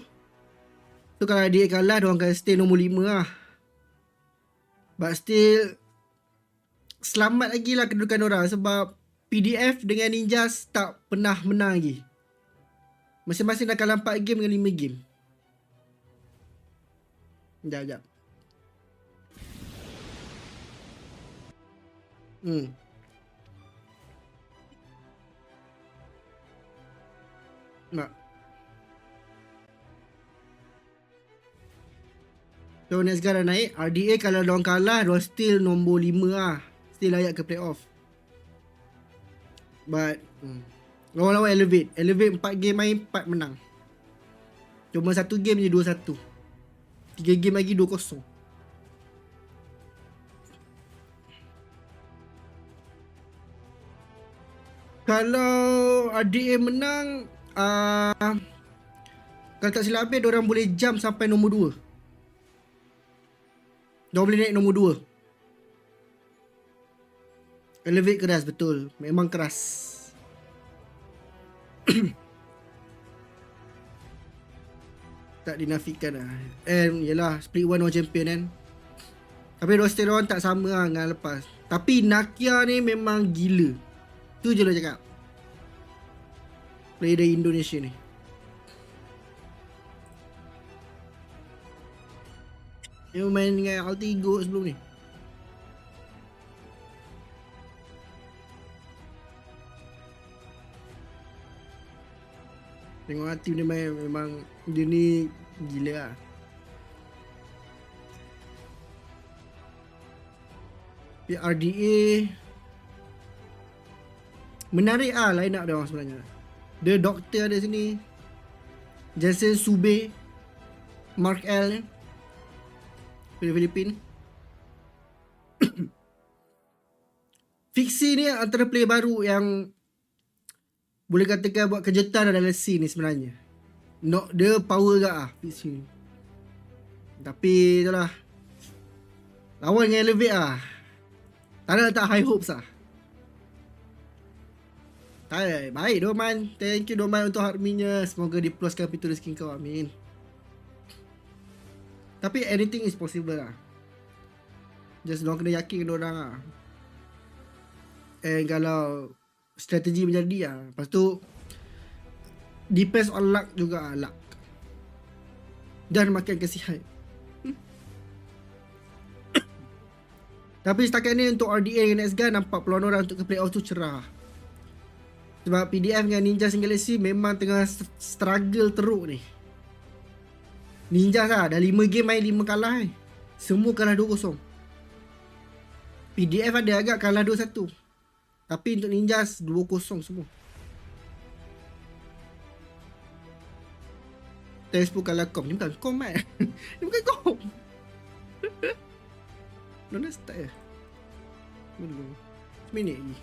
So kalau RDA kalah, diorang akan stay nombor 5 lah. But still selamat lagi lah kedudukan diorang sebab PDF dengan Ninjas tak pernah menang lagi. Masing-masing dah kalah 4 game dengan 5 game. Sekejap. Nak. So next guy dah naik. RDA kalau diorang kalah, diorang still nombor 5 lah. Still layak ke playoff. But lawan-lawan Elevate. Elevate 4 game main, 4 menang. Cuma 1 game je 2-1. 3 game lagi 2-0. Kalau RDA menang, kalau tak silap habis, diorang boleh jump sampai nombor 2. Diorang boleh naik nombor 2. Elevate keras betul. Memang keras. Tak dinafikan lah. And yelah, split 1 orang champion kan. Tapi roster orang tak sama lah dengan lepas. Tapi Nakia ni memang gila. Tu je lah cakap. Player dari Indonesia ni. Dia main dengan Alter Ego sebelum ni. Tengok hati dia main, memang dia ni gila lah. RDA menarik lah line up dia orang sebenarnya. Dia doktor ada sini, Jason Sube, Mark L ni Filipin. Fiksi ni antara player baru yang boleh katakan buat kejutan dalam scene ni sebenarnya. Dia power gak lah Fiksi ni. Tapi itulah, lawan dengan Elevate lah, tak ada letak high hopes lah. Baik Doman. Thank you Doman untuk harminya. Semoga dipuaskan pintu rezeki kau. Amin. Tapi anything is possible lah. Just diorang kena yakin dengan diorang lah. And kalau strategi menjadi lah, lepas tu depends on luck juga lah. Luck dan makin kesihat. Tapi setakat ni untuk RDA dengan Next Gun, nampak peluang orang untuk ke playoff tu cerah. Sebab PDF dengan Ninja Single Galaxy memang tengah struggle teruk ni. Ninja lah, dah 5 game main 5 kalah ni. Semua kalah 2-0. PDF ada agak kalah 2-1. Tapi untuk Ninja 2-0 semua. Test pun kalah kom. Ni bukan kom kan? Ni bukan kom. Dah start ya? Belum. Seminit lagi.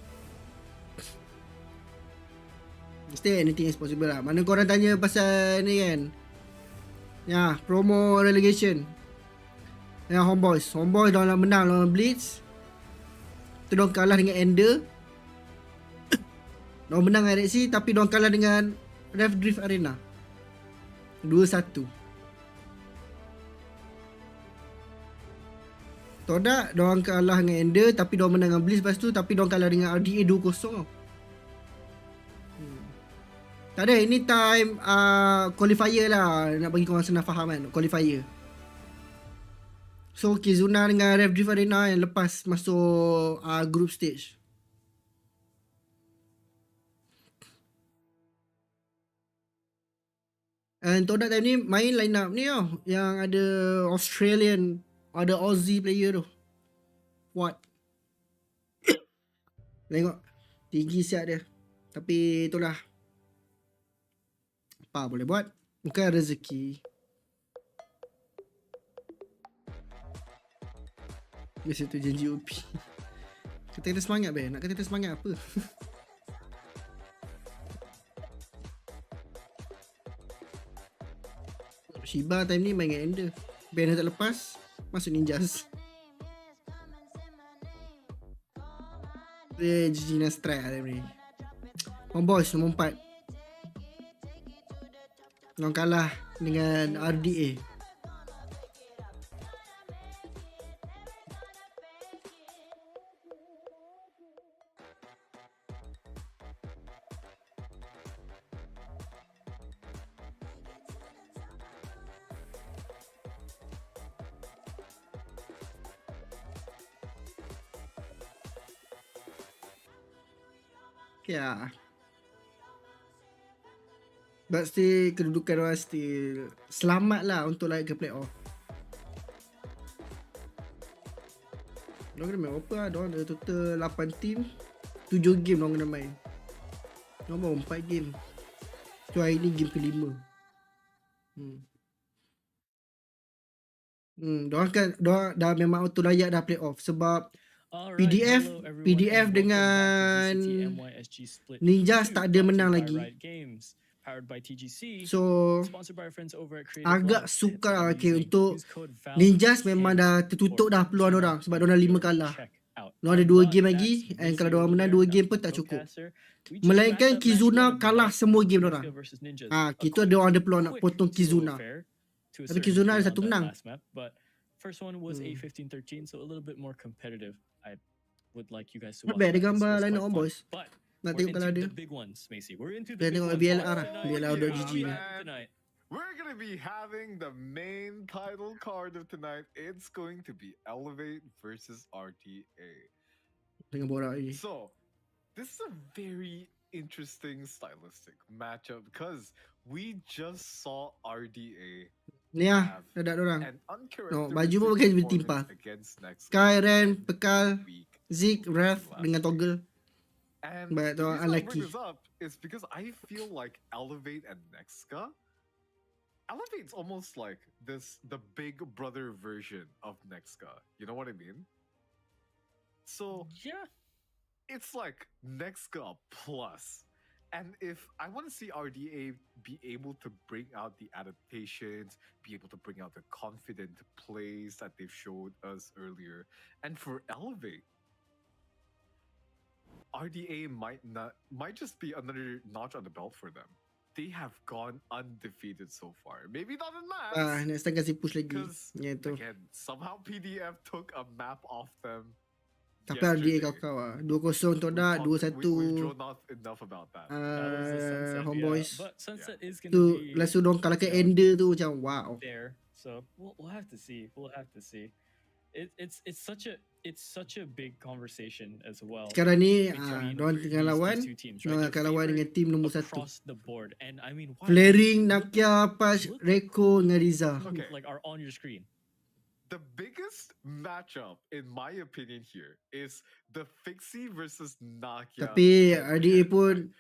Still anything is possible lah. Mana korang tanya pasal ni kan? Ya, promo relegation. Ya, Homeboys. Homeboys dah menang lawan Blitz. Tu dah kalah dengan Ender. Diorang menang RXC tapi diorang kalah dengan Rev Drift Arena 2-1. Todak diorang kalah dengan Ender tapi diorang menang dengan Bliss lepas tu, tapi diorang kalah dengan RDA 2-0 tau. Tak ada, ini time qualifier lah, nak bagi korang senang faham kan, qualifier. So Kizuna dengan Rev Drift Arena yang lepas masuk group stage. And Todak time ni main line up ni tau, yang ada Australian, ada Aussie player tu. What? Tengok tinggi siap dia. Tapi itulah, apa boleh buat, bukan rezeki. Biasa tu janji OP. Kata-kata semangat nak kata-kata semangat apa? Shiba time ni main dengan Ender. Banner tak lepas, masuk Ninjas. Dia GG nak strike lah time ni. Boys nombor 4. Diorang kalah dengan RDA. Ya. But still kedudukan orang still selamat lah untuk naik ke playoff. Diorang kena main apa lah. Diorang ada total 8 team, 7 game diorang kena main. Diorang baru 4 game. So hari ni game ke-5. Diorang dah memang auto layak dah playoff. Sebab PDF dengan Ninjas tak ada menang lagi. So agak sukar untuk Ninjas, memang dah tertutup dah peluang orang sebab diorang 5 kalah. Diorang ada 2 game lagi, and kalau diorang menang 2 game pun tak cukup. Melainkan Kizuna kalah semua game diorang. Kita ada peluang nak potong Kizuna. Tapi Kizuna ada 1 menang. First one was A15-13, so a little bit more competitive. I would like you guys to watch. Ada gambar line up boys. Nak tengok kalau ada. Kita tengok BLR lah. BLR.gg ni. We're gonna be having the main title card of tonight. It's going to be Elevate versus RDA. Tengok borak ni. So, this is a very interesting stylistic matchup because we just saw RDA. Ni lah, dadak dorang. No, baju pun pakai seperti timpa. Sky, Ren, Pekal, Zik, Wrath dengan Toggle. But dorang unlucky. Is because I feel like Elevate and Nexka, Elevate's almost like the big brother version of Nexka. You know what I mean? So yeah, it's like Nexka plus. And if I want to see RDA be able to bring out the adaptations, be able to bring out the confident plays that they've showed us earlier, and for Elevate, RDA might just be another notch on the belt for them. They have gone undefeated so far. Maybe not in maps. Next time kasi push lagi. Because again, somehow PDF took a map off them. Tapi RDA kau lah. 2-0 Todak, 2-1 Homeboys. Tu langsung dong kalahkan Ender tu macam wow. So we'll have to see. It's such a big conversation as well. Sekarang ni diorang tengah lawan, diorang akan lawan dengan tim nombor 1. Flaring, Nakia, Patch, Reko dengan Riza. Like are on your screen. The biggest matchup, in my opinion, here is the Fixie versus Nakia. Tapi RDA pun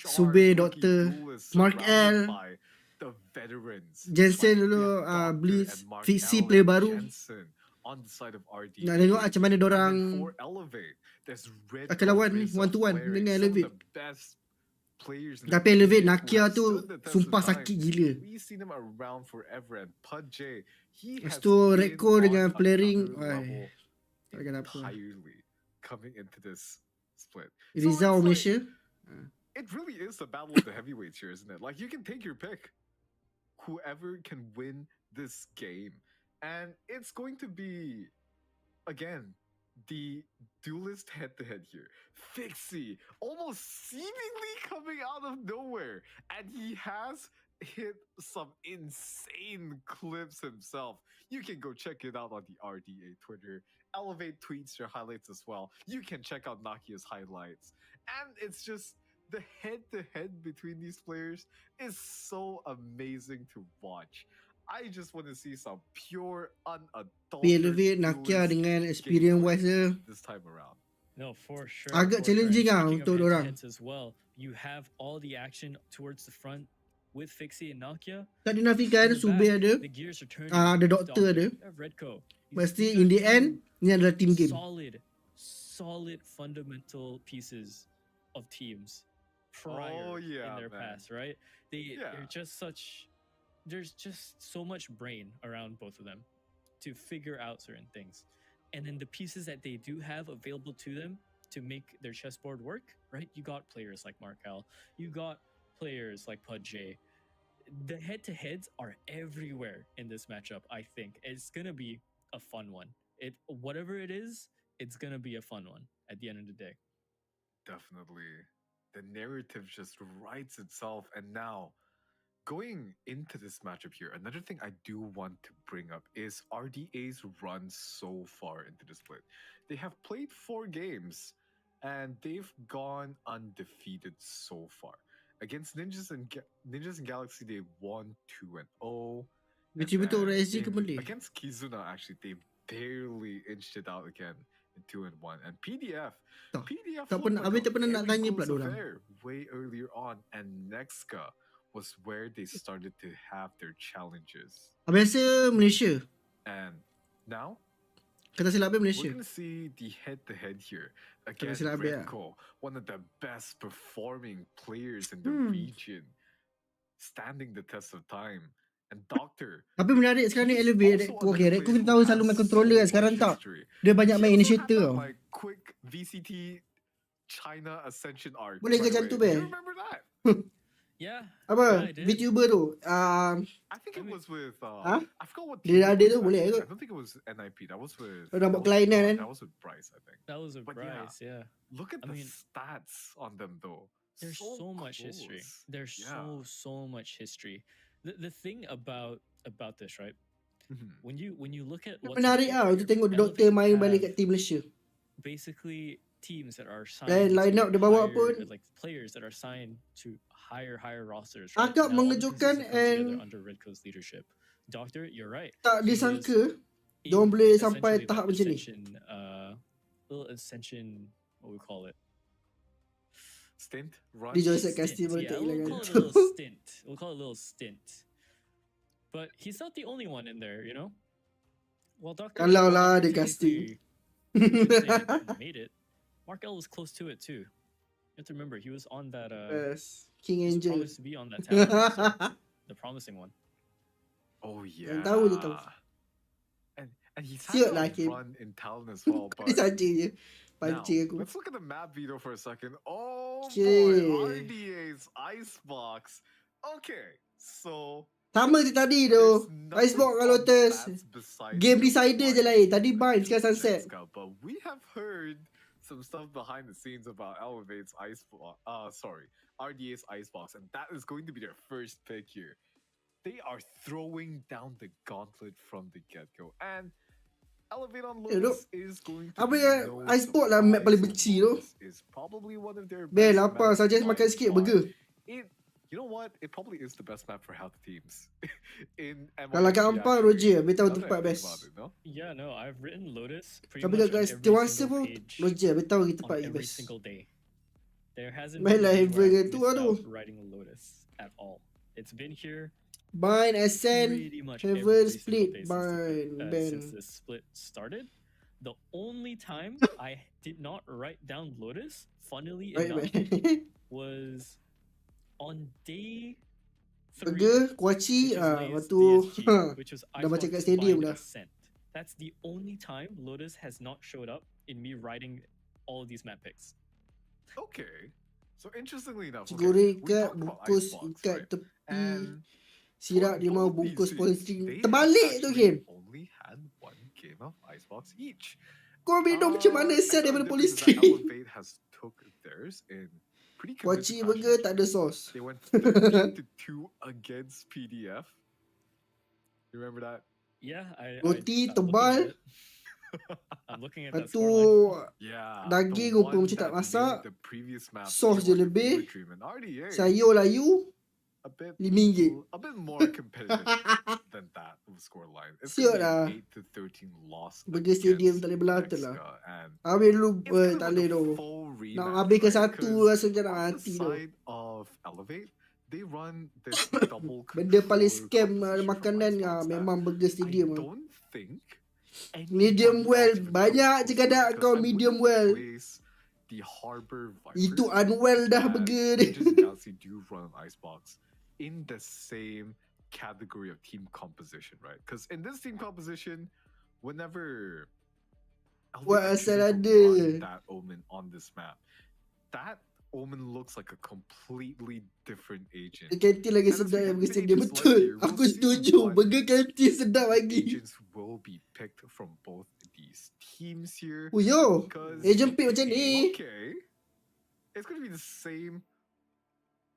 Sube, Doktor, Mark L, Jensen dulu, Blitz, Fixie player baru. Nak tengok macam mana dorang akan lawan 1-1 dengan Elevate. Tapi Elevate Nakia tu sumpah sakit gila. Lepas tu Reko dengan Flaring, tak ada apa. Coming into this split. Rizal Malaysia. It really is the battle of the heavyweights here, isn't it? Like, you can take your pick. Whoever can win this game. And it's going to be, again, the duelist head-to-head here. Fixie, almost seemingly coming out of nowhere. And he has hit some insane clips himself. You can go check it out on the RDA Twitter. Elevate tweets their highlights as well. You can check out Nakia's highlights. And it's just the head-to-head between these players is so amazing to watch. I just want to see some pure unadulterated Nakia dengan experience wise dia this time around. No, for sure. agak challenging ah untuk orang. As well, you have all the action towards the front with Fixie and Nakia. Tak dinafikan Sube ada. The gears are turning. Ada doktor ada. Redco. Mesti in the end ni adalah team game. Solid fundamental pieces of teams prior in their past, right? They're just such. There's just so much brain around both of them to figure out certain things. And then the pieces that they do have available to them to make their chessboard work, right? You got players like Markel, you got players like Pudjay. The head-to-heads are everywhere in this matchup, I think. It's going to be a fun one. Whatever it is, it's going to be a fun one at the end of the day. Definitely. The narrative just writes itself. And now, going into this matchup here, another thing I do want to bring up is RDA's run so far into the split. They have played 4 games, and they've gone undefeated so far. Against Ninjas and Galaxy, they won 2-0. Betul-betul orang SG ke boleh. Against Kizuna, actually, they barely inched it out again in 2-1. And PDF tak pernah nak tanya pula orang. Way earlier on, and Nexka was where they started to have their challenges. Biasa Malaysia. And now, kata silap Malaysia. We're going to see the head-to-head here. Again, Redco, one of the best performing players in the region, standing the test of time. And Doctor. Tapi menarik sekarang ni Elevate. Okay, Redco kita tahu selalu main controller, sekarang tak. Dia banyak main initiator. Like quick VCT China Ascension arc. Boleh ke macam tu, be? You remember that? Yeah. Apa? VTuber tu. I think it was with I forgot what dia ada tu boleh I ke? don't think it was NIP. That was with buat kelainan kan? That was with Bryce, I think. That was with Bryce, yeah. Look at the stats on them though. There's so much history. There's so much history. The thing about this, right? When you look at what's menarik untuk tengok doktor main balik kat team Malaysia. Basically teams that are signed line up dia bawa pun like players that are signed to higher rosters. Agak mengejutkan and under Redco's leadership. Doctor, you're right. Tak disangka diorang boleh sampai tahap macam ni. Little Ascension, what we call it? Stint? Run? Di Joyce Castillo yeah, we'll call it a little stint. But he's not the only one in there, you know? Well, Doctor, kalau lah dia casting. Made it. Markel was close to it too. You have to remember, he was on that yes. King Angel. Promised to be on that talent, so the promising one. Oh yeah. Tahu. And he's had a run in talent as well. But now, let's look at the map video for a second. Oh boy, RDA's Icebox. Okay, so sama je tadi tu. Icebox dengan Lotus. Game decider je lain. Tadi bind, sekarang sunset. But we have heard some stuff behind the scenes about Elevate's Icebox. RDA's Icebox, and that is going to be their first pick here. They are throwing down the gauntlet from the get-go, and Elevate on Lotus is going to be Icebox lah map paling benci tu. Is probably one of their best lapar saja makan sikit burger. You know what? It probably is the best map for health teams. In kalau kat Ampang Roger, dia tahu tempat best. Yeah, no, I've written Lotus pretty much on every single page Roger, dia tahu tempat every best. Single day. There hasn't been writing Lotus at all. It's been here. Bind, Ascend, Travel, Split, Bind, since the split started. The only time I did not write down Lotus, funnily enough, was on day 3, Kuaci, waktu dah baca kat stadium dah. That's the only time Lotus has not showed up in me writing all of these map picks. Okay. So interestingly enough, Goreng we ikat, talked about bungkus icebox, ikat right? tepi. And Sirap for dia mau both these bungkus teams, polystyrene. they have Terbalik tu actually game. only had one game of icebox each. Kau minum macam mana Next sial one daripada difference is that polystyrene? Elevate has took theirs in pretty Pochi convincing fashion. burger tak ada Actually, sos. they went 13-2 against PDF. You remember that? Yeah, Roti I'm looking tebal. at it. I'm looking at that Lepas tu scoreline. Yeah, daging the rupa one macam tak that made masak. the previous map Sos je Georgia lebih. Fever Dream and RDA Sayur layu. a bit RM5. a bit more competitive than that of scoreline. It's Siot gonna lah. be an 8-13 loss Burger Stadium against tak boleh berlatih lah. Mexico, and Habis dulu it's kind of tak like boleh a tu. full Nak rematch, habiskan right? satu 'Cause rasa macam nak on the mati tu. side of Elevate, they run this double Benda paling controller scam composition from makanan Icebox that memang Burger I Stadium. don't think Medium anyone well, else even banyak comes je close to it, kadang because kau I medium wouldn't well. place the Harbor Itu Vipers unwell dah as burger ni. Rangers and Galaxy do run Icebox in the same category of team composition, right? Because in this team composition, whenever Wah, Elevate asal chooses to ada. run that Omen on this map, that Omen looks like a completely different agent. Dia kantin lagi And it's sedap yang because Burger the Stadium. agents like Betul. here, we'll Aku see setuju. what Burger kantin sedap lagi. agents will be picked from both these teams here. Oh yo. Because Agent pick macam ni. okay, it's going to be the same.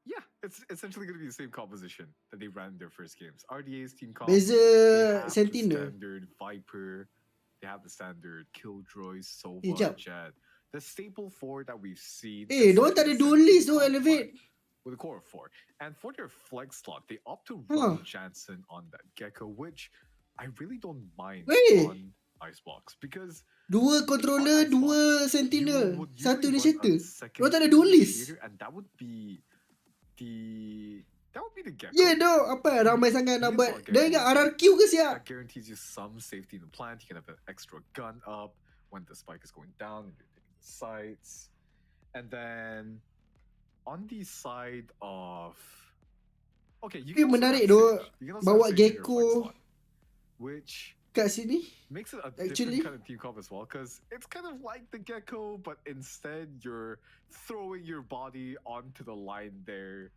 Yeah, it's essentially going to be the same composition that they ran in their first games. RDA's team comp. Beza they have the Sentinel. standard Viper. They have the standard Killjoy, Sova, jap. Jet. The staple four that we've seen. Diorang tak ada duelist tu Essentially Elevate. with a core of 4. And for their flex slot, they opt to run Jansen on that Gecko, which I really don't mind on Icebox, because Dua controller, Icebox, dua you sentinel, would satu usually run a initiator. second Diorang tak ada duelist. initiator, and that would be the Gecko. Ya doh, apa ramai sangat nak Because buat. what Dah Gecko ingat is, RRQ ke siap? that guarantees you some safety in the plant. You can have an extra gun up when the spike is going down and you're taking the sights. And then on the side of you can also menarik have doh, Sage. You can also bawa have Sage in your Gecko flex slot, which kat sini. makes it a Actually, different kind of team comp as well, because it's kind of like the Gecko, but instead you're throwing your body onto the line there,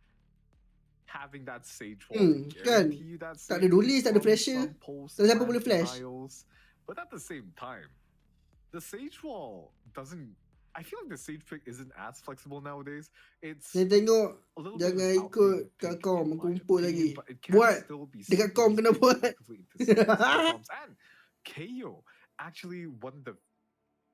having that Sage wall kan? guarantee you that Tak ada safety duelist, tak ada from pressure. some post Tak siapa plant boleh flash. denials. But at the same time, the Sage wall doesn't. I feel like the Sage pick isn't as flexible nowadays. It's Saya tengok a little jangan bit of an ikut outdated kat pick, kom, in aku my kumpul opinion, lagi. but it can Buat. still be Dekat kom kena squeezed buat. effectively into some comps. And KO, actually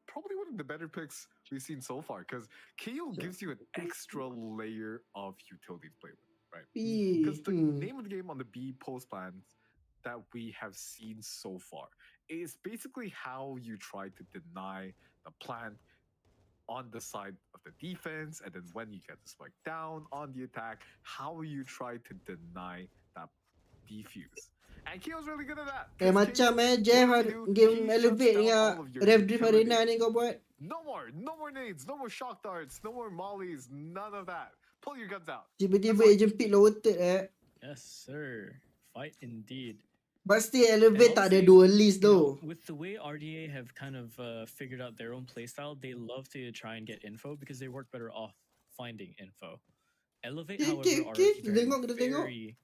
probably one of the better picks we've seen so far, because KO gives you an extra layer of utility to play with, right? Because the name of the game on the B post plans that we have seen so far is basically how you try to deny the plant on the side of the defense, and then when you get the spike down on the attack, how you try to deny that defuse. And KO's really good at that. Macam Jeff game Elevate dengan Rev Drift Arena ni kau buat. No more nades, no more shock darts, no more mollies, none of that. Pull your guns out. Tiba-tiba agent pick lower third Yes, sir. Fight indeed. But still Elevate tak ada duelist though. With the way RDA have kind of figured out their own playstyle, they love to try and get info because they work better off finding info. Elevate, however, are a very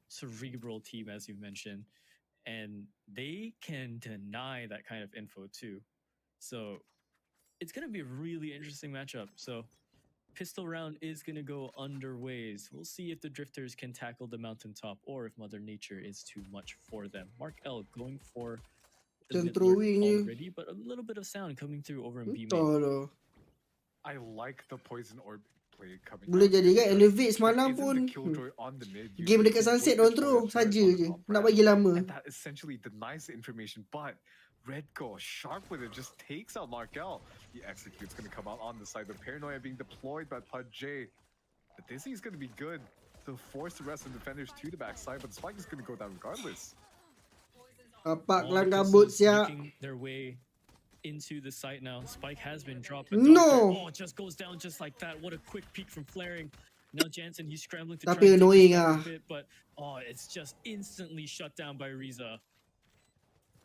cerebral team, as you mentioned, and they can deny that kind of info too. So it's going to be a really interesting matchup. So pistol round is going to go underways. We'll see if the drifters can tackle the mountaintop or if Mother Nature is too much for them. Mark L going for the mid already, but a little bit of sound coming through over in B main. I like the poison orb play coming. Boleh jadi kan Elevate semalam pun game dekat Sunset on throw saja je. Nak bagi lama. And that essentially denies the information, but Redgo, sharp with it, just takes out Markel. The execute's going to come out on the side. The Paranoia being deployed by PUBG. The Dizzy is going to be good to force the rest of the defenders to the backside, but the Spike is going to go down regardless. Apak lang kabut siap. Making their way into the site now. Spike has been dropped. No! Oh, it just goes down just like that. What a quick peek from flaring. Now Jansen, he's scrambling to Tapi annoying a bit, but it's just instantly shut down by Riza.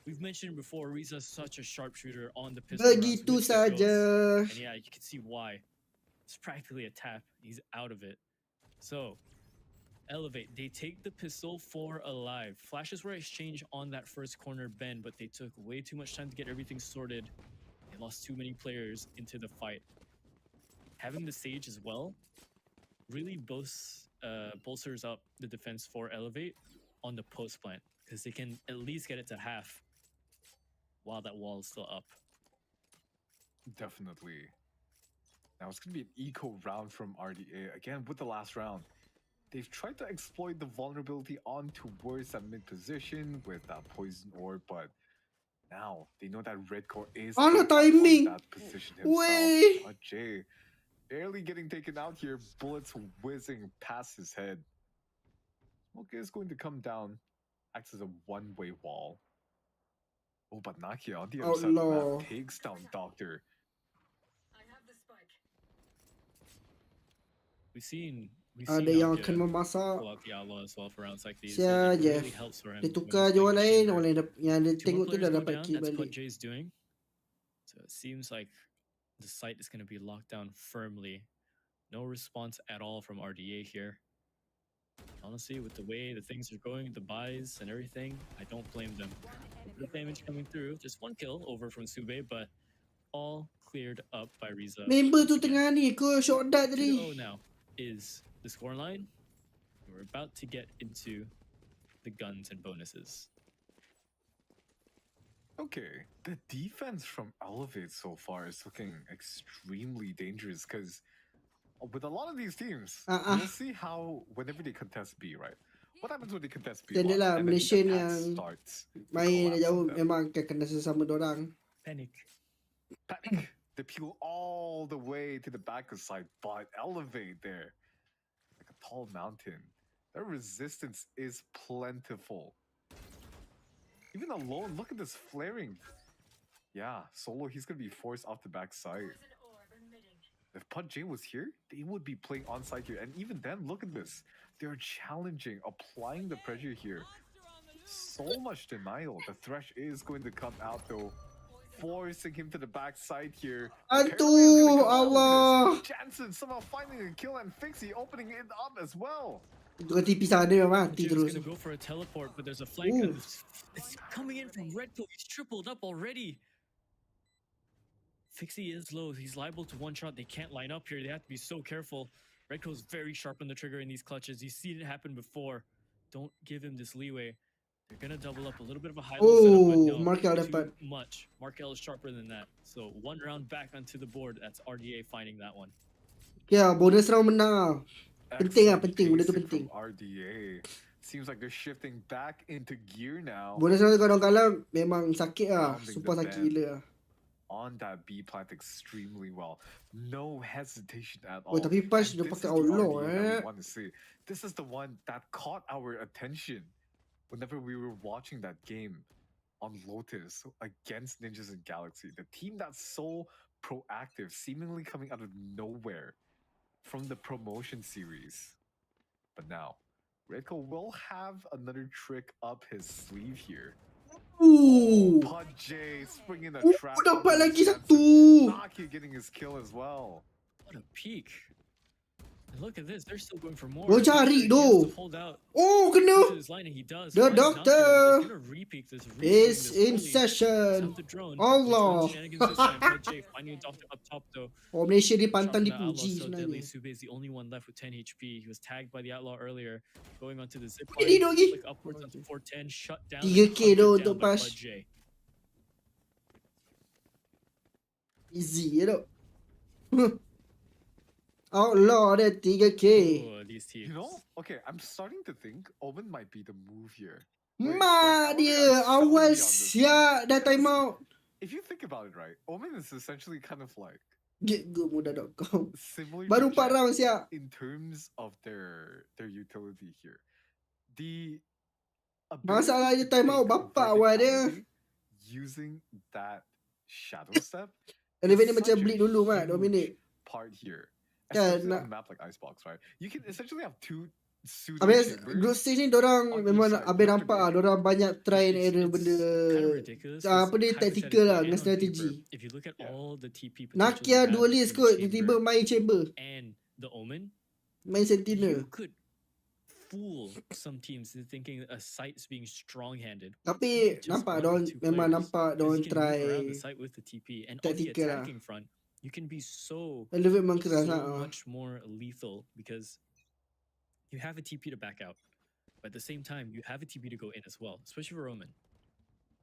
We've mentioned before, Riza's such a sharpshooter on the pistol. Begitu saja. And yeah, you can see why. It's practically a tap. He's out of it. So, Elevate. They take the pistol for alive. Flashes were exchanged on that first corner bend, but they took way too much time to get everything sorted. They lost too many players into the fight. Having the Sage as well really bolsters up the defense for Elevate on the post plant, because they can at least get it to half while that wall is still up. Definitely. Now it's going to be an eco round from RDA. Again, with the last round, they've tried to exploit the vulnerability on towards that mid position with that poison orb, but now they know that Red Core is the timing. that position himself. Way. Jay barely getting taken out here, bullets whizzing past his head. Smoke is going to come down, acts as a one-way wall. Oh, but Nakia on the other side of the map takes down Doctor. We've seen ada yang akan memasak. pull out the outlaw as well for rounds like these. Siya, It really helps for him. Dia tukar je orang lain, yang dia tengok tu dah dapat kill That's balik. what Jay's doing. So it seems like the site is going to be locked down firmly. No response at all from RDA here. Honestly, with the way the things are going, the buys and everything, I don't blame them. The damage coming through, just one kill over from Sube, but all cleared up by Riza. Member tu tengah ni ke shot dart tadi. 2-0 now is the scoreline. We're about to get into the guns and bonuses. Okay, the defense from Elevate so far is looking extremely dangerous because with a lot of these teams, we'll see how whenever they contest B, right? What happens when they contest B? Jadi lah, Malaysian yang main jauh memang akan kena sesama dorang. Panic. They peel all the way to the back of side, but Elevate there, like a tall mountain. Their resistance is plentiful. Even alone, look at this flaring. Yeah, Solo, he's going to be forced off the backside. If PUBG was here, they would be playing onside here. And even then, look at this. They're challenging, applying the pressure here. So much denial. The Thresh is going to come out though, forcing him to the backside here. Aduh, Allah. Jansen somehow finding a kill and Fixie opening it up as well. Itu tipi sana mati terus. He's gonna go for a teleport, but there's a flank. It's coming in from Red Pill. He's tripled up already. Fixie is low. He's liable to one shot. They can't line up here. They have to be so careful. Red Pill's very sharp on the trigger in these clutches. You've seen it happen before. Don't give him this leeway. They're gonna double up a little bit of a high low setup, but no, Markel too much. Markel is sharper than that. So one round back onto the board. That's RDA finding that one. Ya, bonus round menang. Penting penting. Benda tu penting. RDA. Seems like they're shifting back into gear now. Bonus round kalau kalah memang sakit lah. Super sakit gila lah. On that B plant extremely well. No hesitation at all. Tapi Punch dia pakai outlaw Want to see. This is the one that caught our attention whenever we were watching that game on Lotus against Ninjas in Galaxy. The team that's so proactive, seemingly coming out of nowhere from the promotion series. But now, Redco will have another trick up his sleeve here. PUBG springing a trap. Dapat lagi satu. Naki getting his kill as well. What a peak. And look at this, they're still going for more. Gua cari tu. Kena. The Doctor is in session. Allah. Oh, Malaysia ni pantang dipuji sebenarnya. Sube is the only one left with 10 HP. He was tagged by the outlaw earlier, going onto the zip line, like upwards onto 410, shut down. 3k tu untuk pas. Easy je tu. Outlaw ada 3k. You know, okay, I'm starting to think Omen might be the move here. Mak dia awal siap dah time out. If you think about it, right, Omen is essentially kind of like getgomuda.com. Baru 4 round siap. In terms of their utility here, the masalahnya time out bapak awal dia. Using that shadow step. Elevate ni macam bleed dulu mat 2 minit. Part here. Especially on a map like Icebox, right? You can essentially have two pseudo Habis chambers. group stage ni dorang On memang each side, habis back to nampak back. dorang banyak try and error It's benda kind of ridiculous. 'cause apa dia tactical lah dengan hypothetically and on strategi. paper, if you look at Yeah. all the TP potentials you Nakia have duelist between kot the tiba-tiba chamber main chamber, and the Omen, main sentinel. you could fool some teams into thinking a site's being strong-handed. Tapi Just nampak one or dorang two memang players. nampak 'Cause dorang you can move around the try site with the TP, and on the tactical lah. attacking front, you can be so Elevate memang keras so lah. much more lethal because you have a TP to back out, but at the same time you have a TP to go in as well, especially for Omen.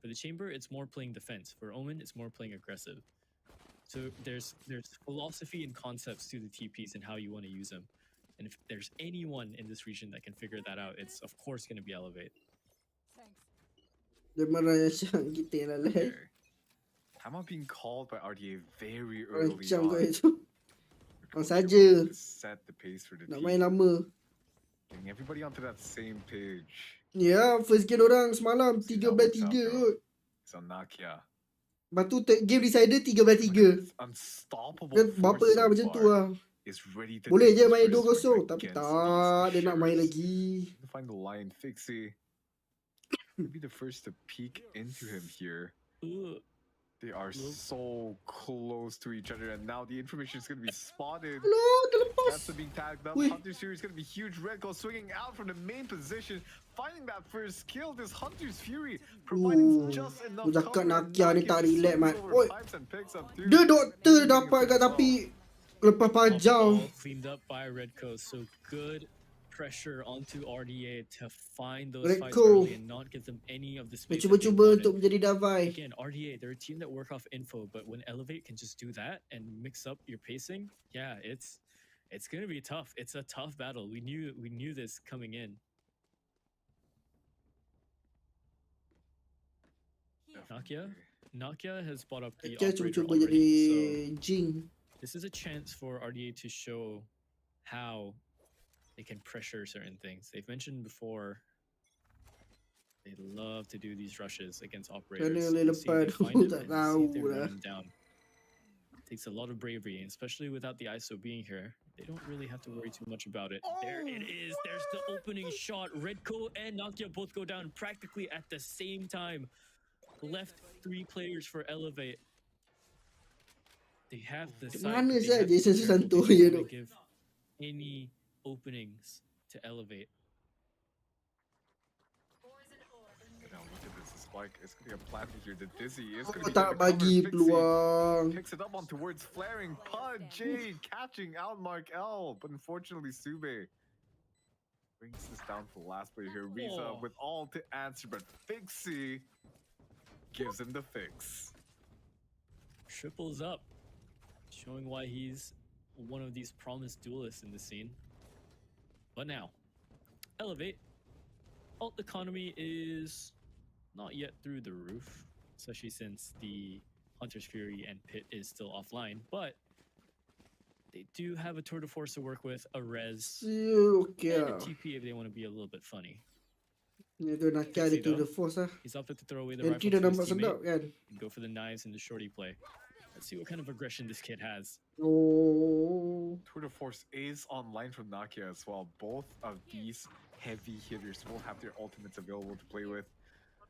For the chamber, it's more playing defense. For Omen, it's more playing aggressive. So there's philosophy and concepts to the TPs and how you want to use them. And if there's anyone in this region that can figure that out, it's of course going to be Elevate. Dia marah macam kita yang lalai. Okay. Hammer being called by RDA very early Macam kau on. itu. Coach saja. wanted to set the pace for the Nak team. main lama. Getting everybody onto that same page. Ya, first game orang semalam See how it's out 13-3 now. kot. It's on Nakia. Lepas tu game decider 3-3. Unstoppable Dia berapa force dah so macam tu far lah. is ready to Boleh take je his main first 2-0. strike Tapi against tak, these dia nak main Shivers. lagi. To find the Lion Fixie. Maybe the first to peek into him here. Ooh, They are so close to each other, and now the information is going to be spotted. Hello, terlepas. That's the being tagged up. Wih. Hunter Fury is going to be huge. Red Gold swinging out from the main position, finding that first kill. This Hunter's Fury providing just enough Aku cakap cover. Nakia ni tak relax, swings Mat. over Oi. pipes and picks up two. Dia doktor Moving dapat it kat as tapi well. lepas pajau. all cleaned up by Redco. So good pressure onto RDA to find those fights Redco. early and not give them any of the space. Dia that they cuba-cuba wanted. untuk menjadi Davai. Again, RDA, they're a team that work off info, but when Elevate can just do that and mix up your pacing, yeah, it's gonna be tough. It's a tough battle. We knew this coming in. Nakia has bought up the Dia operator cuba-cuba jadi already, so Jing. this is a chance for RDA to show how they can pressure certain things. They've mentioned before they love to do these rushes against operators. boleh They see if they lepas find tu, him tak and they see if they tahu run lah. him down. Takes a lot of bravery, and especially without the ISO being here, they don't really have to worry too much about it. There it is. There's the opening shot. Redco and Nakia both go down practically at the same time. Left 3 players for Elevate. They have the side, Mana but they saja have to be Jason careful. Susanto They je don't tu. wanna give any openings to Elevate. Now look at this. It's like it's going to be a planted here. The Dizzy is going Oh, to be tak bagi peluang. Picks it up on towards flaring. Pud J catching out Mark L, but unfortunately Sube brings this down to the last player here. Riza Oh. with all to answer, but Fixie gives him the fix. Triples up, showing why he's one of these promised duelists in the scene. But now, Elevate. Alt economy is not yet through the roof, especially since the Hunter's Fury and Pit is still offline, but they do have a tour de force to work with, a res, Okay and a lah. TP if they want to be a little bit funny. Ni tu Nakia dia tu the force lah. He's opted to throw away the rifle Entry dah to his nampak sedap teammate kan. and go for the knives and the shorty play. Let's see what kind of aggression this kid has. Oh. Tour de Force is online from Nakia as well. Both of these heavy hitters will have their ultimates available to play with.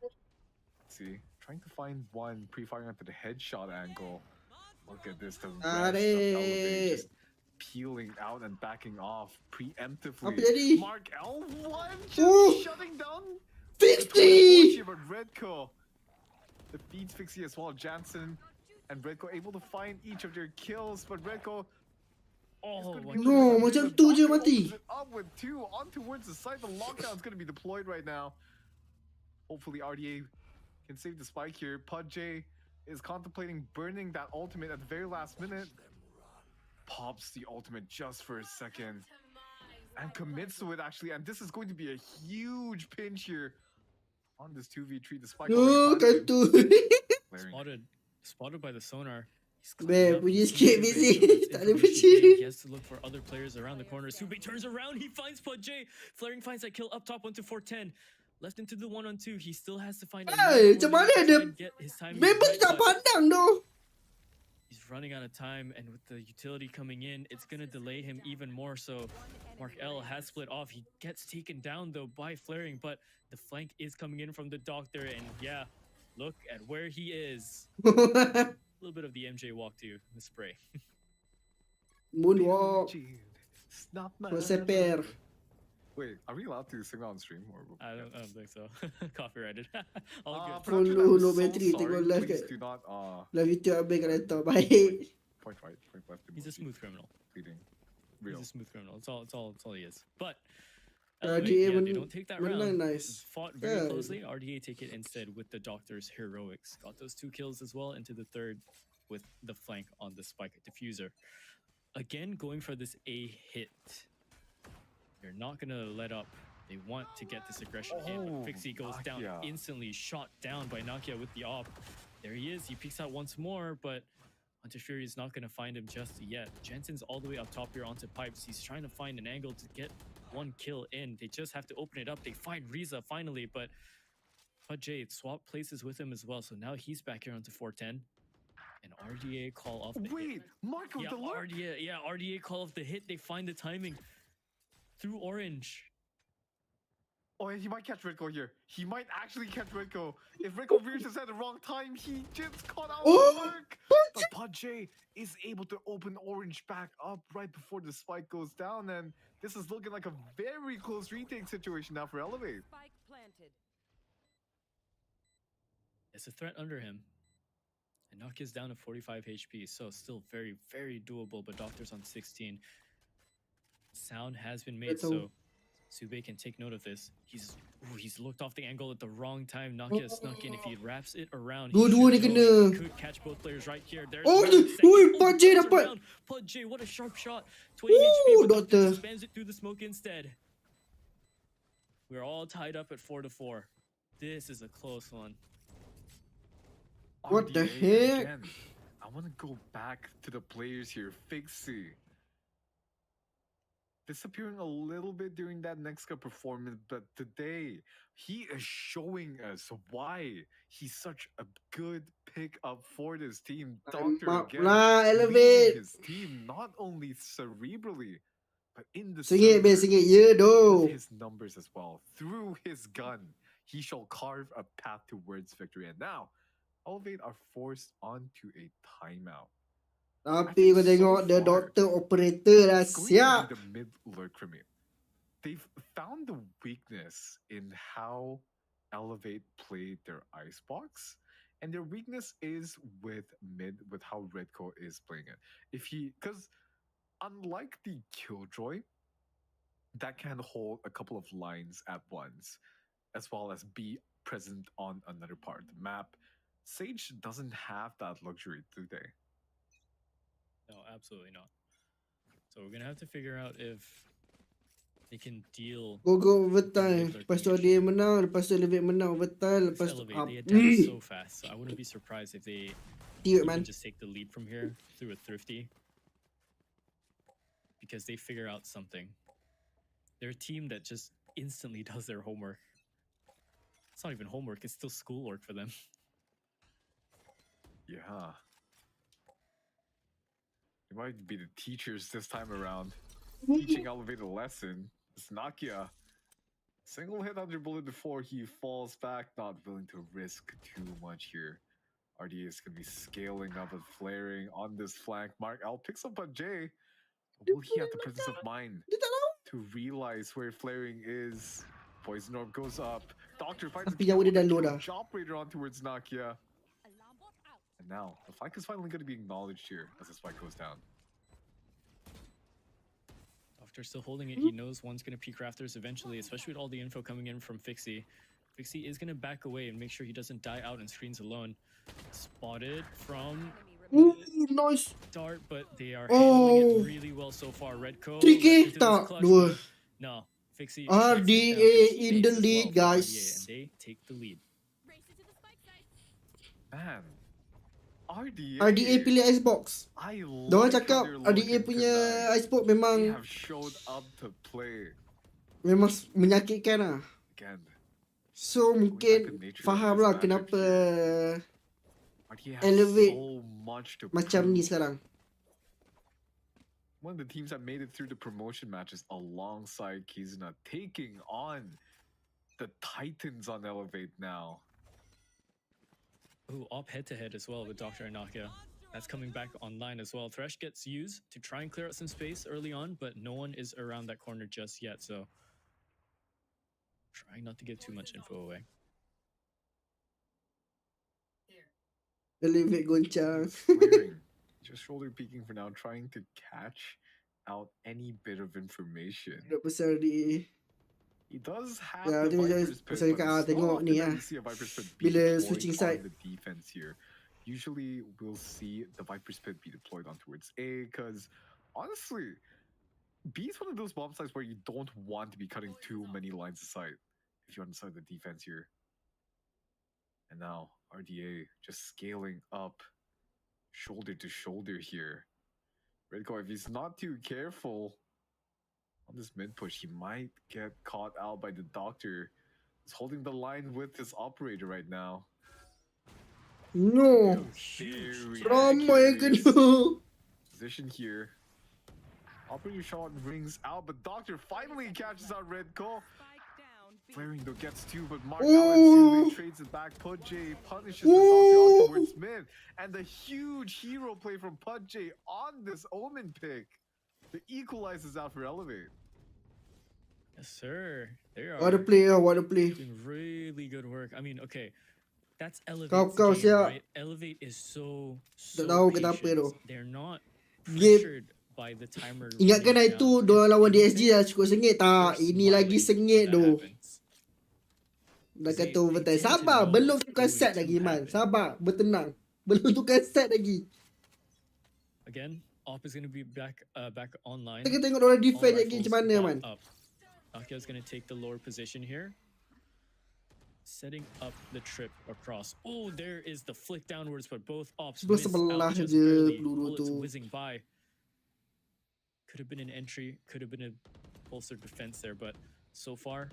Let's see, trying to find one pre-firing onto the headshot angle. Look at this, the rest of Elevate just peeling out and backing off preemptively. Apa jadi? Mark L1 just Oh! shutting down. Fixie! But Redco defeats Fixie as well. Jansen and Redco able to find each of their kills, but Redco Oh, No, macam tu je mati. up with 2 on towards the side. The lockdown is going to be deployed right now. Hopefully RDA can save the spike here. Pud J is contemplating burning that ultimate at the very last minute. Pops the ultimate just for a second and commits to it actually, and this is going to be a huge pinch here on this 2v3. The spike Oh, already kan tu. planted. Spotted by the sonar. He's Beh, climbing up. punya He's sikit moving, busy. so this Tak ada information puji. gained, he has to look for other players around the corner. Sube turns around. He finds Pud J. Flaring finds that kill up top onto 410. Left into the 1-on-2. He still has to find Hey, macam mana dia- get his timing Memang right, tak but pandang tu. He's running out of time, and with the utility coming in, it's going to delay him even more. So Mark L has split off. He gets taken down, though, by flaring, but the flank is coming in from the doctor, and yeah, look at where he is. A little bit of the MJ walk to the spray. Moonwalk. Proseper. Wait, are we allowed to sing that on stream? Or... I don't think so. Copyrighted. All good. Follow Metri. Tengok live kat do not, live YouTube abang kat laptop. Baik. Point right, point left. He's a smooth criminal. Real. He's a smooth criminal. It's all he is. But RDA they don't take that round. Nice. Fought very closely. RDA take it instead with the doctor's heroics. Got those 2 kills as well into the third with the flank on the spike diffuser. Again, going for this A hit. You're not going to let up. They want to get this aggression in, but Fixie goes down instantly, shot down by Nakia with the op. There he is. He peeks out once more, but Hunter Fury is not going to find him just yet. Jensen's all the way up top here onto pipes. He's trying to find an angle to get 1 kill in. They just have to open it up. They find Riza finally, but Jade swap places with him as well. So now he's back here onto 410. And RDA call off the hit. Marco, yeah, the look? RDA call off the hit. They find the timing through orange. Oh, he might catch Redco here. He might actually catch Redco. If Redco rears his head at the wrong time, he just caught out the mark. But Pudjay is able to open orange back up right before the spike goes down, and this is looking like a very close retake situation now for Elevate. Spike planted. It's a threat under him. And Nakia's down to 45 HP, so still very, very doable, but Doctor's on 16. Sound has been made, so Sube can take note of this. He's looked off the angle at the wrong time. Nakia snuck in. If he wraps it around, he could catch both players right here. There's Pudjay, what a sharp shot. 20 HP, but Doctor spams it through the smoke instead. We're all tied up at 4-4. This is a close one. What the heck? Again. I want to go back to the players here. Fixie disappearing a little bit during that next cup performance, but today he is showing us why he's such a good pickup for this team. Doctor again leading his team not only cerebrally, but in the with his numbers as well. Through his gun, he shall carve a path towards victory. And now Elevate are forced onto a timeout. Tapi kau tengok the doctor operator dah siap. The mid lurk for me. They've found the weakness in how Elevate played their icebox, and their weakness is with mid, with how Redco is playing it. Because unlike the Killjoy, that can hold a couple of lines at once, as well as be present on another part of the map, Sage doesn't have that luxury today. No, absolutely not. So we're gonna have to figure out if they can deal. Go overtime. Lepas tu dia menang, lepas tu Elevate menang overtime, lepas tu Elevate, they attack so fast. So I wouldn't be surprised if they can just take the lead from here through a thrifty, because they figure out something. They're a team that just instantly does their homework. It's not even homework; it's still schoolwork for them. Yeah. It might be the teachers this time around, teaching Elevate a lesson. It's Nakia. Single hit under bullet before he falls back, not willing to risk too much here. RDA is going to be scaling up and flaring on this flank. Mark L picks up on Jay. Will he have the presence of mind to realize where flaring is? Poison Orb goes up. Doctor finds a chop raider on towards Nakia. And now, the flank is finally going to be acknowledged here as the spike goes down. Doctor still holding it. He knows one's going to peek rafters eventually, especially with all the info coming in from Fixie. Fixie is going to back away and make sure he doesn't die out in screens alone. Spotted from nice start, but they are handling it really well so far. Redco. No, Fixie. RDA in the lead, guys. And they take the lead. Man. RDA pilih Icebox. Diorang cakap RDA punya Icebox memang memang menyakitkan lah. So mungkin faham lah kenapa elevate so much to macam ni prove. sekarang. One of the teams that made it through the promotion matches alongside Kizuna, taking on the Titans on Elevate now. Ooh, op head-to-head as well with Dr. and Nakia. That's coming back online as well. Thresh gets used to try and clear out some space early on, but no one is around that corner just yet, so trying not to give too much info away. Elevate goncang. Just shoulder peeking for now, trying to catch out any bit of information. Pasal di He does have ya, the Viper's Pit, pasal but it's tengok not ni often that ah. we see a Viper's Pit be Bila deployed switching on side. the defense here. Usually we'll see the Viper's Pit be deployed on towards A, because honestly, B is one of those bomb sites where you don't want to be cutting too many lines of sight if you're on the side of the defense here. And now RDA just scaling up shoulder to shoulder here. Redco, if he's not too careful on this mid push, he might get caught out by the doctor. He's holding the line with his operator right now. No. Ramai kena. Position here. Operator shot rings out, but Doctor finally catches out Redco. Flaring though gets two, but Mark Allen trades it back. Pudjay punishes the Doctor towards mid. And the huge hero play from Pudjay on this Omen pick. The equalizes out for Elevate. Yes, sir. They are What a play, what a play. doing really good work. I mean, okay, that's Elevate's Kau game, siap. right? Elevate is so tahu kenapa patient. tu. They're not Game. pressured by the timer. Ingatkan running hari tu down. diorang If lawan DSG anything, dah cukup sengit tak? they're Ini lagi smiling sengit when that tu. happens. Dah They- kata overtime. they tend to Sabar, know belum what's tukar going set to lagi Man. happen. Sabar, bertenang. Belum tukar set lagi. Again, Op is going to be back online. Kita tengok diorang All defend lagi rifles macam mana bought Man. up. Nakia's going to take the lower position here. Setting up the trip across. Oh, there is the flick downwards, but both ops Sebelah missed sebelah out just je barely. peluru Bullets tu. whizzing by. Could have been an entry, could have been a bolstered defense there, but so far,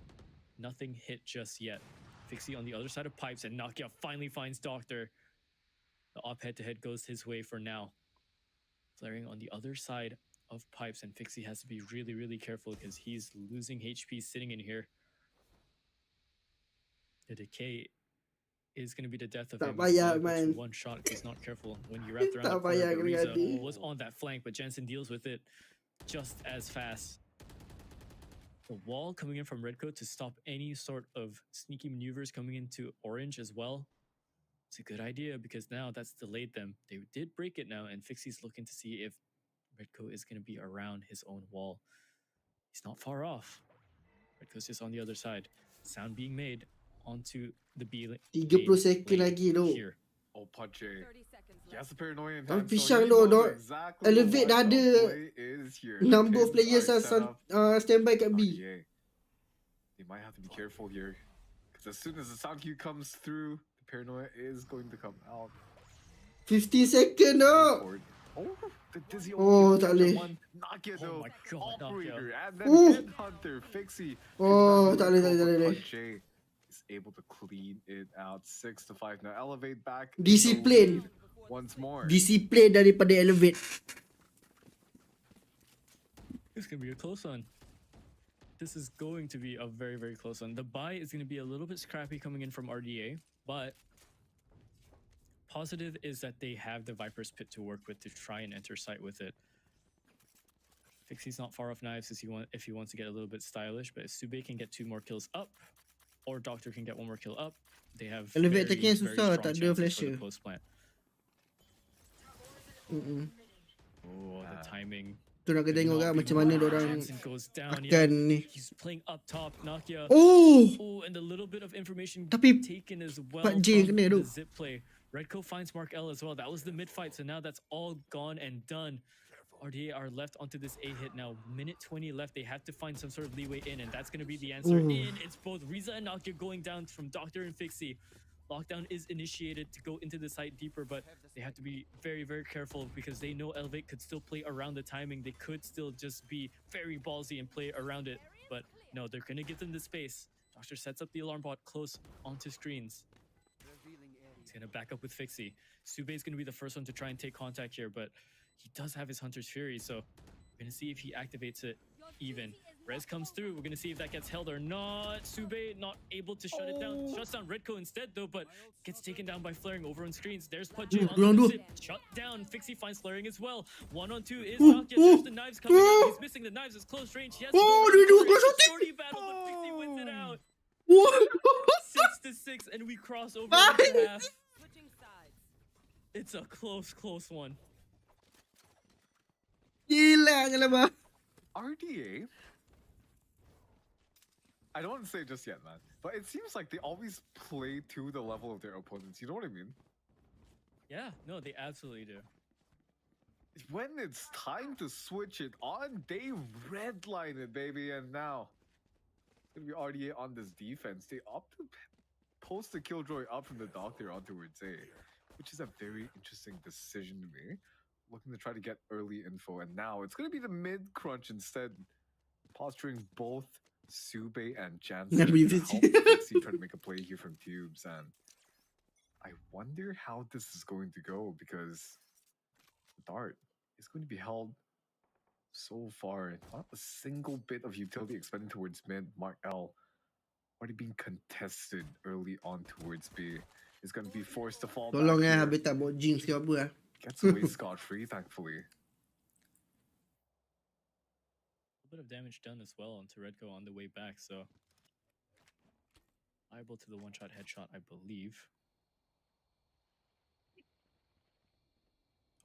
nothing hit just yet. Fixie on the other side of pipes, and Nakia finally finds Doctor. The op head-to-head goes his way for now. Flaring on the other side of pipes, and Fixie has to be really, really careful because he's losing HP sitting in here. The decay is going to be the death of Tak him. payah, It's man. one shot if he's not careful. When you wrapped around Tak the corner, payah, Bariza Gadi. was on that flank, but Jensen deals with it just as fast. The wall coming in from Redcoat to stop any sort of sneaky maneuvers coming into orange as well. It's a good idea because now that's delayed them. They did break it now, and Fixie's looking to see if Redcoat is going to be around his own wall. He's not far off. Redcoat's just on the other side. Sound being made onto the B lane. 30 second lagi tu. Here. Oh, Pudjay. He has the paranoia in Tapi hand, so pisang he tu, knows dok. exactly Elevate what dah the ada play is here. number of Pins players are yang set up. standby kat B. RDA. They might have to be careful here. Because as soon as the sound cue comes through, the paranoia is going to come out. 15 second tu. Oh, the dizzy Oh, only tak catch boleh. one. Nakia Oh though. my God, Operator. Nakia. And then Ooh. Headhunter. Fixie. Oh, tak boleh, tak boleh, tak boleh. Pudjay is able to clean it out. 6-5 now. Elevate back. in the Discipline. lead once more. Disiplin daripada Elevate. It's going to be a close one. This is going to be a very, very close one. The buy is going to be a little bit scrappy coming in from RDA, but positive is that they have the Viper's Pit to work with to try and enter sight with it. Fixie's not far off knives if he wants to get a little bit stylish, but if Sube can get 2 more kills up, or Doctor can get 1 more kill up, they have Elevate very, attack-nya very susah, strong tak ada chances for flasher. the post plant. Oh, the timing. Tu nak kita tengok kan macam mana diorang Jensen goes down. akan ni. He's playing up top. Nakia. Oh! Oh, and a little bit of information Tapi taken as well Pak J from kena tu. the zip play. Redco finds Mark L as well. That was the mid fight, so now that's all gone and done. RDA are left onto this A hit now. Minute 20 left. They have to find some sort of leeway in, and that's going to be the answer. Ooh. In. It's both Riza and Nakia going down from Doctor and Fixie. Lockdown is initiated to go into the site deeper, but they have to be very, very careful because they know Elevate could still play around the timing. They could still just be very ballsy and play around it. But no, they're going to give them the space. Doctor sets up the alarm bot close onto screens. He's gonna back up with Fixie. Sube is gonna be the first one to try and take contact here, but he does have his Hunter's Fury, so we're gonna see if he activates it even. Rez comes through. We're gonna see if that gets held or not. Sube not able to shut it down. Shuts down Redco instead though, but gets taken down by flaring over on screens. There's Pudgy on the zip. Shut down. Fixie finds flaring as well. 1-on-2 is not yet. There's the knives coming out. He's missing the knives. It's close range. He has to go shorty battle, but Fixie wins it out. 6-6, and we cross over into half. It's a close one. Gila ka ba? RDA? I don't want to say it just yet, man. But it seems like they always play to the level of their opponents. You know what I mean? Yeah, no, they absolutely do. When it's time to switch it on, they redline it, baby. And now, it's going to be RDA on this defense. They opt to post the Killjoy up from the Doctor ontowards A, which is a very interesting decision to me. Looking to try to get early info. And now it's going to be the mid-crunch instead. Posturing both Sube and Jansen to help Fixie try to make a play here from Tubes, and I wonder how this is going to go because the dart is going to be held so far. Not a single bit of utility expended towards mid. Mark L already being contested early on towards B. Is going to be forced to fall Tolong back. Habitat buat jinx ke apa Gets away scot-free, thankfully. Bit of damage done as well onto Redco on the way back, so liable to the one-shot headshot, I believe.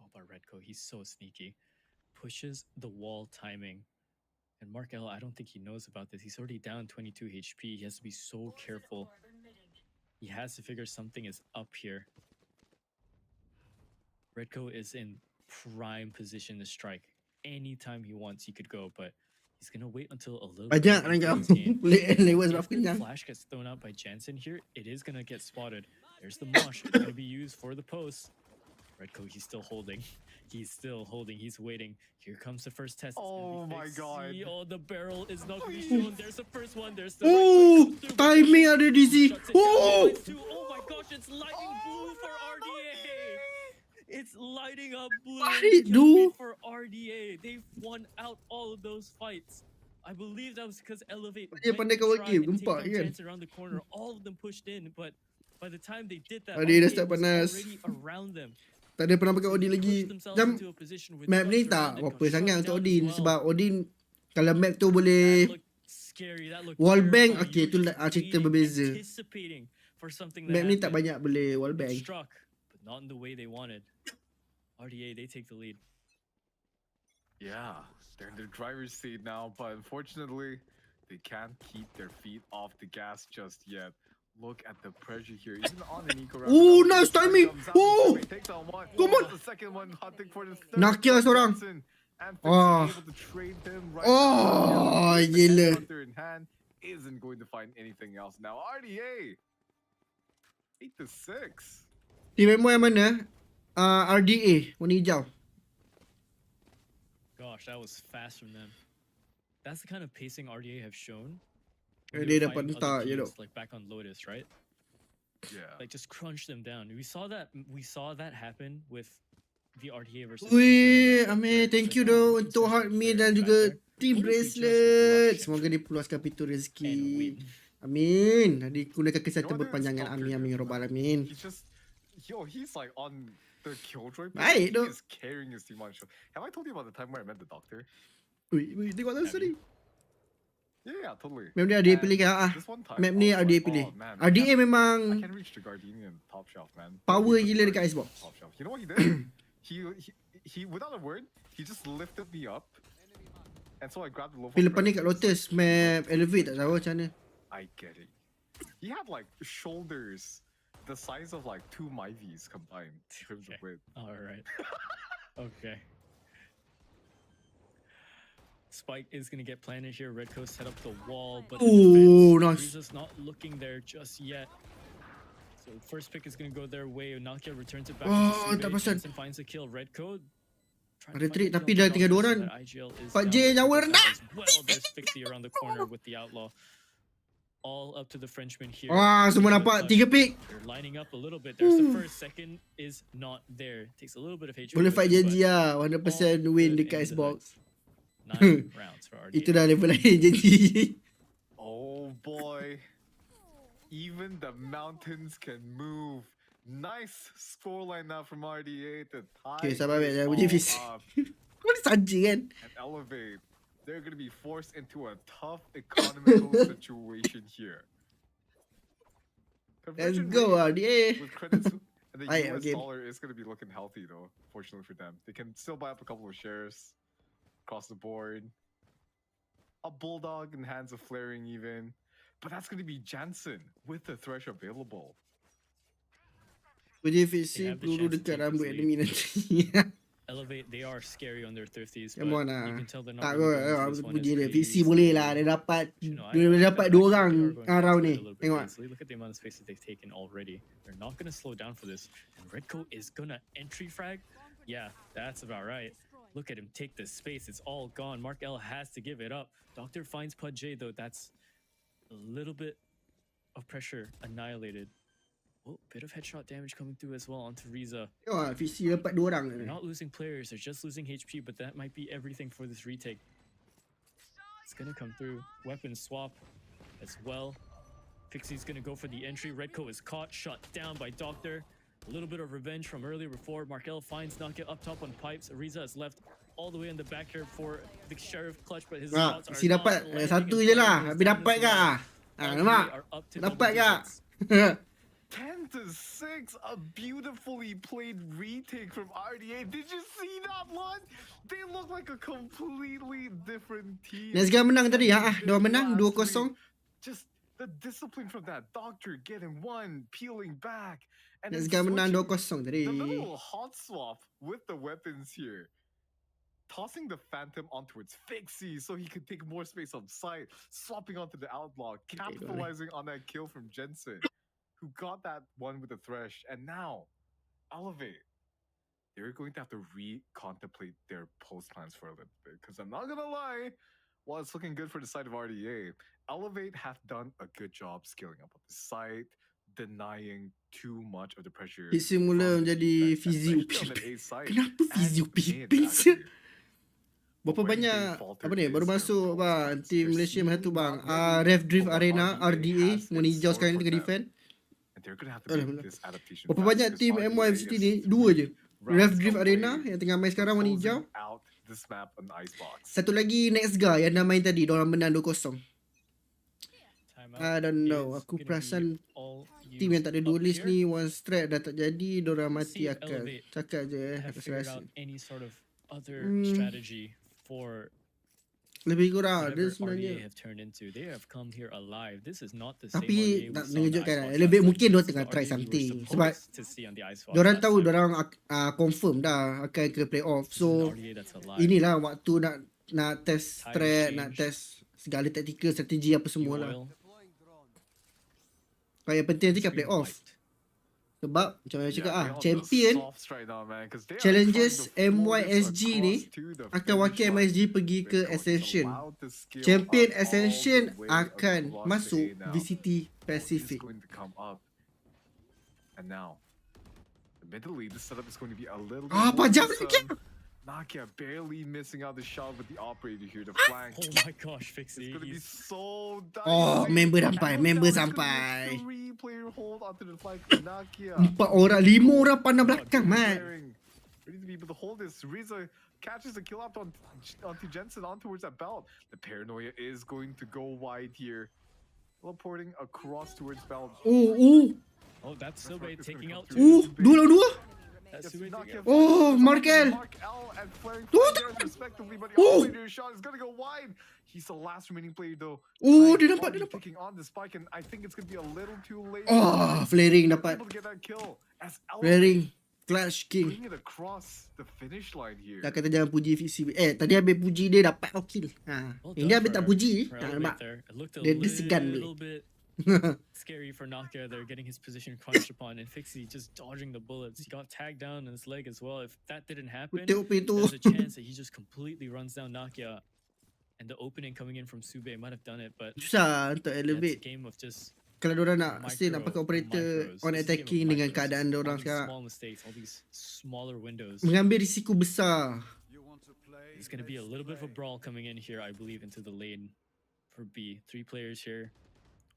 Oh, but Redco, he's so sneaky. Pushes the wall timing. And Mark L, I don't think he knows about this. He's already down 22 HP. He has to be so careful. He has to figure something is up here. Redco is in prime position to strike. Anytime he wants, he could go, but he's gonna wait until a little bit. If the flash gets thrown out by Jansen here, it is gonna get spotted. There's the mosh. It's gonna be used for the post. Redco, he's still holding. He's still holding. He's waiting. Here comes the first test. Oh my god. Oh, the barrel is not gonna be shown. There's the first one. There's the timing ada di sini. Oh my gosh, it's lighting blue for RDA. It's lighting up blue for RDA. They've won out all of those fights. I believe that was because Elevate went to try and take down Chance around the corner. All of them pushed in, but by the time they did that, RDA was already around them. Tak ada pernah pakai Odin lagi. Macam map ni tak apa sangat untuk Odin. Sebab Odin, kalau map tu boleh wallbang, okay, tu cerita berbeza. Map ni tak banyak boleh wallbang. But not in the way they wanted. RDA, they take the lead. Yeah, they're in the driver's seat now, but unfortunately, they can't keep their feet off the gas just yet. Look at the pressure here, even on an eco round. Oh, nice timing! Oh! Come on! The second one hunting for the third. Nakia seorang. Oh, gila. Isn't going to find anything else now. RDA 8-6. Team member yang mana? RDA, warna hijau. Gosh, that was fast from them. That's the kind of pacing RDA have shown. Dia dapat letak, like back on Lotus, right? Yeah. Like just crunch them down. We saw that happen with the RDA versus. Wih, Amir, thank you doh untuk Heart Me dan juga Team Bracelet. Semoga dipuluskan pintu rezeki. Amin. Digunakan kesihatan berpanjangan. Amin, amin, robbal alamin. He's like on the Killjoy. Baik doh. He's carrying his team on show. Have I told you about the time where I met the Doctor? Wih, tengok tak sorry. Yeah, totally. Map ni RDA pilih kan? Map ni RDA pilih. RDA memang I can reach the Gardenian top shelf, man. Power gila dekat Icebox. Top shelf. You know what he did? he without a word, he just lifted me up. And so I grabbed the low. Tapi lepas ni kat Lotus map Elevate tak tahu macam mana. I get it. He had like shoulders the size of like 2 Myvies combined in terms of width. All right. Okay. Spike is going to get planted here. Red Coast set up the wall, but nice. He's not looking there just yet. So first pick is going to go their way. Nakia returns it back to Sube and finds a kill. Red Code. Ada trik tapi dah tinggal 2 orang. 4J nyawa rendah. Well, there's Fixie around the corner with the outlaw. all up to the Frenchman here. Wah, semua nampak 3 pick. They're lining up a little bit. There's the first, second is not there. Takes a little bit of HP. Boleh fight janji lah. 100% win dekat Xbox. 9 rounds for RDA. Itu dah level lain janji. Oh boy. Even the mountains can move. Nice scoreline now from RDA to tie. Okay, sabar baik. Jangan bunyi visi. Kau ni saja kan? And elevate. They're going to be forced into a tough economical situation here. Let's go, RDA. With credits, and the Aye, US okay. dollar is going to be looking healthy though, fortunately for them. They can still buy up a couple of shares across the board. A bulldog in hands of flaring even. But that's going to be Jansen with the thresh available. Puji visi peluru dekat rambut enemy nanti. Elevate, they are scary on their thrifties, but Come on you lah. can tell they're Tak not kot. really going for this one Puji as dia. crazy Visi as boleh they lah. do. Dia dapat You know, dia dapat 2 orang round ni. a little bit Tengok. easily. Look at the amount of space that they've taken already. They're not going to slow down for this. And Redcoat is going to entry frag. Yeah, that's about right. Look at him take the space. It's all gone. Mark L has to give it up. Doctor finds Pudj though. That's a little bit of pressure annihilated. Oh, bit of headshot damage coming through as well onto Riza. Tengok visi dapat 2 orang. They're not losing players, they're just losing HP, but that might be everything for this retake. It's gonna come through. Weapon swap as well. Pixie's gonna go for the entry. Redco is caught, shut down by Doctor. A little bit of revenge from earlier before. Markel finds Nokia up top on pipes. Ariza is left all the way in the back here for the Sheriff clutch, but his shots are Visi dapat satu je lah. Habis dapat kak? Nampak? Dapat kak? 10-6, a beautifully played retake from RDA. Did you see that one? They look like a completely different team. Nezga menang tadi. Dia menang 2-0. Just the discipline from that Doctor getting one, peeling back. And Nezga menang 2-0 tadi. the little hot swap with the weapons here. Tossing the Phantom onto its Fixie so he could take more space on site. Swapping onto the Outlaw. Capitalizing on that kill from Jensen, who got that one with the Thresh. And now, Elevate. They're going to have to re-contemplate their post plans for a little bit. Because I'm not going to lie, while it's looking good for the side of RDA, Elevate have done a good job scaling up on the site, denying too much of the pressure. Visi mula from the menjadi defense, Fizio especially on the Pipin. A side. Kenapa Fizio And Pipin mid, sih? actually. Berapa Where banyak they faltered apa ni is baru their masuk bang performance. tim They're Malaysia macam tu seeing bang. not ready Rev Drift for what Arena RDA RDA has in warna hijau store sekarang ni for tengah them. defend. And they're gonna have to make Alhamdulillah. this adaptation Berapa fast banyak because tim RDA MYSG is ni? 2 je. 3 Rev rounds Drift away Arena yang tengah main sekarang warna hijau. closing out this map on Icebox. Satu lagi Next Guy yang dah main tadi. Diorang menang 2-0. I don't know. Aku perasan tim yang tak ada duelist ni one strat dah tak jadi. Diorang mati akan. Cakap je aku rasa. any sort of other strategy for Lebih kurang dia whatever RDA sebenarnya. have turned into. They have come here alive. This is not the same Tapi RDA we tak saw on the mengejutkan lah. Icebox Lebih last mungkin time. diorang This is tengah the try RDA we were something. supposed Sebab to see on the Icebox diorang last tahu time. diorang confirm dah akan ke playoff. This is So an RDA that's alive. inilah waktu nak test Tide strat, change. nak test segala taktikal, strategi apa semua lah. Oil, Kalau yang penting nanti kat screen playoff. wiped. Sebab macam mana cakap Yeah, they're on the champion softs right now, man, 'cause they are challenges trying to flow this MYSG ni across to the akan finish wakil line. MYSG pergi ke Redcoat is Ascension. allowed to scale Champion up all Ascension the way akan across the masuk A now. VCT Is Pacific. going to come up. And now, admittedly, this setup is going to be a little bit Pajak worrisome. Nakia barely missing out the shot with the operator here to flank. Oh my gosh, It's Fixie. gonna be He's Oh, so dicey. member And sampai, look member now, it's gonna be a sampai. 3-player hold onto the flank for Nakia. 4 orang, 5 orang pandang Oh, belakang, dude, man. Ready to be able to hold this. Riza catches the kill out onto Jensen on towards that belt. The paranoia is going to go wide here. Teleporting across towards belt. Oh, that's Silbe taking out Ooh. 2 lawan 2. That's Yes, Silbe Nakia taking out. Oh, Markel. Mark L and Flaring Tuh, Fire tuh. respectively, but the Oh. operator shot is gonna go wide. He's the last remaining player though. Dia Time nampak, dia already nampak. picking on the spike, and I think it's gonna be a little too late. Flaring He's dapat. able to get that kill as Elevate Flaring. Clutch King. bring it across the finish line here. Dah kata jangan puji VC. Tadi habis puji dia dapat kill. Well Ini done habis tak for- puji. for Nampak. Elevate there. It looked a Dia segan little boleh. bit scary for Nakia. They're getting his position crunched upon, and Fixie just dodging the bullets. He got tagged down in his leg as well. If that didn't happen, Tengok tu. there's a chance that he just completely runs down Nakia. And the opening coming in from Sube might have done it, but Susah untuk yeah, it's a elevate. game of just Kalau diorang nak still nak micro, pakai operator micros. on It's a game of attacking dengan micros. keadaan All diorang these sekarang. small mistakes, all these smaller windows. Mengambil risiko besar. There's going to be a little bit of a brawl coming in here, I believe, into the lane for B. 3 players here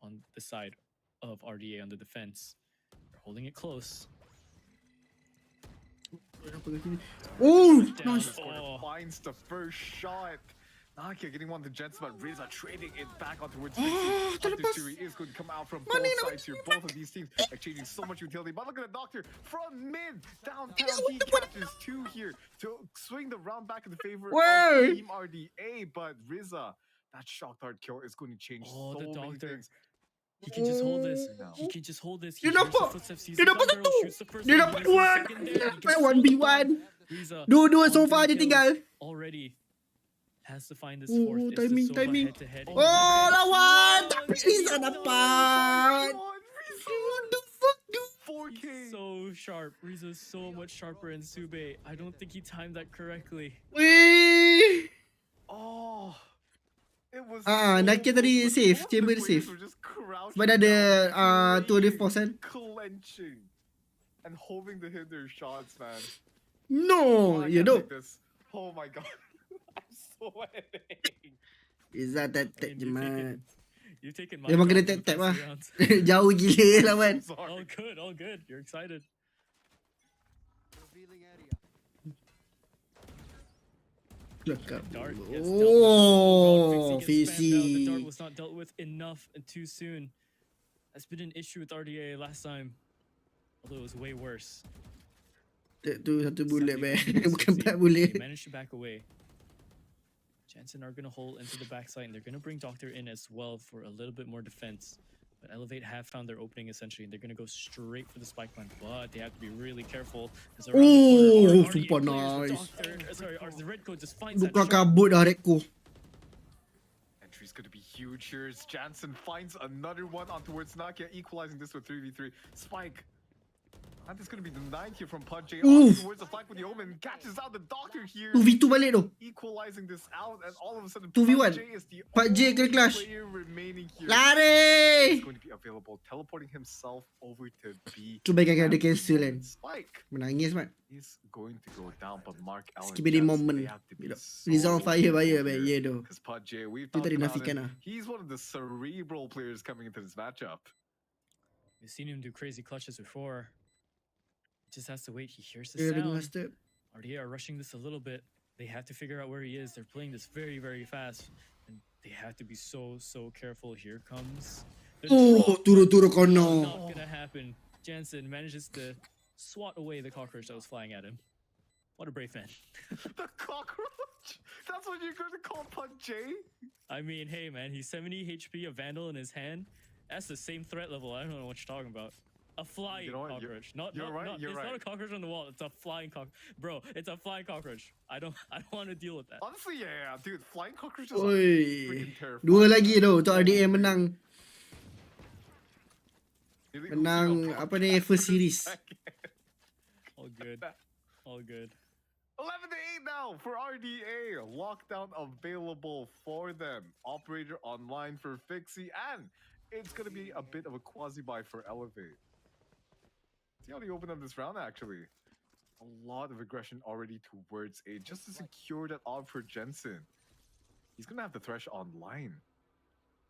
on the side of RDA on the defense. They're holding it close. Oh, Down. nice. Oh. Finds the first shot. Nakia getting one of the gents, but Riza trading it back on towards terlepas. Theory is going to come out from Mana both nak sides here. Both of these teams exchanging so much utility. But look at the doctor from mid downtown. He catches 2 here to swing the round back in the favor Whoa. of Team RDA. But Riza, that shock dart kill is going to change so The many doctor. things. He can just hold this. No. He can just hold this. Dia He hears the dapat. footsteps, sees Dia the dapat gun barrel, satu. shoots the first Dia one, dapat he gets the dua. second there, he Dapat gets 1v1. Riza Dua-dua on so 2 far dia kills tinggal. already. Has to find this Oh, fourth. It's timing, the Sova timing. head-to-head. Oh, lawan. Tapi Riza dapat. What the fuck, dude? 4K. So sharp. Riza's so much sharper than Sube. I don't think he timed that correctly. Weh. Oh. It was Nakia tadi close. safe, Both chamber the safe. players were just crouching Sebab dah ada down, 2 praying, force kan. clenching and hoping to hit their shots, man. No, I you can't know. take this. Oh my god. I'm sweating. Riza tap-tap je, man. You've taken my Memang kena round in the tap-tap past lah. 3 rounds. Jauh gila lawan. I'm sorry. All good. You're excited. Dart gets dealt with. Oh, God, Fixie gets spammed out. The dart Fixie. was not dealt with enough and too soon. That's been an issue with RDA last time. Although it was way worse. Tu satu bullet, man. Fixie, Bukan 4 they bullet. managed to back away. Jansen are going to hold into the backside, and they're going to bring Doctor in as well for a little bit more defense. But Elevate have found their opening essentially, and they're going to go straight for the spike plant. But they have to be really careful. As around Oh, the super corner, nice. the red code just finds that Buka shot. kabut dah Redco. Entry's going to be huge here as Jansen finds another one on towards Nakia, equalizing this with 3v3. Spike. And it's going to be denied here from Pudj. Oof. Towards the flank with the Omen. Catches out the doctor here. 2v2 balik tu. Equalizing this out, and all of a sudden, 2v1. Pudj is the Pudj only kena clash. player remaining here. Lari! He's going to be available, teleporting himself over to B. Tu baik ada And cancel kan. Spike Menangis, man. is going to go down, but Mark Allen. Skibidi moment. Riza on fire, man. Yeah, tu. Because Pudj, we've Tu talked tadi about nafikan him. lah. He's one of the cerebral players coming into this matchup. We've seen him do crazy clutches before. Just has to wait. He hears the Dia dengar sound. step. RDA are rushing this a little bit. They have to figure out where he is. They're playing this very, very fast. And they have to be so careful. Here comes the Oh, drop. turu-turu Not kono. gonna happen. Jansen manages to swat away the cockroach that was flying at him. What a brave man. The cockroach? That's what you're going to call Pudj? I mean, hey man, he's 70 HP, a vandal in his hand. That's the same threat level. I don't know what you're talking about. A flying You know what? cockroach. You're right, you're it's right. not a cockroach on the wall. It's a flying Bro, it's a flying cockroach. I don't want to deal with that. Honestly, yeah, dude. Flying cockroaches are Oi. freaking terrifying. Dua lagi tu untuk RDA menang. Really Menang oozing up apa ni first series. All good. All good. 11-8 now for RDA. Lockdown available for them. Operator online for Fixie, and it's going to be a bit of a quasi-buy for Elevate. See how they open up this round, actually. A lot of aggression already towards A, just to secure that odd for Jensen. He's going to have the Thresh online.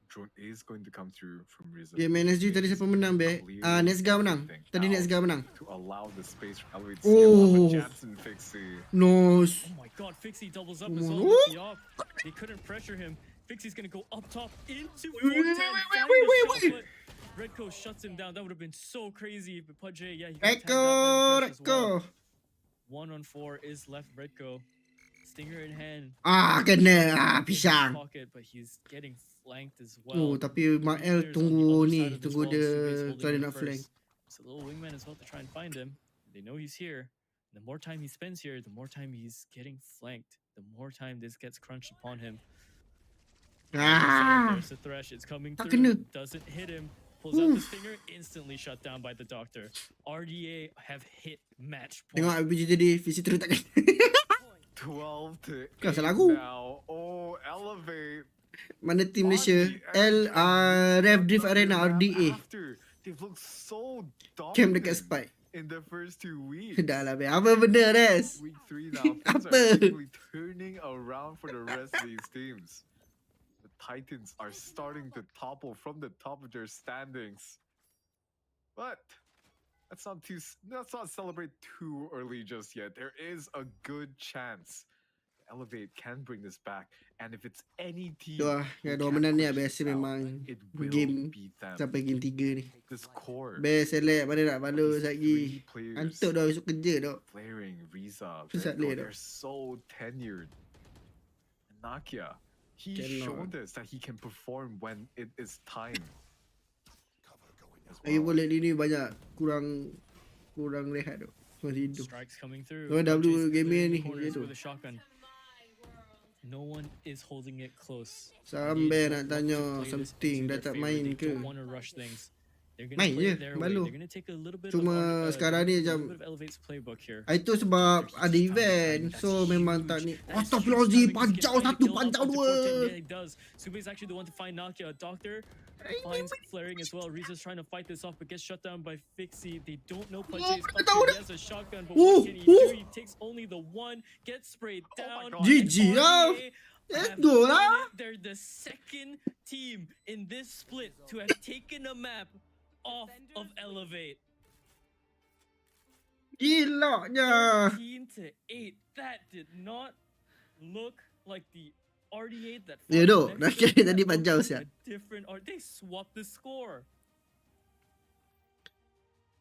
Drone is going to come through from Riza. Game MYSG tadi siapa menang, be? Nesga menang. Tadi Nesga menang. To allow the space for Elevate to Oh. scale up with Jansen Fixie. Nice. Oh my god, Fixie doubles up Come as on. well with the op. They couldn't pressure him. Fixie's gonna go up top into 410. wait. Redco shuts him down. That would have been so crazy. But Pudj, yeah, he got tagged out by the Thresh as Redco. well. 1-on-4 is left Redco. Stinger in hand. Kena. In his Pisang. pocket, but he's getting flanked as Oh, well. tapi Mael Players on the tunggu other ni. side of this Tunggu wall, dia Sube's holding kalau dia him nak flank. first. It's a little wingman as well to try and find him. They know he's here. The more time he spends here, the more time he's getting flanked. The more time this gets crunched upon him. There's the Thresh. It's coming Tak through. kena. Doesn't hit him. Pulls out the Stinger. Instantly shut down by the Doctor. RDA have hit match Tengok point. RPG tadi. Visi terus tak kena. 12 to Kau 8 salah aku. now. Oh, So Elevate. Mana tim Malaysia? Rev Drift Arena RDA. They've looked so Camp dekat dominant Spike. in the first 2 weeks. Dah lah, apa benda Res? Week 3 now, things Apa? are seemingly turning around for the rest of these teams. The Titans are starting to topple from the top of their standings. But let's not celebrate too early just yet. There is a good chance Elevate can bring this back, and if it's any team yang dominan ni biasa memang game sampai game 3 ni. Best select mana nak balu lagi. Antuk dah besok kerja dah. Susah leh dah. They're so tenured. Nakia, he's shown us that he can perform when it is time. Lagi boleh ni banyak kurang rehat tu. Masih hidup. Strikes coming through. W gaming ni tu. No one is holding it close. Sampai nak tanya something dah tak main ke? Main je, balu. Cuma sekarang ni macam itu sebab ada event. So memang tak ni. Astagfirullahaladzim, panjau 1, panjau 2. Sube is actually the one to find Nakia. Doctor finds flaring as well. Riza's trying to fight this off but gets shut down by Fixie. They don't know Punches. He has a shotgun, but what can he do? He takes only the one, gets sprayed down. GG lah. Itu lah. They're the second team in this split to have taken a map off of Elevate. Gilanya. 13-8. That did not look like the RDA that nak kira tadi panjang siap. They swapped the score.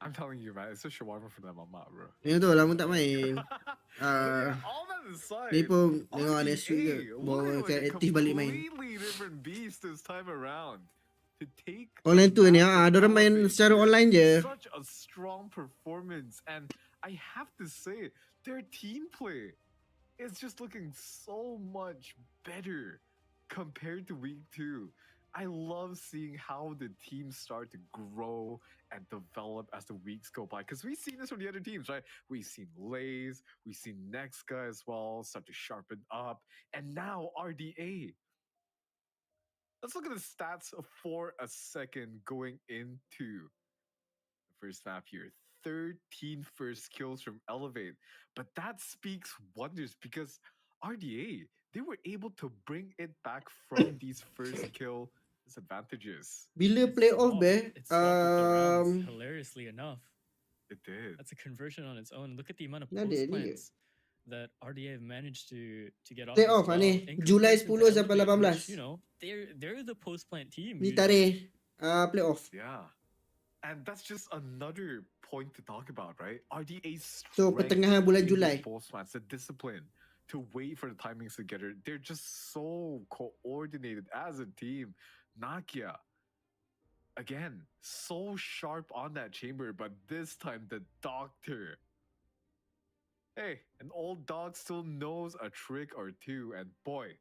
I'm telling you, man, it's a shawarma for them, mama, bro. Yang tu lama tak main. All that aside, ni pun tengok ada juga. Bawa aktif balik main. Completely different beast this time around. To take online tu ni, diorang main secara online je. Such a strong performance, and I have to say, their team play is just looking so much better compared to week 2. I love seeing how the teams start to grow and develop as the weeks go by. Because we've seen this from the other teams, right? We've seen Lays, we've seen Nexka as well start to sharpen up. And now RDA. Let's look at the stats for a second going into the first map here. 13 first kills from Elevate. But that speaks wonders because RDA, they were able to bring it back from these first kill disadvantages. Bila playoff hilariously enough. It did. That's a conversion on its own. Look at the amount of post plants that RDA have managed to get off. Playoff ni Julai 10 sampai 18. You know, they're the post plant team. Ni tarikh playoff. Yeah. And that's just another point to talk about, right? RDA's so pertengahan bulan Julai. The discipline to wait for the timings together. They're just so coordinated as a team. Nakia, again, so sharp on that chamber, but this time the doctor. Hey, an old dog still knows a trick or two, and boy,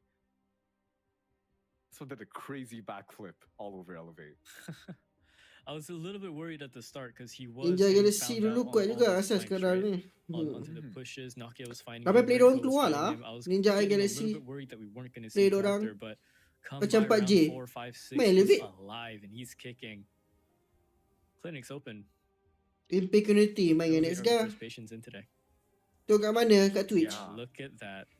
so did a crazy backflip all over Elevate. I was a little bit worried at the start because he was Ninja Galaxy dulu kuat juga asal sekarang ni. Onto the pushes, Nakia was finding. Tapi play dorang keluar lah. Ninja Galaxy. Play dorang macam 4J. Main lebih. Alive and he's kicking. Clinic's open. Impact Community main dengan Nexga. Tu kat mana? Kat Twitch. Yeah, look at that.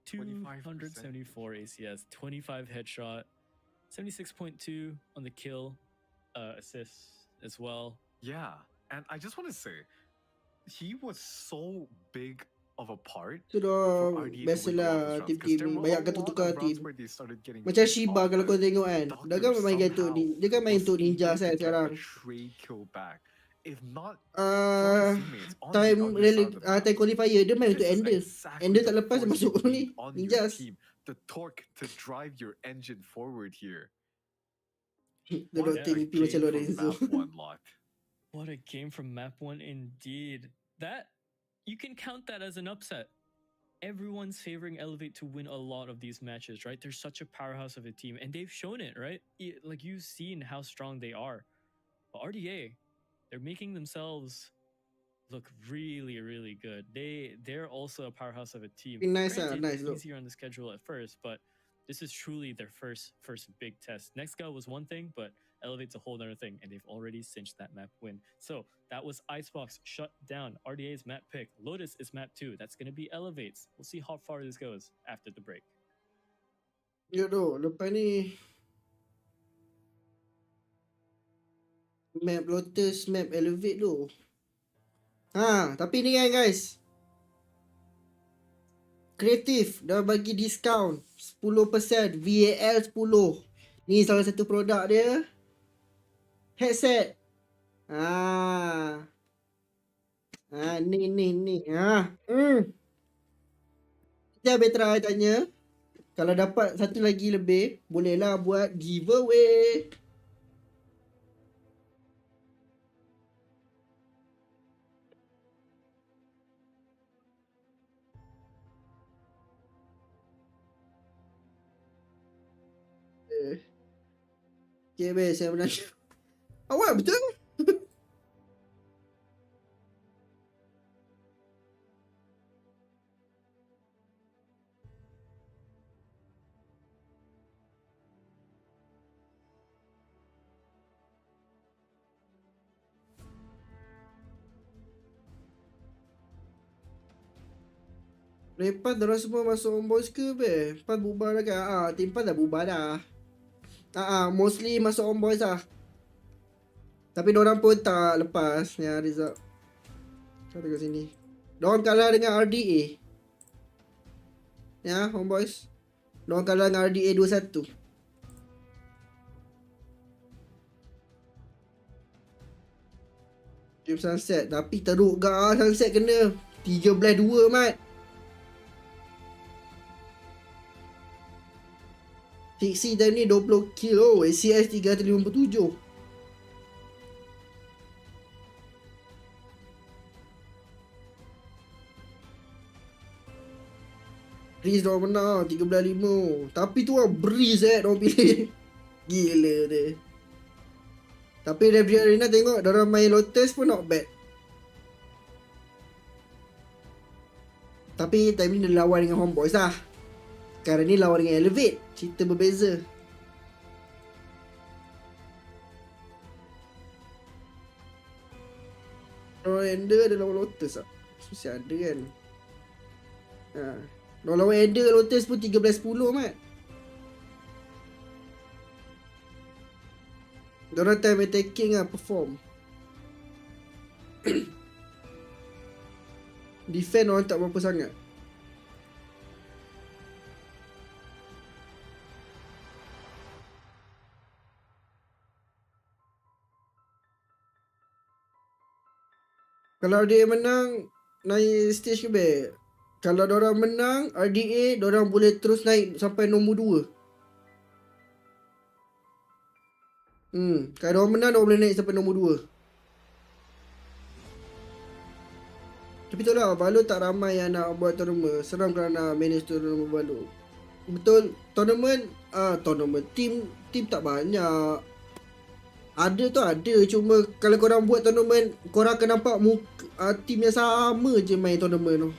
274 ACS, 25 headshot. 76.2 on the kill assist as well. Yeah, and I just want to say, he was so big of a part. Tu dah biasalah tim-tim banyak tukar tim. Macam Shiba kalau kau tengok kan, dia kan main gitu ni. Dia kan main untuk Ninja saya sekarang. If not, time qualifier dia main untuk Ender. Ender tak lepas masuk ni Ninjas. The torque to drive your engine forward here. What a game from map 1 indeed. That you can count that as an upset. Everyone's favoring Elevate to win a lot of these matches, right? They're such a powerhouse of a team and they've shown it, right? Like you've seen how strong they are. But RDA, they're making themselves look really, really good. They're they're also a powerhouse of a team. Nice, Granted, nice. Easier on the schedule at first, but this is truly their first big test. Next guy was one thing, but Elevate's a whole other thing, and they've already cinched that map win. So that was Icebox shut down. RDA's map pick. Lotus is map 2. That's going to be Elevates. We'll see how far this goes after the break. Yo tu, lepas ni map Lotus, map Elevate tu. Tapi ni kan guys, Kreatif dah bagi diskaun 10%, VAL 10. Ni salah satu produk dia. Headset. Ni. Kita try tanya. Kalau dapat satu lagi lebih, bolehlah buat giveaway. Okay, baik, saya menanya. Awak betul? Lepas dorang semua masuk on boys ke be? Lepas bubar dah kan? Team Pan dah bubar dah. Mostly masuk on boys lah. Tapi dorang pun tak lepas yang result. Kita tengok sini. Dorang kalah dengan RDA. Ya, on boys. Dorang kalah dengan RDA 2-1. Team Sunset. Tapi teruk gak Sunset kena 13-2 mat. Fixie dah ni 20 kilo. ACS 357. Breeze dah menang 13-5. Tapi tu lah Breeze diorang pilih. Gila dia. Tapi Reverie Arena tengok diorang main Lotus pun not bad. Tapi time ni dia lawan dengan Homeboys lah. Sekarang ni lawan dengan Elevate. Cerita berbeza. Lawan Ender ada lawan Lotus lah. Mesti ada kan. Lawan Ender Lotus pun 13-10 mat. Diorang time attacking lah perform. Defend orang tak berapa sangat. Kalau dia menang, naik stage ke be? Kalau diorang menang, RDA, diorang boleh terus naik sampai nombor 2. Kalau diorang menang, diorang boleh naik sampai nombor 2. Tapi tu lah, Valo tak ramai yang nak buat tournament. Seram kalau nak manage tournament Valo. Betul, tournament, team tak banyak. Ada tu ada, cuma kalau korang buat tournament, korang akan nampak team yang sama je main tournament tu.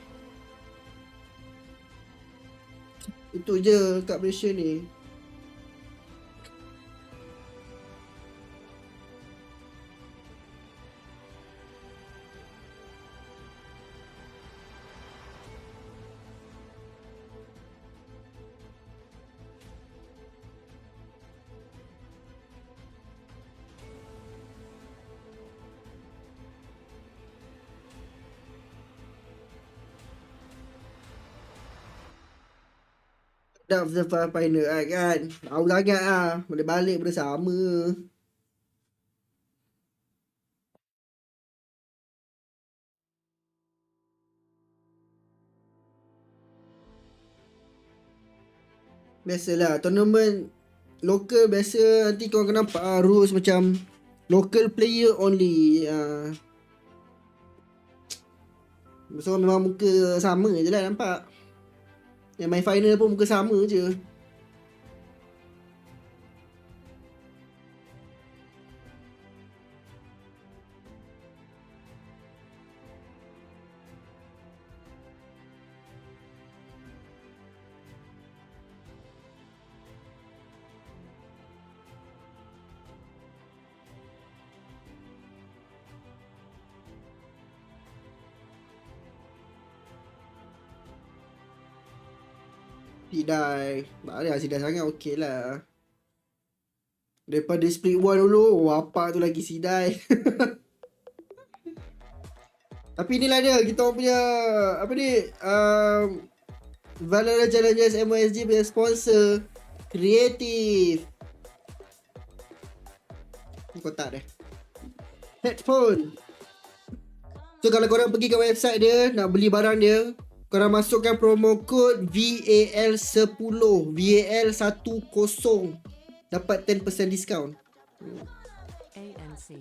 Itu je kat Malaysia ni. Dah the final kan. Tahu sangat lah. Boleh balik bersama. Biasalah tournament local biasa nanti kau akan nampak rules macam local player only. So memang muka sama je lah nampak. Yang main final pun muka sama je. Sidai. Tak ada Sidai sangat okey lah. Daripada split one dulu, apa tu lagi Sidai. Tapi inilah dia, kita punya apa ni, Valorant Challenges MYSG punya sponsor kreatif. Ni kotak dia. Headphone. So kalau korang pergi ke website dia, nak beli barang dia, korang masukkan promo code VAL10, VAL10, dapat 10% discount. ANC.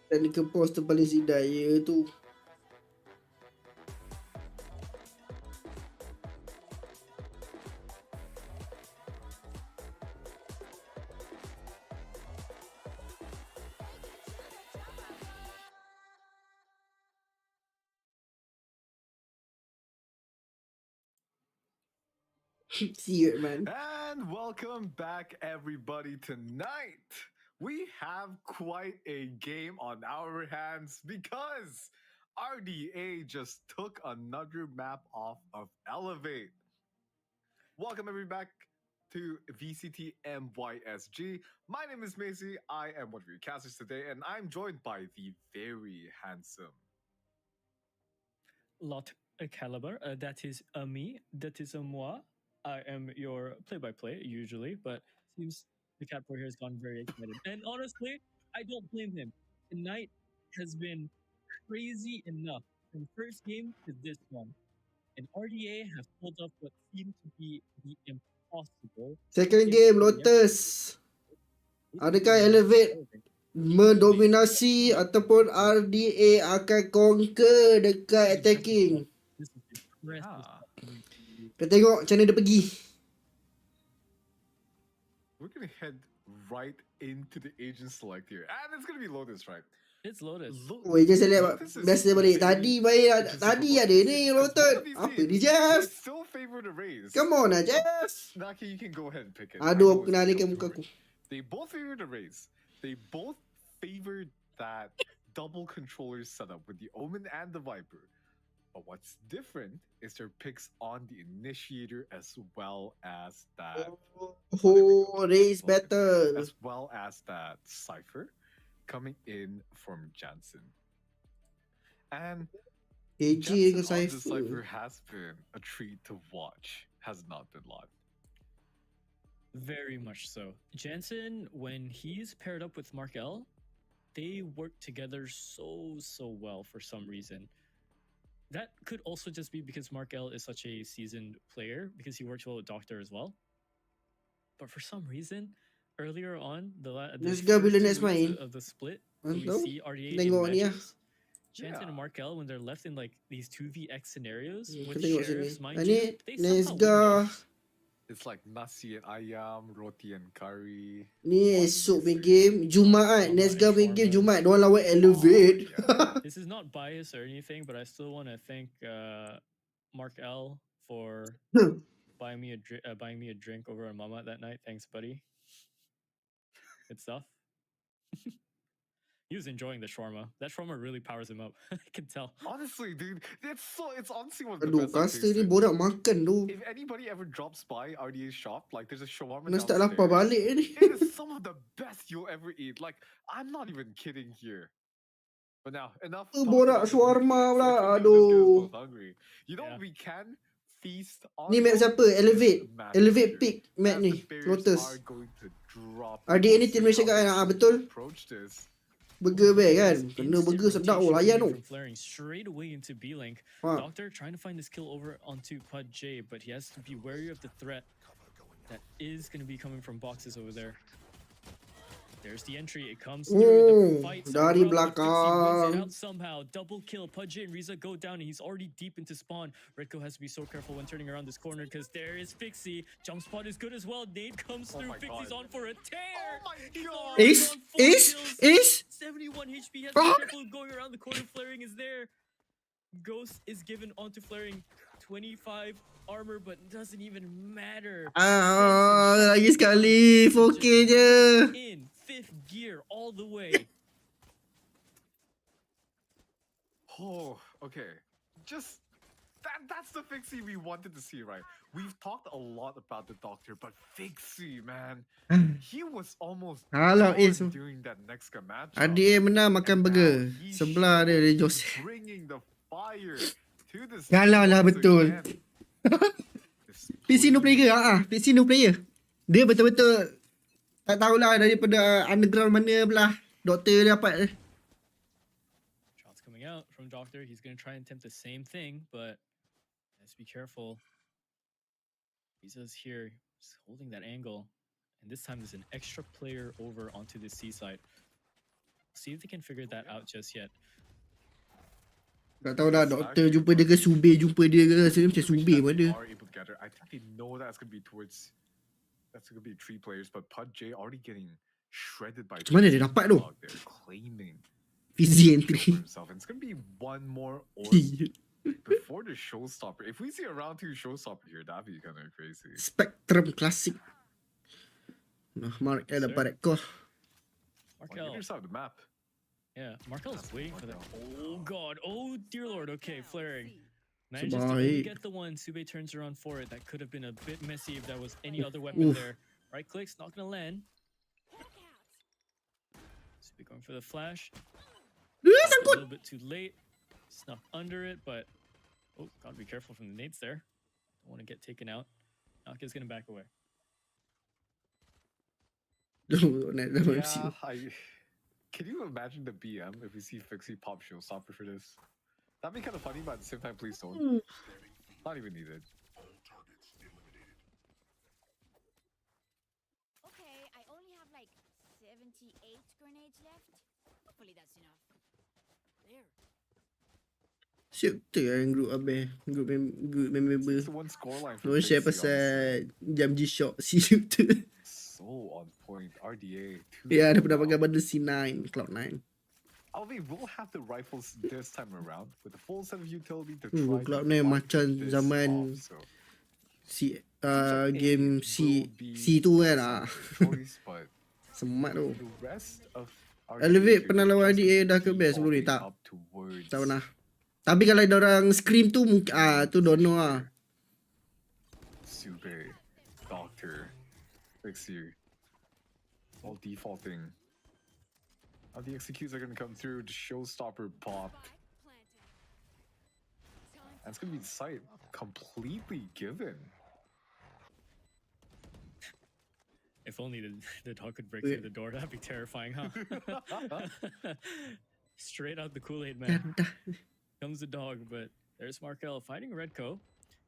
Technical pause tu paling Sidai tu. See you, man. And welcome back, everybody. Tonight, we have quite a game on our hands because RDA just took another map off of Elevate. Welcome, everybody, back to VCT MYSG. My name is Macy. I am one of your casters today, and I'm joined by the very handsome Lot Caliber. That is me. That is moi. I am your play-by-play usually, but seems the cat boy here has gone very excited. And honestly, I don't blame him. Tonight has been crazy enough from first game to this one. And RDA have pulled off what seemed to be the impossible. Second game, Lotus. Adakah Elevate mendominasi ataupun RDA akan conquer dekat attacking? This is impressive. Kita tengok macam mana dia pergi. We're gonna head right into the agent select here. And it's gonna be Lotus, right? It's Lotus. Oh, agent select biasa balik. Tadi ada ni Lotus. Apa ni Jeff? Still favor the raise. Come on lah Jeff. Naki, you can go ahead and pick it. Aduh, aku kena alihkan muka aku. They both favor the raise. They both favored that double controller setup with the Omen and the Viper. But what's different is their picks on the Initiator as well as that. Raise better. As well as that Cypher coming in from Jansen. And Jansen on the Cypher has been a treat to watch, has not been live. Very much so. Jansen, when he's paired up with Mark L, they work together so well for some reason. That could also just be because Mark L is such a seasoned player because he works well with Doctor as well. But for some reason, earlier on, the first of the split, we see RDA in matches, Jansen and Mark L, when they're left in like these 2vx scenarios with sheriffs, mind you, they somehow win. It's like nasi and ayam, roti and curry. Ni esok main game Jumaat, Nesga main game Jumaat. Diorang lawan Elevate. This is not bias or anything, but I still want to thank Mark L for buying me a drink over on Mama that night. Thanks, buddy. Good stuff. He was enjoying the shawarma. That shawarma really powers him up. I can tell. Honestly, dude, it's honestly one of the best. Kasta ni borak makan tu. If anybody ever drops by RDA's shop, like there's a shawarma Nak start lapar balik ni. It is some of the best you'll ever eat. Like, I'm not even kidding here. But now, enough. Borak shawarma pula. Aduh. You know, we can feast on. Ni map siapa? Elevate pick map ni. Lotus. RDA ni team Malaysia kan? Betul. Burger bear kan? Kena burger sedap layan tu. Flaring straight away into B-Link. Doctor trying to find this kill over onto Pud J, but he has to be wary of the threat that is going to be coming from boxes over there. There's the entry. It comes through. The fight's dari rough, but Fixie wins it belakang. out somehow. Double kill. Pudgy and Riza go down, and he's already deep into spawn. Redco has to be so careful when turning around this corner because there is Fixie. Jump spot is good as well. Nade comes through. Fixie's on for a tear. Oh my god! Ace. 71 HP. Has to be careful going around the corner. Flaring is there. Ghost is given onto Flaring. 25 armor, but doesn't even matter. Lagi sekali 4K je. In 5th gear all the way. Oh, okay. Just that's the Fixie we wanted to see, right? We've talked a lot about the Doctor, but Fixie, man, he was almost Kalau Ace during that next match. adik menang makan burger. Sebelah dia Joseph. Bringing the fire to this. Kalau lah betul. PC no player PC no player. Dia betul-betul tak tahulah daripada underground mana belah doktor dia dapat. Shots coming out from Doctor. He's going to try and attempt the same thing, but let's be careful. He's here, he's holding that angle, and this time there's an extra player over onto the seaside. See if they can figure that out just yet. Tak tahulah doktor jumpa dia ke Sube jumpa dia ke, rasa macam Sube pun ada. I think they know that's gonna be towards. That's gonna be 3 players, but Pud J already getting shredded by. Mana dia dapat tu? They're claiming Fizi entry. himself, and it's gonna be one more orb before the showstopper. If we see a round 2 showstopper here, that'd be kind of crazy. Spectrum Classic. Nah, Mark ada dapat rekod. On the other side of the map. Yeah, Markel's waiting for that. Oh god, oh dear lord. Okay, Flaring manages to Sebaik. get the one. Sube turns around for it. That could have been a bit messy if that was any other weapon there. Right clicks, not gonna land. Sube going for the flash. A little bit too late. Snuck under it, but oh, gotta be careful from the nades there. Don't want to get taken out. Naka's gonna back away. Can you imagine the BM if we see Fixie pop showstopper for this? That'd be kind of funny, but at the same time, please don't. Not even needed. Okay, I only have like 78 grenades left. Hopefully that's enough. There. Siap tu yang group habis. Group member. It's the one scoreline No for share Fixie, pasal jam G-Shock siap tu. so on point. RDA. Ya, dia pernah pakai bundle C9, Cloud9. I mean, we'll have the rifles this time around with the full set of utility to try Cloud9 to macam this zaman off, so. game C tu kan choice, but semat tu. the rest of Elevate pernah lawan RDA dah ke best sebelum ni? Tak pernah. Tapi kalau ada orang scream tu mungkin tu don't know Sube, Doctor, Fixie, all defaulting. How the executes are gonna come through, the showstopper popped. And it's gonna be the site completely given. If only the dog could break through the door. That'd be terrifying, huh? Straight out the Kool-Aid man. Comes the dog, but there's Markel fighting Redco.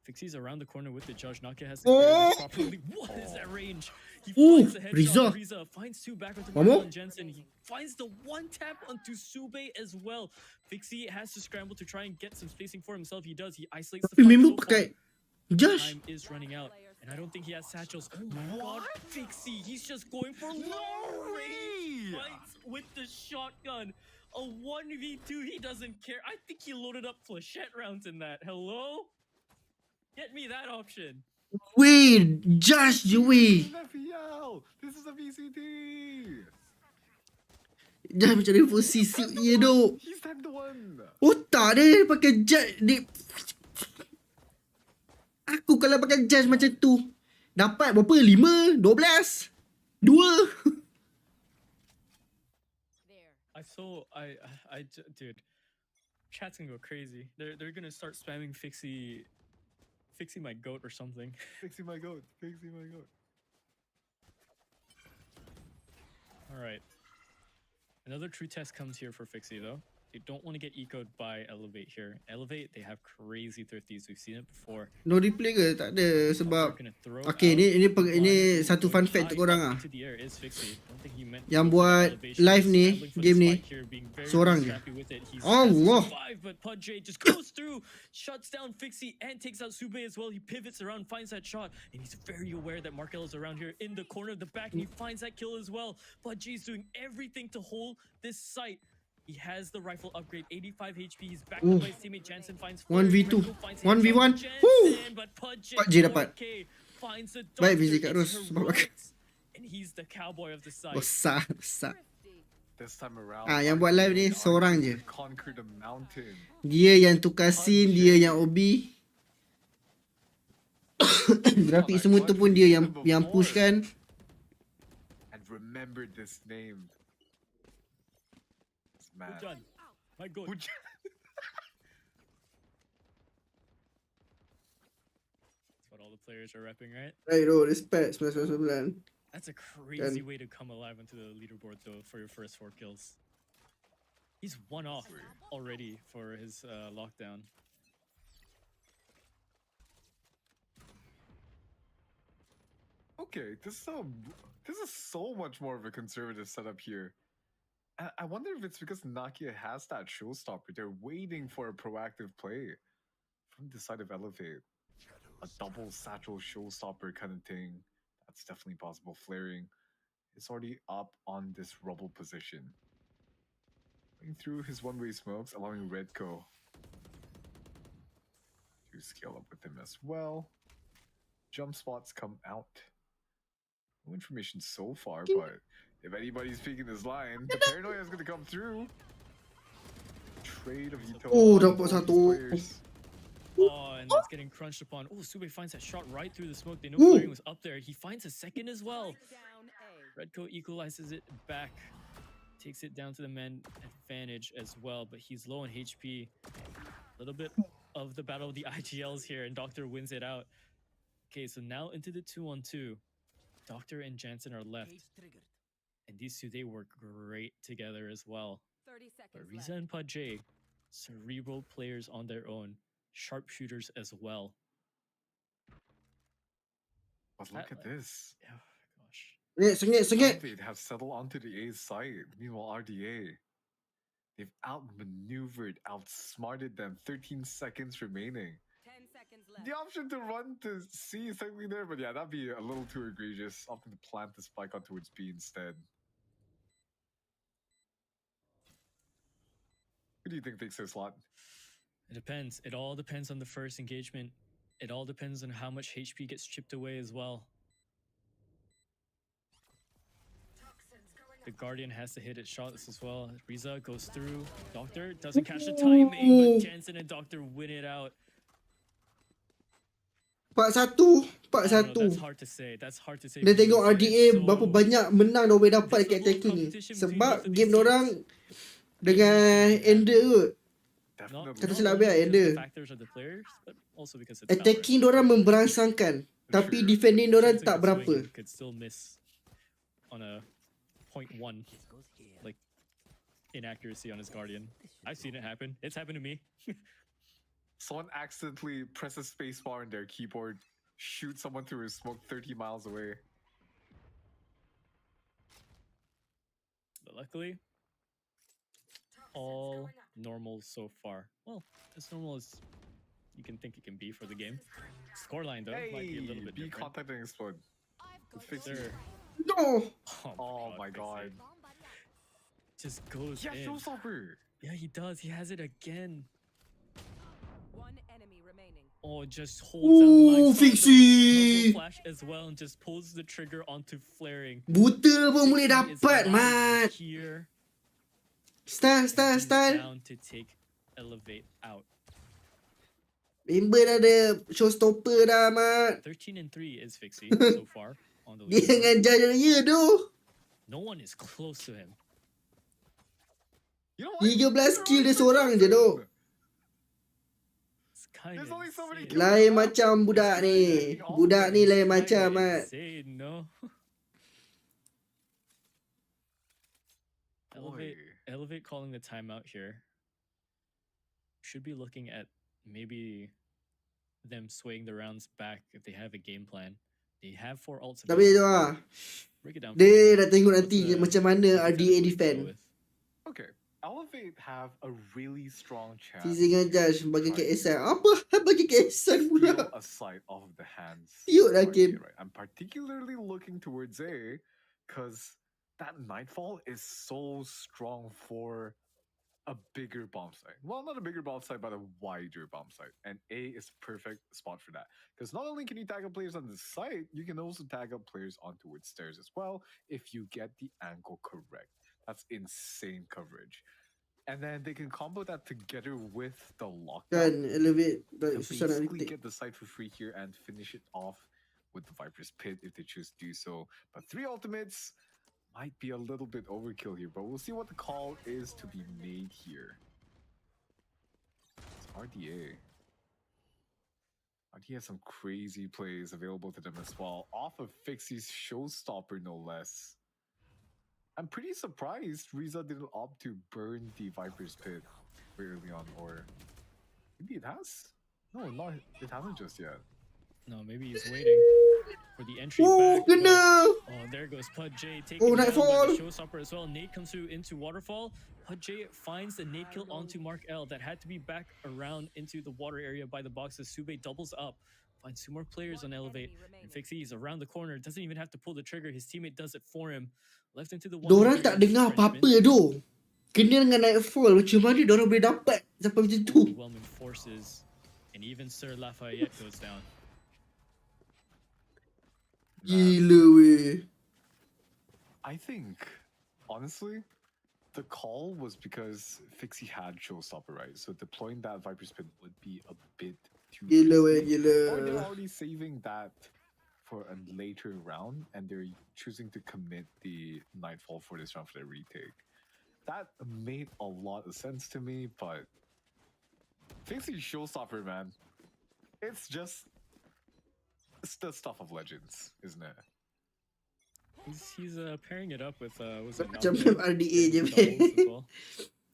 Fixie's around the corner with the judge. Naka has to clear this properly. What is that range? He finds the headshot. Riza finds 2 back onto Markel and Jensen. He finds the 1 tap onto Sube as well. Fixie has to scramble to try and get some spacing for himself. He does. He isolates the fight so far. Time is running out. And I don't think he has satchels. Oh my god, Fixie, he's just going for long range fights with the shotgun. A 1v2, he doesn't care. I think he loaded up flechette rounds in that. Hello? Get me that option. Wait, Josh, wait. This is a VCT. Josh macam dia posisi je tu. He's time to one. Otak dia pakai judge dia. Aku kalau pakai judge macam tu dapat berapa? 5, 12, 2. Dude, chat's gonna go crazy. They're gonna start spamming Fixie my goat or something. Fixie my goat. Fixie my goat. All right. Another true test comes here for Fixie though. They don't want to get ecoed by Elevate here. Elevate, they have crazy thrifties. We've seen it before. No replay ke? Tak ada sebab Doctor gonna throw okay, out ini the line. satu fun Going fact high untuk korang up ah. into the air is Fixie. Don't think he meant to Yang go for that buat elevation. live He's ni, scrambling for game the ni, spike here, being very, seorang very je. scrappy with it. He's Allah. survived, but Pudj just goes through, shuts down Fixie, and takes out Sube as well. He pivots around, finds that shot, and he's very aware that Markel is around here in the corner of the back, and he finds that kill as well. Pudj is doing everything to hold this site. He has the rifle upgrade, 85 HP. He's backed up by his teammate Jansen. Finds 1v2, 1v1. But Pudj dapat. finds a Baik doctor. VCT kat It's terus sebab heroics. And he's the cowboy of the side. besar. This time around, Yang buat live ni seorang je. conquer the mountain. Dia yang tukar scene, dia yang OB. Grafik semua tu pun dia yang push kan. And remember this name. This man. Hujan. My God. Hujan. That's what all the players are repping, right? Right bro, respect 999. That's a crazy way to come alive onto the leaderboard, though, for your first 4 kills. He's one off already for his lockdown. Okay, this is so much more of a conservative setup here. I wonder if it's because Nakia has that showstopper. They're waiting for a proactive play from the side of Elevate. A double satchel showstopper kind of thing. That's definitely possible. Flaring is already up on this rubble position. Going through his one-way smokes, allowing Redco to scale up with him as well. Jump spots come out. No information so far, but if anybody's picking this line, the paranoia is going to come through. Trade of Ito. Oh, dapat satu. Oh, and it's getting crunched upon. Oh, Sube finds that shot right through the smoke. They know Ooh. Flaring was up there. He finds a second as well. Redco equalizes it back. Takes it down to the man advantage as well, but he's low on HP. A little bit of the battle of the IGLs here, and Doctor wins it out. Okay, so now into the 2-on-2. Doctor and Jansen are left. And these two, they work great together as well. 30 But seconds Riza and Pudj, cerebral players on their own. Sharpshooters as well. But look at this. Oh, gosh. Sengit. Elevate have settled onto the A's side. Meanwhile, RDA, they've outmaneuvered, outsmarted them. 13 seconds remaining. 10 seconds left. The option to run to C is technically there, but yeah, that'd be a little too egregious. Opting to plant the spike on towards B instead. Who do you think takes their slot? It depends. It all depends on the first engagement. It all depends on how much HP gets chipped away as well. The Guardian has to hit its shots as well. Riza goes through. Doctor doesn't catch the timing, but Jansen and Doctor win it out. 4-1. I don't know, 4-1. that's hard to say. That's hard to say. Dia tengok because RDA it's berapa so- banyak menang dia boleh dapat dekat attacking ni. Sebab game dorang dengan Ender kot. Definitely. Kata Not silap only dia, because Ender. the factors of the players, but also because it's Attacking dorang memberangsangkan. Tapi Sure. defending dorang Jansen tak could swing berapa. and could still miss on a 0.1 like inaccuracy on his Guardian. I've seen it happen. It's happened to me. Someone accidentally presses spacebar on their keyboard, shoots someone through a smoke 30 miles away. But luckily, all normal so far. Well, as normal as you can think it can be for the game. Scoreline though might be a little bit B different. contact and explode. I've Let's got fix your it. No. Oh my god. Fixie just goes Yeah, in. showstopper. Yeah, he does. He has it again. one enemy remaining. Oh, just holds down the line. Ooh, Finds the Fixie. turbo flash as well and just pulls the trigger onto Flaring. Buta pun boleh Fixie is dapat, live Mat. Here. Style. Down to take Elevate out. Member dah ada showstopper dah, Mat. 13-3 is Fixie so far on the Dia leaderboard. dengan Jaya tu. No one is close to him. You know what? 13 kill dia seorang je tu. It's kind There's of only so many insane. kills. Lain macam budak ni. Budak ni lain macam, Kinda Mat. insane, no? Boy. Elevate calling the timeout here. should be looking at maybe them swaying the rounds back if they have a game plan. They have 4 ults. Tapi tu lah. Break it down. Dia nak tengok nanti macam mana RDA defend. Okay, Elevate have a really strong chance. Season dengan Judge bagi KSN. Apa? Bagi KSN pula. A sight of the hands. Cute lah game. Right? I'm particularly looking towards A because that Nightfall is so strong for a bigger bomb site. Well, not a bigger bomb site, but a wider bomb site. And A is perfect spot for that. Because not only can you tag up players on the site, you can also tag up players on towards stairs as well if you get the angle correct. That's insane coverage. And then they can combo that together with the lockdown. Kan, elevate. And basically get the site for free here and finish it off with the Viper's Pit if they choose to do so. But 3 ultimates might be a little bit overkill here, but we'll see what the call is to be made here. It's RDA. RDA has some crazy plays available to them as well. Off of Fixie's Showstopper, no less. I'm pretty surprised Riza didn't opt to burn the Viper's Pit very early on, or maybe it has? No, it hasn't just yet. No, maybe he's waiting for the entry back. Oh, there goes PUDJ taking down by the Showstopper as well. Nate comes through into Waterfall. PUDJ finds the Nate kill onto Mark L. That had to be back around into the water area by the boxes. Sube doubles up. Finds 2 more players on Elevate. And Fixie is around the corner. Doesn't even have to pull the trigger. His teammate does it for him. Left into the water. Dorang tak dengar apa-apa tu. Kena dengan Nightfall. Macam mana dorang boleh dapat sampai macam tu? Overwhelming forces. And even Sir Lafayette goes down. Gila weh. I think, honestly, the call was because Fixie had Showstopper, right? So deploying that Viper's Pit would be a bit too Gila weh, risky. Or they're gila. already saving that for a later round, and they're choosing to commit the Nightfall for this round for their retake. That made a lot of sense to me, but Fixie Showstopper, man, it's the stuff of legends, isn't it? He's pairing it up with was it Macam Naldo? RDA je Doubles as well.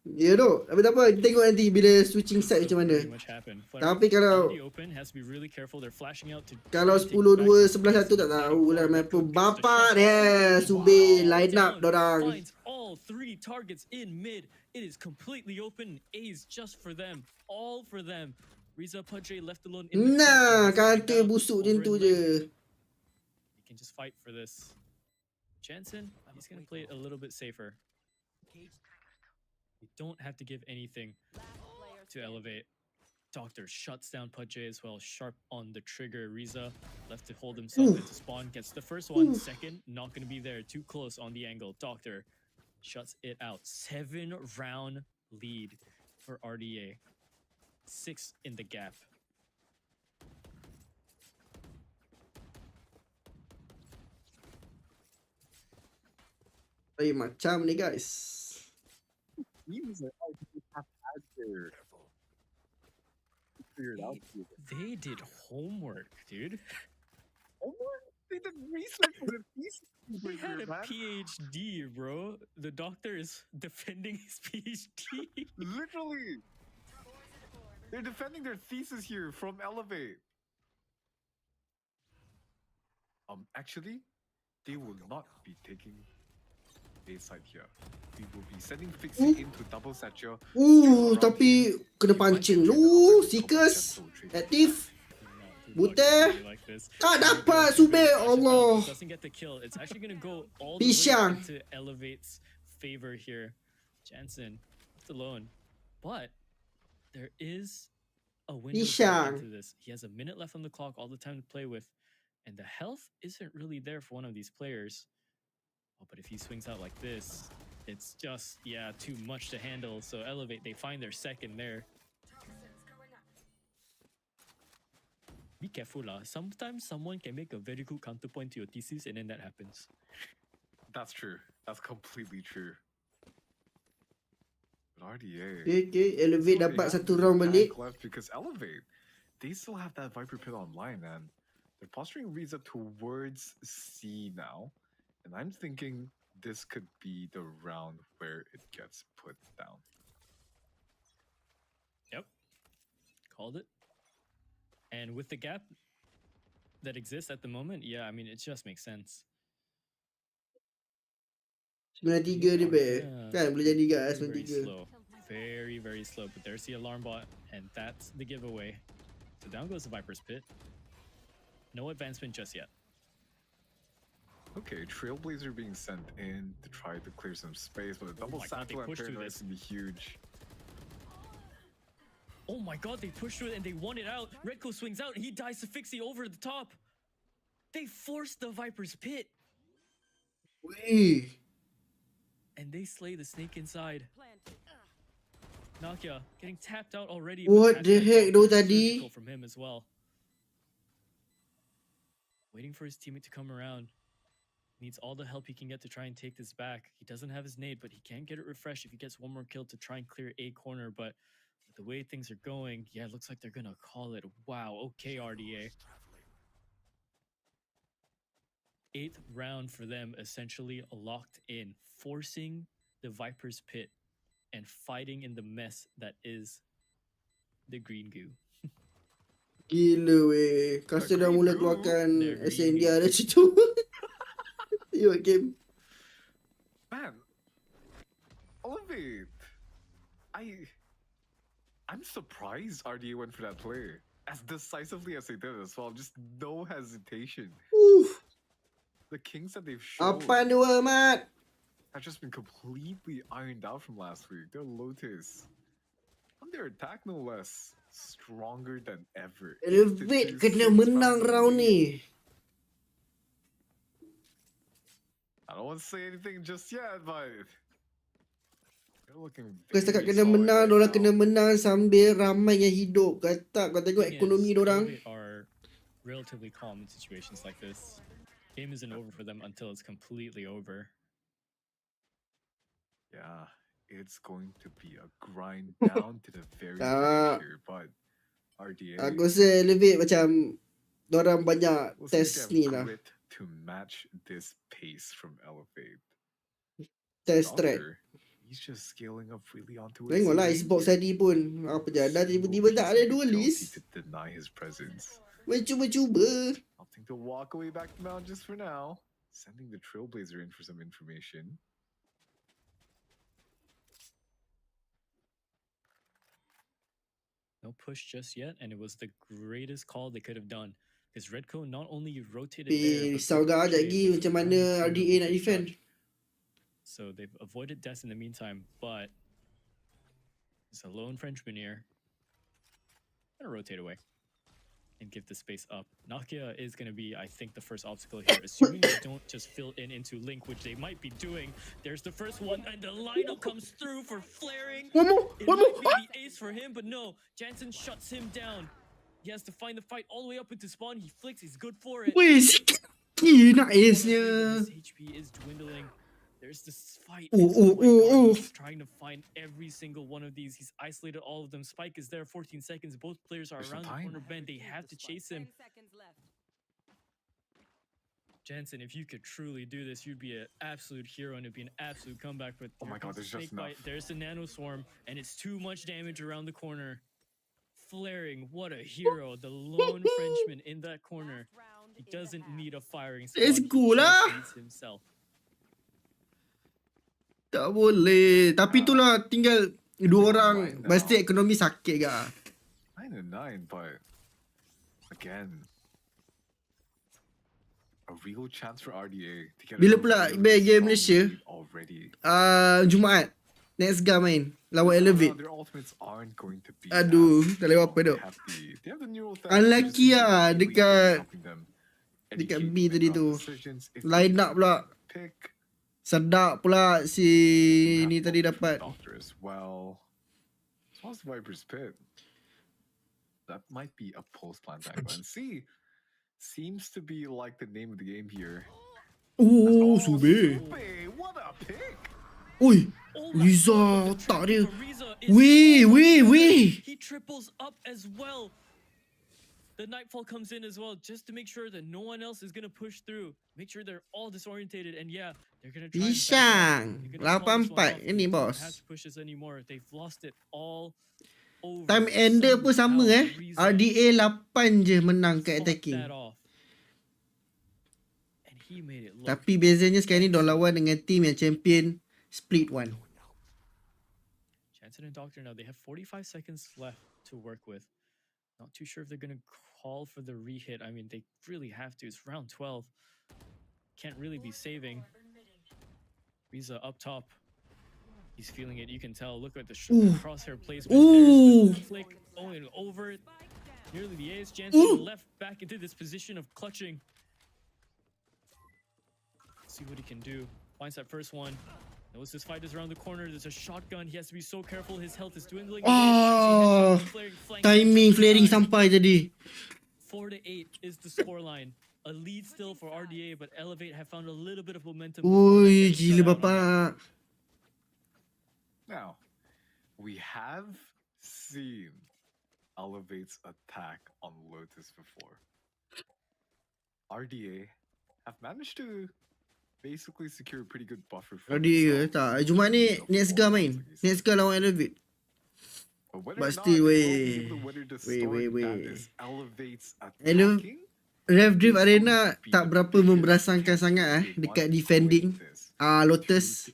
Ya tu. Tapi tak apa, kita tengok nanti bila switching side macam mana. Pretty much happen. Tapi kalau Already open, has to be really careful. They're flashing out to kalau 10-2 11-1 tak tahu lah map bapak dia. Sube line up dorang. Finds all 3 targets in mid. It is completely open. A's just for them. All for them. Riza PUDJ left alone in the Nah, corner. kata busuk macam tu je. He can just fight for this. Jansen, he's gonna play it a little bit safer. You don't have to give anything to Elevate. Doctor shuts down PUDJ as well. Sharp on the trigger. Riza left to hold himself into spawn. Gets the first one. Second, not gonna be there. Too close on the angle. Doctor shuts it out. 7-round lead for RDA. 6 in the gap. Macam ni guys. They did homework, dude. Homework? They did research for the thesis. He had a PhD, bro. The doctor is defending his PhD. Literally. They're defending their thesis here from Elevate. Actually, they will not be taking A side here. We will be sending Fixie into double satchel. Tapi kena pancing lu, Seekers aktif. Buta. Tak dapat Sube, Allah. Doesn't get the kill. It's actually gonna go all the way Pisang. into Elevate's favor here. Jansen left alone, but there is a window Pisang. into this. He has a minute left on the clock, all the time to play with, and the health isn't really there for one of these players. Oh, but if he swings out like this, it's just, yeah, too much to handle. So Elevate, they find their second there. Be careful lah. Sometimes someone can make a very good counterpoint to your thesis and then that happens. That's true. That's completely true. But RDA... Okay, Elevate dapat satu round balik. Left because Elevate, they still have that Viper Pit online, and they're posturing Riza towards C now. And I'm thinking this could be the round where it gets put down. Yep, called it. And with the gap that exists at the moment, yeah, I mean, it just makes sense. 93 dia be. Yeah. Kan boleh jadi kat Very 93. slow. Very, very slow. But there's the alarm bot, and that's the giveaway. So down goes the Viper's Pit. No advancement just yet. Okay, Trailblazer being sent in to try to clear some space, but a double satchel and paradise can be huge. Oh my god, they pushed through it and they won it out. Redco swings out and he dies to Fixie over the top. They forced the Viper's Pit. Weh. And they slay the snake inside. Nakia getting tapped out already. What the heck though tadi? From him as well. Waiting for his teammate to come around. Needs all the help he can get to try and take this back. He doesn't have his nade, but he can get it refreshed if he gets one more kill to try and clear a corner. But with the way things are going, yeah, it looks like they're gonna call it. Wow, okay, RDA. 8th round for them, essentially locked in, forcing the Viper's Pit and fighting in the mess that is the green goo. Gila weh. Kasta dah mula keluarkan SND dari situ. Tengok game. Man, Elevate. I'm surprised RDA went for that play as decisively as they did as well. Just no hesitation. Oof. The kings that they've shown Apa dua mat? have just been completely ironed out from last week. Their Lotus, on their attack no less, stronger than ever. Elevate kena menang round ni. I don't want to say anything just yet, but they're looking Kau setakat very kena solid menang, right dorang now. kena menang sambil ramai yang hidup. Kata kau tengok ekonomi dorang. Elevate are relatively calm in situations like this. Game isn't over for them until it's completely over. Yeah, it's going to be a grind down to the very future, but RDA Aku rasa Elevate macam dorang banyak will see test them ni lah. grit to match this pace from Elevate. Test track. Doctor, he's just scaling up freely onto his Tengoklah lane Xbox here. tadi pun. Apa je ada He will tiba-tiba be tak ada using dua agility list. to deny his presence. Cuba-cuba. Opting to walk away back to Mount just for now. Sending the Trailblazer in for some information. No push just yet, and it was the greatest call they could have done. Because Redco not only rotated Tapi there, but risau they gak rotated lagi with macam one mana point of RDA nak big defend. touch. So they've avoided deaths in the meantime, but there's a lone Frenchman here. Gonna rotate away and give the space up. Nakia is gonna be, I think, the first obstacle here, assuming they don't just fill in into Link, which they might be doing. There's the first one, and the lineup comes through for flaring. One more. It might be the ace for him, but no. Jansen shuts him down. He has to find the fight all the way up into spawn. He flicks, he's good for it. Weh, sikit lagi nak ace-nya. His HP is dwindling. There's this fight. Oh, It's- oh, my oh, God, oh. He's trying to find every single one of these. He's isolated all of them. Spike is there, 14 seconds. Both players are There's no around the time. corner bend. They have to chase him. 10 seconds left. Jansen, if you could truly do this, you'd be an absolute hero and it'd be an absolute comeback. But Oh my God, comes there's the just snake bite. enough. There's the nano swarm, and it's too much damage around the corner. Flaring, what a hero! The lone Frenchman in that corner. Last round He in the doesn't half. need a firing Let's squad. go He lah. just needs himself. Tak boleh. Tapi itulah tinggal dua orang. Pasti ekonomi sakit gak. 9-9, but again, a real chance for RDA to get Bila a pula really game strong Malaysia? lead already. Jumaat. Next game main. Lawan Elevate. Their ultimates aren't going to be Aduh, as tak lewat apa strong. dok. They have the neural theft, Unlucky which is lah really dekat helping them dekat educate B them tadi about tu. decisions if Line they up pula. pick. Sedap pula si You ni have tadi both dapat. Doctor as well. As well as the Viper's Pit. That might be a post-plan tango. And see, seems to be like the name of the game here. Oh, Sube. What a pick! Oi, Oh my Riza God, the tak triple dia. for Riza is Weh, so much weh, better. weh. He triples up as well. The Nightfall comes in as well, just to make sure that no one else is gonna push through. Make sure they're all disorientated, and yeah, they're gonna try. and back up. Pisang. They're gonna call this one 8-4 off. ini They don't bos. have to push this anymore. They've lost it all over. Time ender pun sama Somehow, Riza RDA 8 je menang kat fought attacking. that off. And he made it look Tapi bezanya sekarang ni diorang excellent. lawan dengan team yang champion split one. Jansen and Doctor now, they have 45 seconds left to work with. Not too sure if they're going to call for the re-hit. I mean, they really have to. It's round 12. Can't really be saving. Riza up top. He's feeling it. You can tell. Look at the crosshair placement. There's the flick going over it. Nearly the ace. Jansen left back into this position of clutching. See what he can do. Finds that first one. Knows this fight is around the corner. There's a shotgun. He has to be so careful. His health is dwindling. Timing flaring sampai tadi. 4-8 is the scoreline. A lead still for RDA, but Elevate have found a little bit of momentum. Ui, gila bapak. Now, we have seen Elevate's attack on Lotus before. RDA have managed to basically secure a pretty good buffer for RDA tak. Jumaat ni Netsga main. Netsga lawan Elevate. But still, wait. Rev Drift Arena tak berapa memberasankan sangat dekat defending Lotus.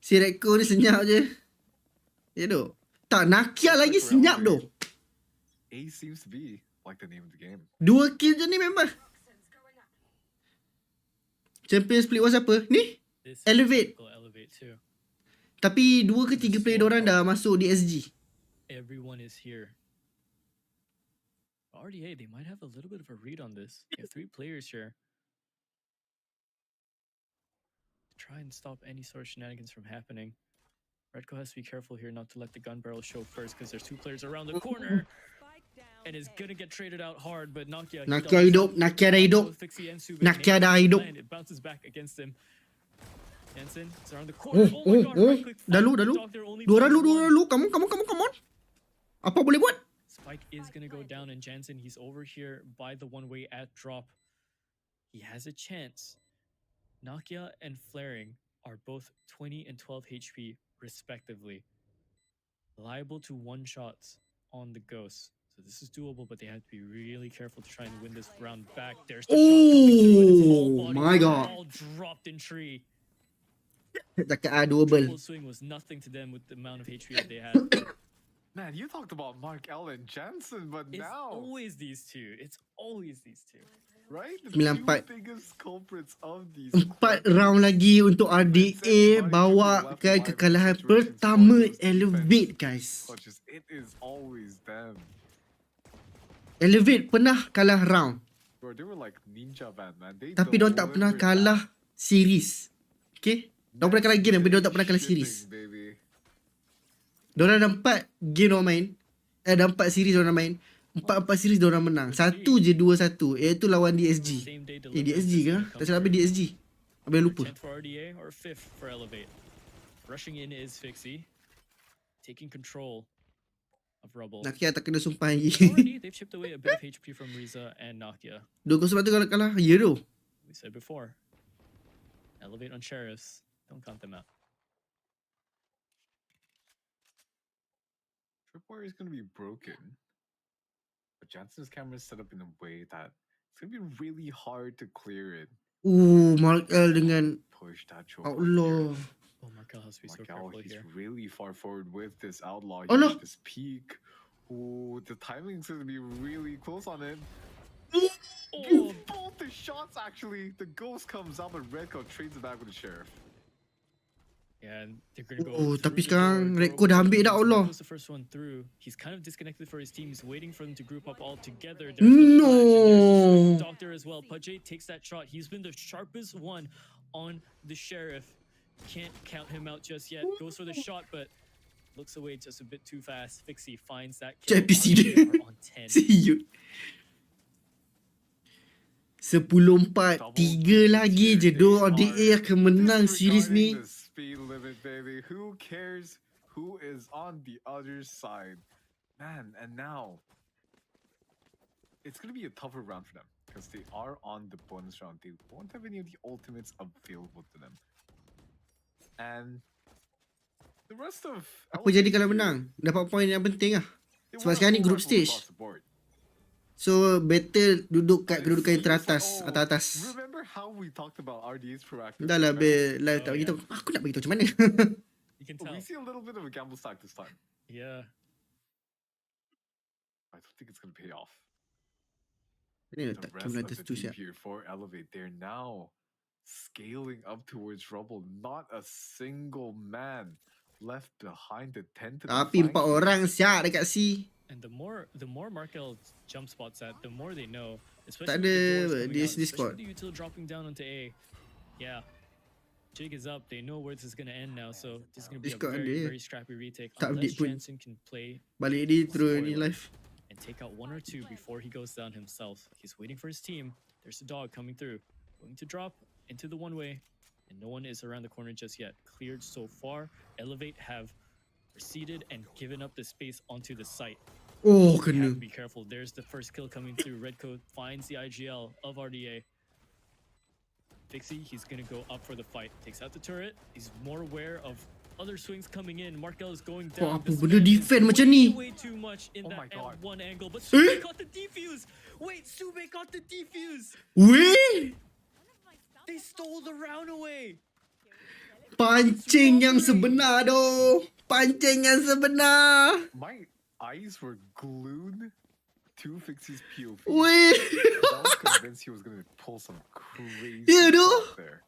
Si Rekko ni senyap je. Ya doh. Tak, Nakia lagi senyap doh. A seems to be like the name of the game. 2 kill je ni memang. Champion split was apa? Ni? Elevate. Tapi 2 ke 3 player diorang dah masuk di SG. Everyone is here. RDA, they might have a little bit of a read on this. They have 3 players here. Try and stop any sort of shenanigans from happening. Redco has to be careful here not to let the gun barrel show first because there's 2 players around the corner. And is gonna get traded out hard, but Nakia hidup. Nakia dah hidup. Nakia dah hidup. It bounces back against him. Jensen is around the corner. Oh my god, right click. Dalu. Dua lalu. Come on. Apa boleh buat? Spike is gonna go down, and Jansen, he's over here by the one-way at drop. He has a chance. Nakia and Flaring are both 20 and 12 HP respectively. Liable to one-shots on the Ghost. So this is doable, but they have to be really careful to try and win this round back. There's the shot coming through, and it's all body, my god. all dropped in tree. Cakap doable. Triple swing was nothing to them with the amount of HP that they had. Man, you talked about Mark L and Jansen, but It's now always these two. right? The 9-4. two biggest culprits of these 4 round lagi untuk RDA bawa ke kekalahan pertama Elevate, guys. It is always them. Elevate pernah kalah round. Bro, they were like ninja band, man. Tapi diorang tak pernah kalah series. Okay? Diorang pernah kalah game tapi diorang tak pernah kalah series. Diorang ada 4 game diorang main. Ada 4 series diorang main. 4 series diorang menang. Satu je 2-1. Iaitu lawan DSG. DSG ke? Tak salah habis DSG. Habis lupa. Rushing in is Fixie. Taking control of Rubble. Nakia tak kena sumpah lagi. Already, they've chipped away a bit of HP from Riza and Nakia. 2-0 kalau kalah. Ya tu. We said before. Elevate on Sheriffs. Don't count them out. Tripwire is going to be broken. But Jansen's camera is set up in a way that it's going to be really hard to clear it. Mark L dengan push that Outlaw. Oh, Markel has to be so careful he's here. really far forward with this Outlaw. Oh, no. This peak. Ooh, the timing's going to be really close on it. Both the shots, actually. The Ghost comes out, but Redco trades it back with the Sheriff. Yeah, and they're gonna go tapi sekarang Redco dah ambil dah Allah. The first one through. He's kind of disconnected for his team. He's waiting for them to group up all together. No. Doctor as well. Pajay takes that shot. He's been the sharpest one on the Sheriff. Can't count him out just yet. Goes for the shot, but looks away just a bit too fast. Fixie finds that kill. On 10. See you. 10-4, 3 lagi je. RDA akan menang series ni. Speed limit, baby. Who cares who is on the other side? Man, and now it's going to be a tougher round for them because they are on the bonus round. They won't have any of the ultimates available to them. And The rest of Apa jadi kalau Elevate menang? Dapat point yang penting lah. they Sebab won a sekarang ni full group rifle stage. across the board. So better duduk kat kedudukan yang It's like, teratas, oh, atas. remember how we talked about RDA's proactive? Dah lah defense? live tak Oh, beritahu. Aku nak beritahu macam mana. You can tell. We see a little bit of a gamble stack this time. Yeah. I don't think it's gonna pay off. Ni The letak rest kamera of atas the tu team siap. here for Elevate, they're now scaling up towards rubble. Not a single man left behind the tent. Tapi 4 orang siap dekat C. And the more Markel jump spots at, the more they know. Tak Especially with the doors ada coming di out, Discord. especially with the util dropping down onto A. Yeah. Jig is up. They know where this is gonna end now. So this is gonna be Discord a ada. very scrappy retake. Tak Unless update pun. Jansen can play Balik ni terus ni live. and take out 1 or 2 before he goes down himself. He's waiting for his team. There's a dog coming through. Going to drop into the one-way. And no one is around the corner just yet. Cleared so far. Elevate have receded and given up the space onto the site. Oh, You have kena. to be careful. There's the first kill coming through. Redcoat finds the IGL of RDA. Fixie, he's gonna go up for the fight. Takes out the turret. He's more aware of other swings coming in. Markel is going Kau down. apa This benda man is defend macam ni? way too much in Oh my that God. one angle. But Eh? Sube got the defuse. Wait, Sube got the defuse. Weh! They stole the round away. Pancing yang sebenar doh. Pancing yang sebenar. My eyes were glued to Fixie's POV. Weh! I was convinced he was gonna pull some crazy Yeah, no? stuff there.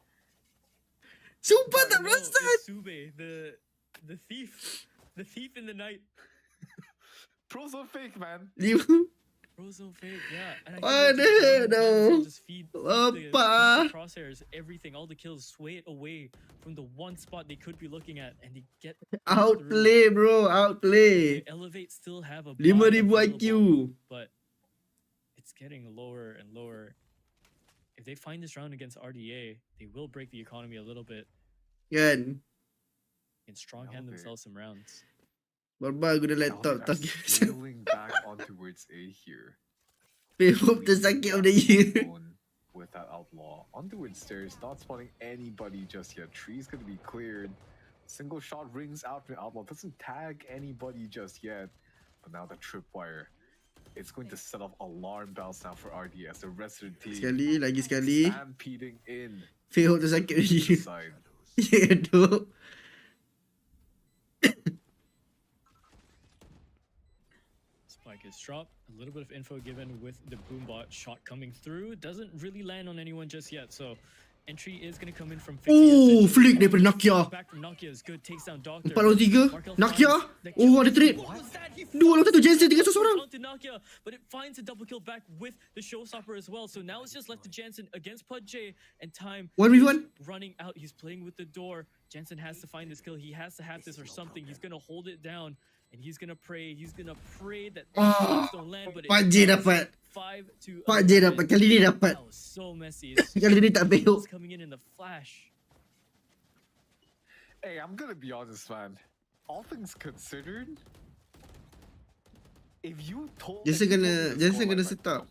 Sumpah tak No, perasan. it's Sube, the thief. The thief in the night. Pros are fake, man. Frozen fake, yeah. And What the hell, no? Just feed Apa? the crosshairs, everything, all the kills, sway it away from the one spot they could be looking at, and they get Outplay bro, outplay. Elevate still have a 5,000 buy IQ. available, but it's getting lower and lower. If they find this round against RDA, they will break the economy a little bit Kan? and strong hand Elevate. themselves some rounds. Barbar guna laptop Elevate tak are scaling back on towards A here. Hope tersakit of the year. Alone with that outlaw on towards stairs, not spotting anybody just yet. Tree's gonna be cleared. Single shot rings out from outlaw. Doesn't tag anybody just yet. But now the tripwire. It's going to set off alarm bells now for RDS. The rest of the team Sekali, lagi sekali. stampeding in Hope tersakit of the year. side. Ya doh. Spike is dropped. A little bit of info given with the boombot shot coming through. Doesn't really land on anyone just yet. So entry is going to come in from Fixie. Oh, Ascension. flick daripada Nakia. Back from Nakia is good. Takes down Doctor. 4 lawan 3. Markel Nakia. finds the Oh, kill. ada trade. What was that? He 2 lawan 1 Jensen 3 seorang. onto Nakia, but it finds a double kill back with the showstopper as well. So now it's just left to Jansen against PUBG, and time 1v1. running out. He's playing with the door. Jansen has to find this kill. He has to have this or something. He's gonna hold it down, and he's gonna pray. He's gonna pray that these shots don't land. But it 4J does. dapat. 5-2. 4J dapat. Kali ni dapat. That was so messy. It's Kali ni tak kills behok. coming in the flash. Hey, I'm gonna be honest, man. All things considered, if you told Jensen if you told me kena the Jensen scoreline kena right set now, up.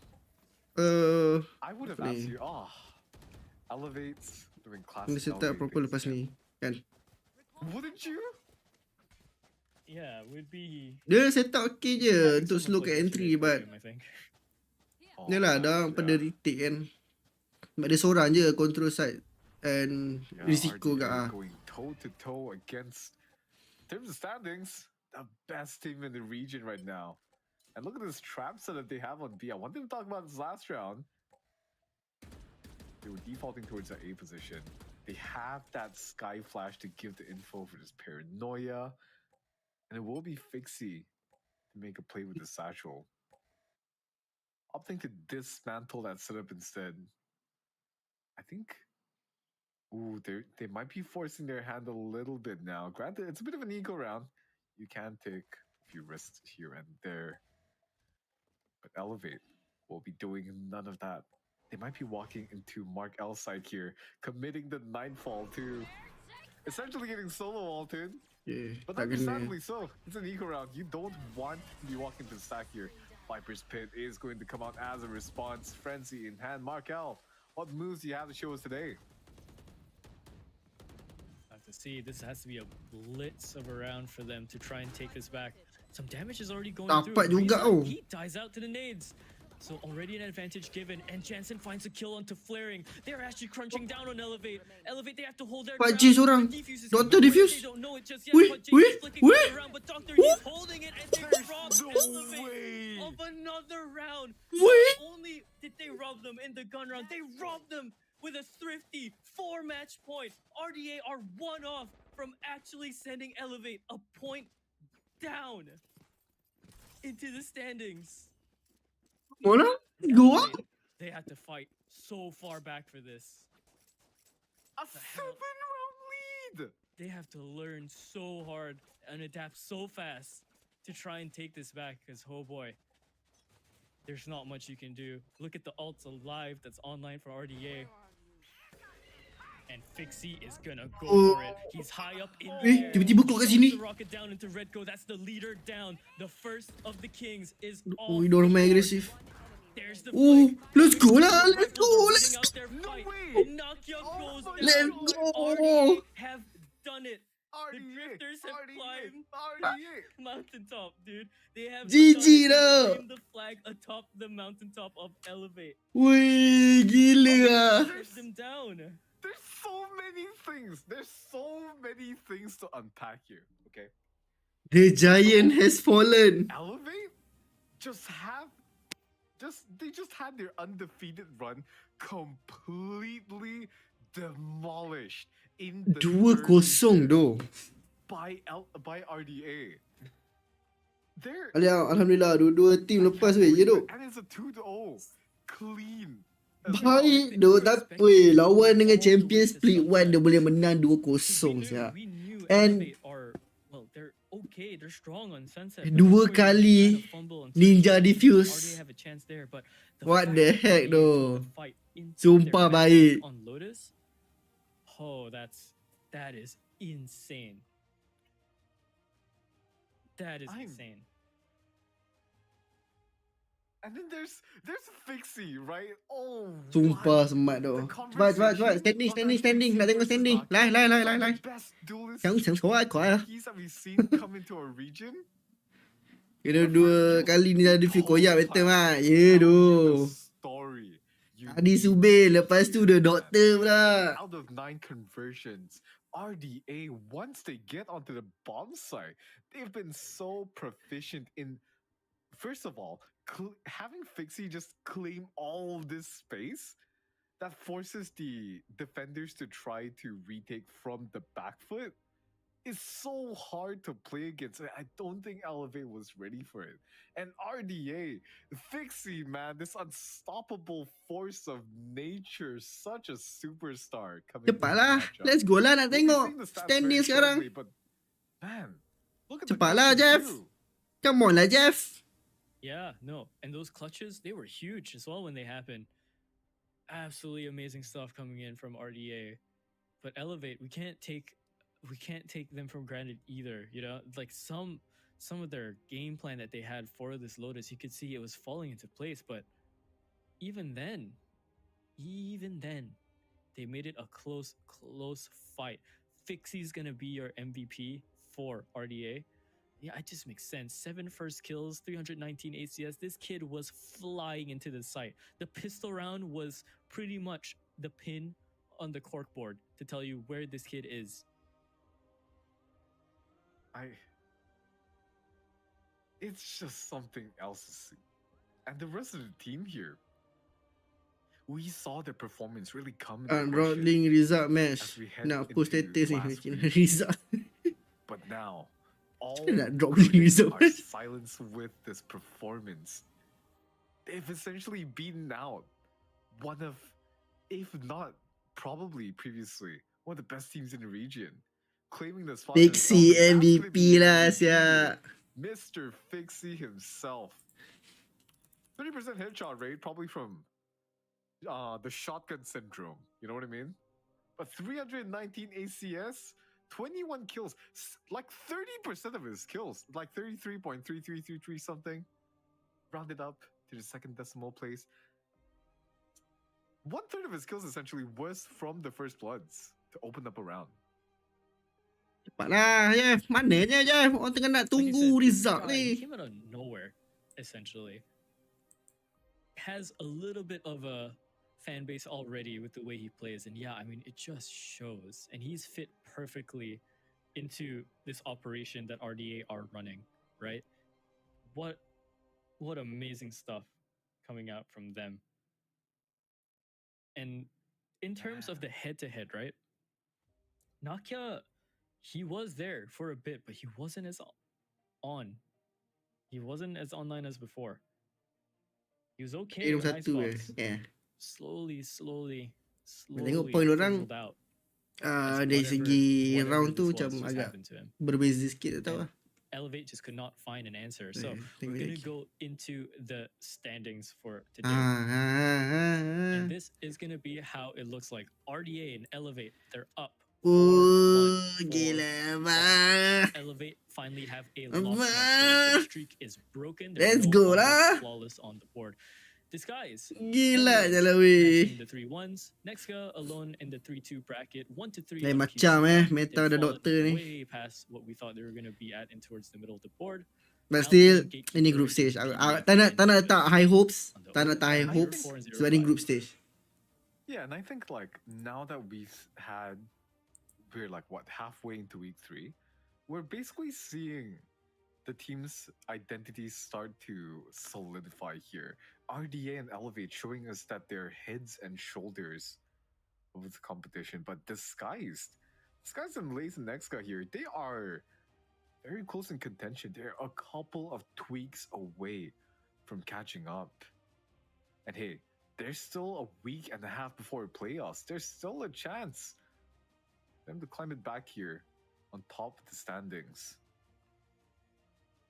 I would have apa asked ni? you, elevates doing classic. Kena set up elevate proper things lepas again. ni. Kan? Wouldn't you? Yeah, would be. Dia set up okay je having untuk slow someone play kat the entry, Furious but game, I think. Oh, yalah man, dah pada yeah. retake kan. Sebab dia seorang je control side and Yeah, risiko RDA kat ah. going toe to toe against, in terms of standings, the best team in the region right now. And look at this trap set that they have on B. I wanted to talk about this last round. They were defaulting towards that A position. They have that sky flash to give the info for this paranoia. And it will be Fixie to make a play with the satchel. Opting to dismantle that setup instead. I think. Ooh, they might be forcing their hand a little bit now. Granted, it's a bit of an eco round. You can take a few risks here and there. But Elevate will be doing none of that. They might be walking into Mark L side here, committing the Nightfall to essentially getting solo ulted. Yeah, But tak kena. understandably so. It's an eco round. You don't want to be walking to the stack here. Viper's Pit is going to come out as a response. Frenzy in hand. Mark L, what moves do you have to show us today? I have to to see. This has to be a blitz of a round for them to try and take this back. Some damage is already going through. Dapat juga Reza, he dies out to the nades. So already an advantage given, and Jansen finds a kill onto Flaring. They're actually crunching down on Elevate. Elevate, they have to hold their ground. Pak G seorang. Doctor defuse. They don't know it just yet, Wih, but Jay is flicking wih, it around, but Doctor, he's holding it, and they robbed Elevate way. of another round. Wait. Not only did they rob them in the gun round, they robbed them with a thrifty 4-match point. RDA are one off from actually sending Elevate a point down into the standings. Mana? Dua? They had to fight so far back for this. A 7-round lead. They have to learn so hard and adapt so fast to try and take this back, because oh boy, there's not much you can do. Look at the ults alive that's online for RDA. And Fixie is gonna go for it. He's high up in the air. Tiba-tiba kok kat sini. The rocket down into Redco. That's the leader down. The first of the Kings is Oh, off. dorang main agresif. There's the Oh, fight. let's go lah, let's go, Rifles let's out their fight. way. And Nokia goes down. Let's go. RDA have done it. The RDA, Drifters have climbed RDA. mountaintop, dude. They have GG done it. They dah. claimed the flag atop the mountaintop of Elevate. Wih, gila ah. Push them down. There's so many things. There's so many things to unpack here. Okay. The giant has fallen. Elevate they just had their undefeated run completely demolished in the 2-0 doh. by RDA. Alhamdulillah, dua-dua team lepas weh, ya doh. And it's a 2-0 clean. Baik doh, tapi lawan dengan champion split 1 dia boleh menang 2-0 siap. We knew And- Elevate are, well, they're okay. They're strong on Sunset. but Dua that's where they kali kind of fumble on Ninja Sunset. defuse. RDA have a chance there, but What fact the that heck, RDA though? took the fight into Sumpah their baik. on Lotus. Oh, that is insane. That is insane. And then there's Fixie, right? Oh, Sumpah what? semat The doh. Cepat. Standing. Nak tengok standing. Lai. The best duelist Chẳng kuat. keys that we've seen come into our region. Kena dua kali Ninja defuse koyak better mah. Ya Tell doh. you the story. You Tadi Subir, lepas tu the doctor pula. out of 9 conversions, RDA, once they get onto the bomb site, they've been so proficient in, first of all, having Fixie just claim all this space that forces the defenders to try to retake from the back foot is so hard to play against. I don't think Elevate was ready for it. And RDA, Fixie, man, this unstoppable force of nature, such a superstar coming. Cepatlah. Let's go lah nak tengok. Standing sekarang. But man, look at the Cepatlah, clutches Jeff. too. Come on lah, Jeff. Yeah, no. And those clutches, they were huge as well when they happened. Absolutely amazing stuff coming in from RDA. But Elevate, we can't take them for granted either, you know? Like some of their game plan that they had for this Lotus, you could see it was falling into place, but even then, they made it a close fight. Fixie's gonna be your MVP for RDA. Yeah, it just makes sense. 7 first kills, 319 ACS. This kid was flying into the site. The pistol round was pretty much the pin on the corkboard to tell you where this kid is. It's just something else to see. And the rest of the team here, we saw their performance really come into Rolling result match. as we head Nak post into status ni last macam week. result. But now, all Nak drop link result. are silenced with this performance. They've essentially beaten out one of, if not probably previously, one of the best teams in the region. Claiming the spot. Fixie themselves. MVP lah, Absolutely siap. Mr. Fixie himself. 30% headshot rate, probably from the shotgun syndrome. You know what I mean? But 319 ACS, 21 kills, like 30% of his kills, like 33.3333 something, rounded up to the second decimal place. 1/3 of his kills essentially was from the first bloods to open up a round. Cepatlah Jeff. Mananya Jeff? Orang tengah nak Like you tunggu said, this result guy, he ni. came out of nowhere, essentially. Has a little bit of a fan base already with the way he plays, and yeah, I mean, it just shows. And he's fit perfectly into this operation that RDA are running, right? What amazing stuff coming out from them. And in terms of the head-to-head, right? Nakia, he was there for a bit, but he wasn't as on. He wasn't as online as before. He was okay Nombor on satu Icebox. Yeah. Slowly Tengok point orang fizzled out. dari segi whatever round tu this macam was agak happened to him. berbeza sikit, tak tahu lah. Elevate just could not find an answer. So tengok we're gonna lagi. go into the standings for today. And this is gonna be how it looks like. RDA and Elevate, they're up. Gila bang. Elevate finally have a loss mark. The streak is broken. Let's go lah. Flawless on the board. Disguise. Gila jalan weh. The 3-1s. Next guy alone in the 3-2 bracket. 1-3. Lain macam meta ada doktor ni. Way past what we thought they were gonna be at and towards the middle of the board. But still, ini group stage. Tak nak letak high hopes. Tak nak letak high hopes. Sebab ini group stage. Yeah, and I think like now that we're like what, halfway into week 3, we're basically seeing the team's identities start to solidify here. RDA and Elevate showing us that they're heads and shoulders of the competition, but Disguised and Lace and Nexka here, they are very close in contention. They're a couple of tweaks away from catching up. And hey, there's still a week and a half before playoffs. There's still a chance for them to climb it back here on top of the standings.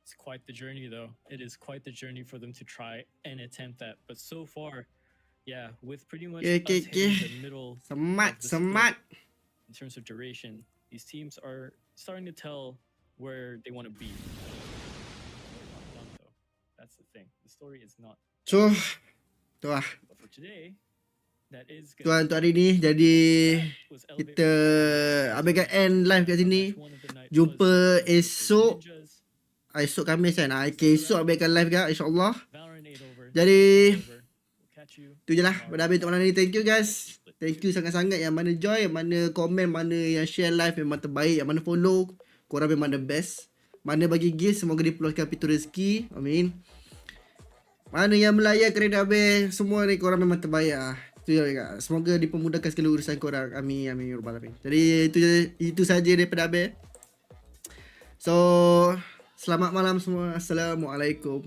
It's quite the journey, though. It is quite the journey for them to try and attempt that. But so far, yeah, with pretty much us hitting the middle Semat. In terms of duration, these teams are starting to tell where they want to be. Not done, though. That's the thing. The story is not. So, tu lah. But for today, that is Tu lah untuk hari ni. Jadi kita abaikan end live kat sini. Jumpa esok. Esok Khamis kan. Esok abaikan live kan, insyaAllah. Jadi tu je lah pada habis untuk malam ni. Thank you guys. Thank you sangat-sangat yang mana join, yang mana komen, mana yang share live memang terbaik, yang mana follow, korang memang the best. Mana bagi gift, semoga diperluaskan pintu rezeki. Amin. Mana yang melayan kerana habis, semua ni korang memang terbaik lah. Semoga dipermudahkan segala urusan korang. Amin, amin, ya rabbal alamin. Jadi itu saja daripada habis. So, selamat malam semua. Assalamualaikum.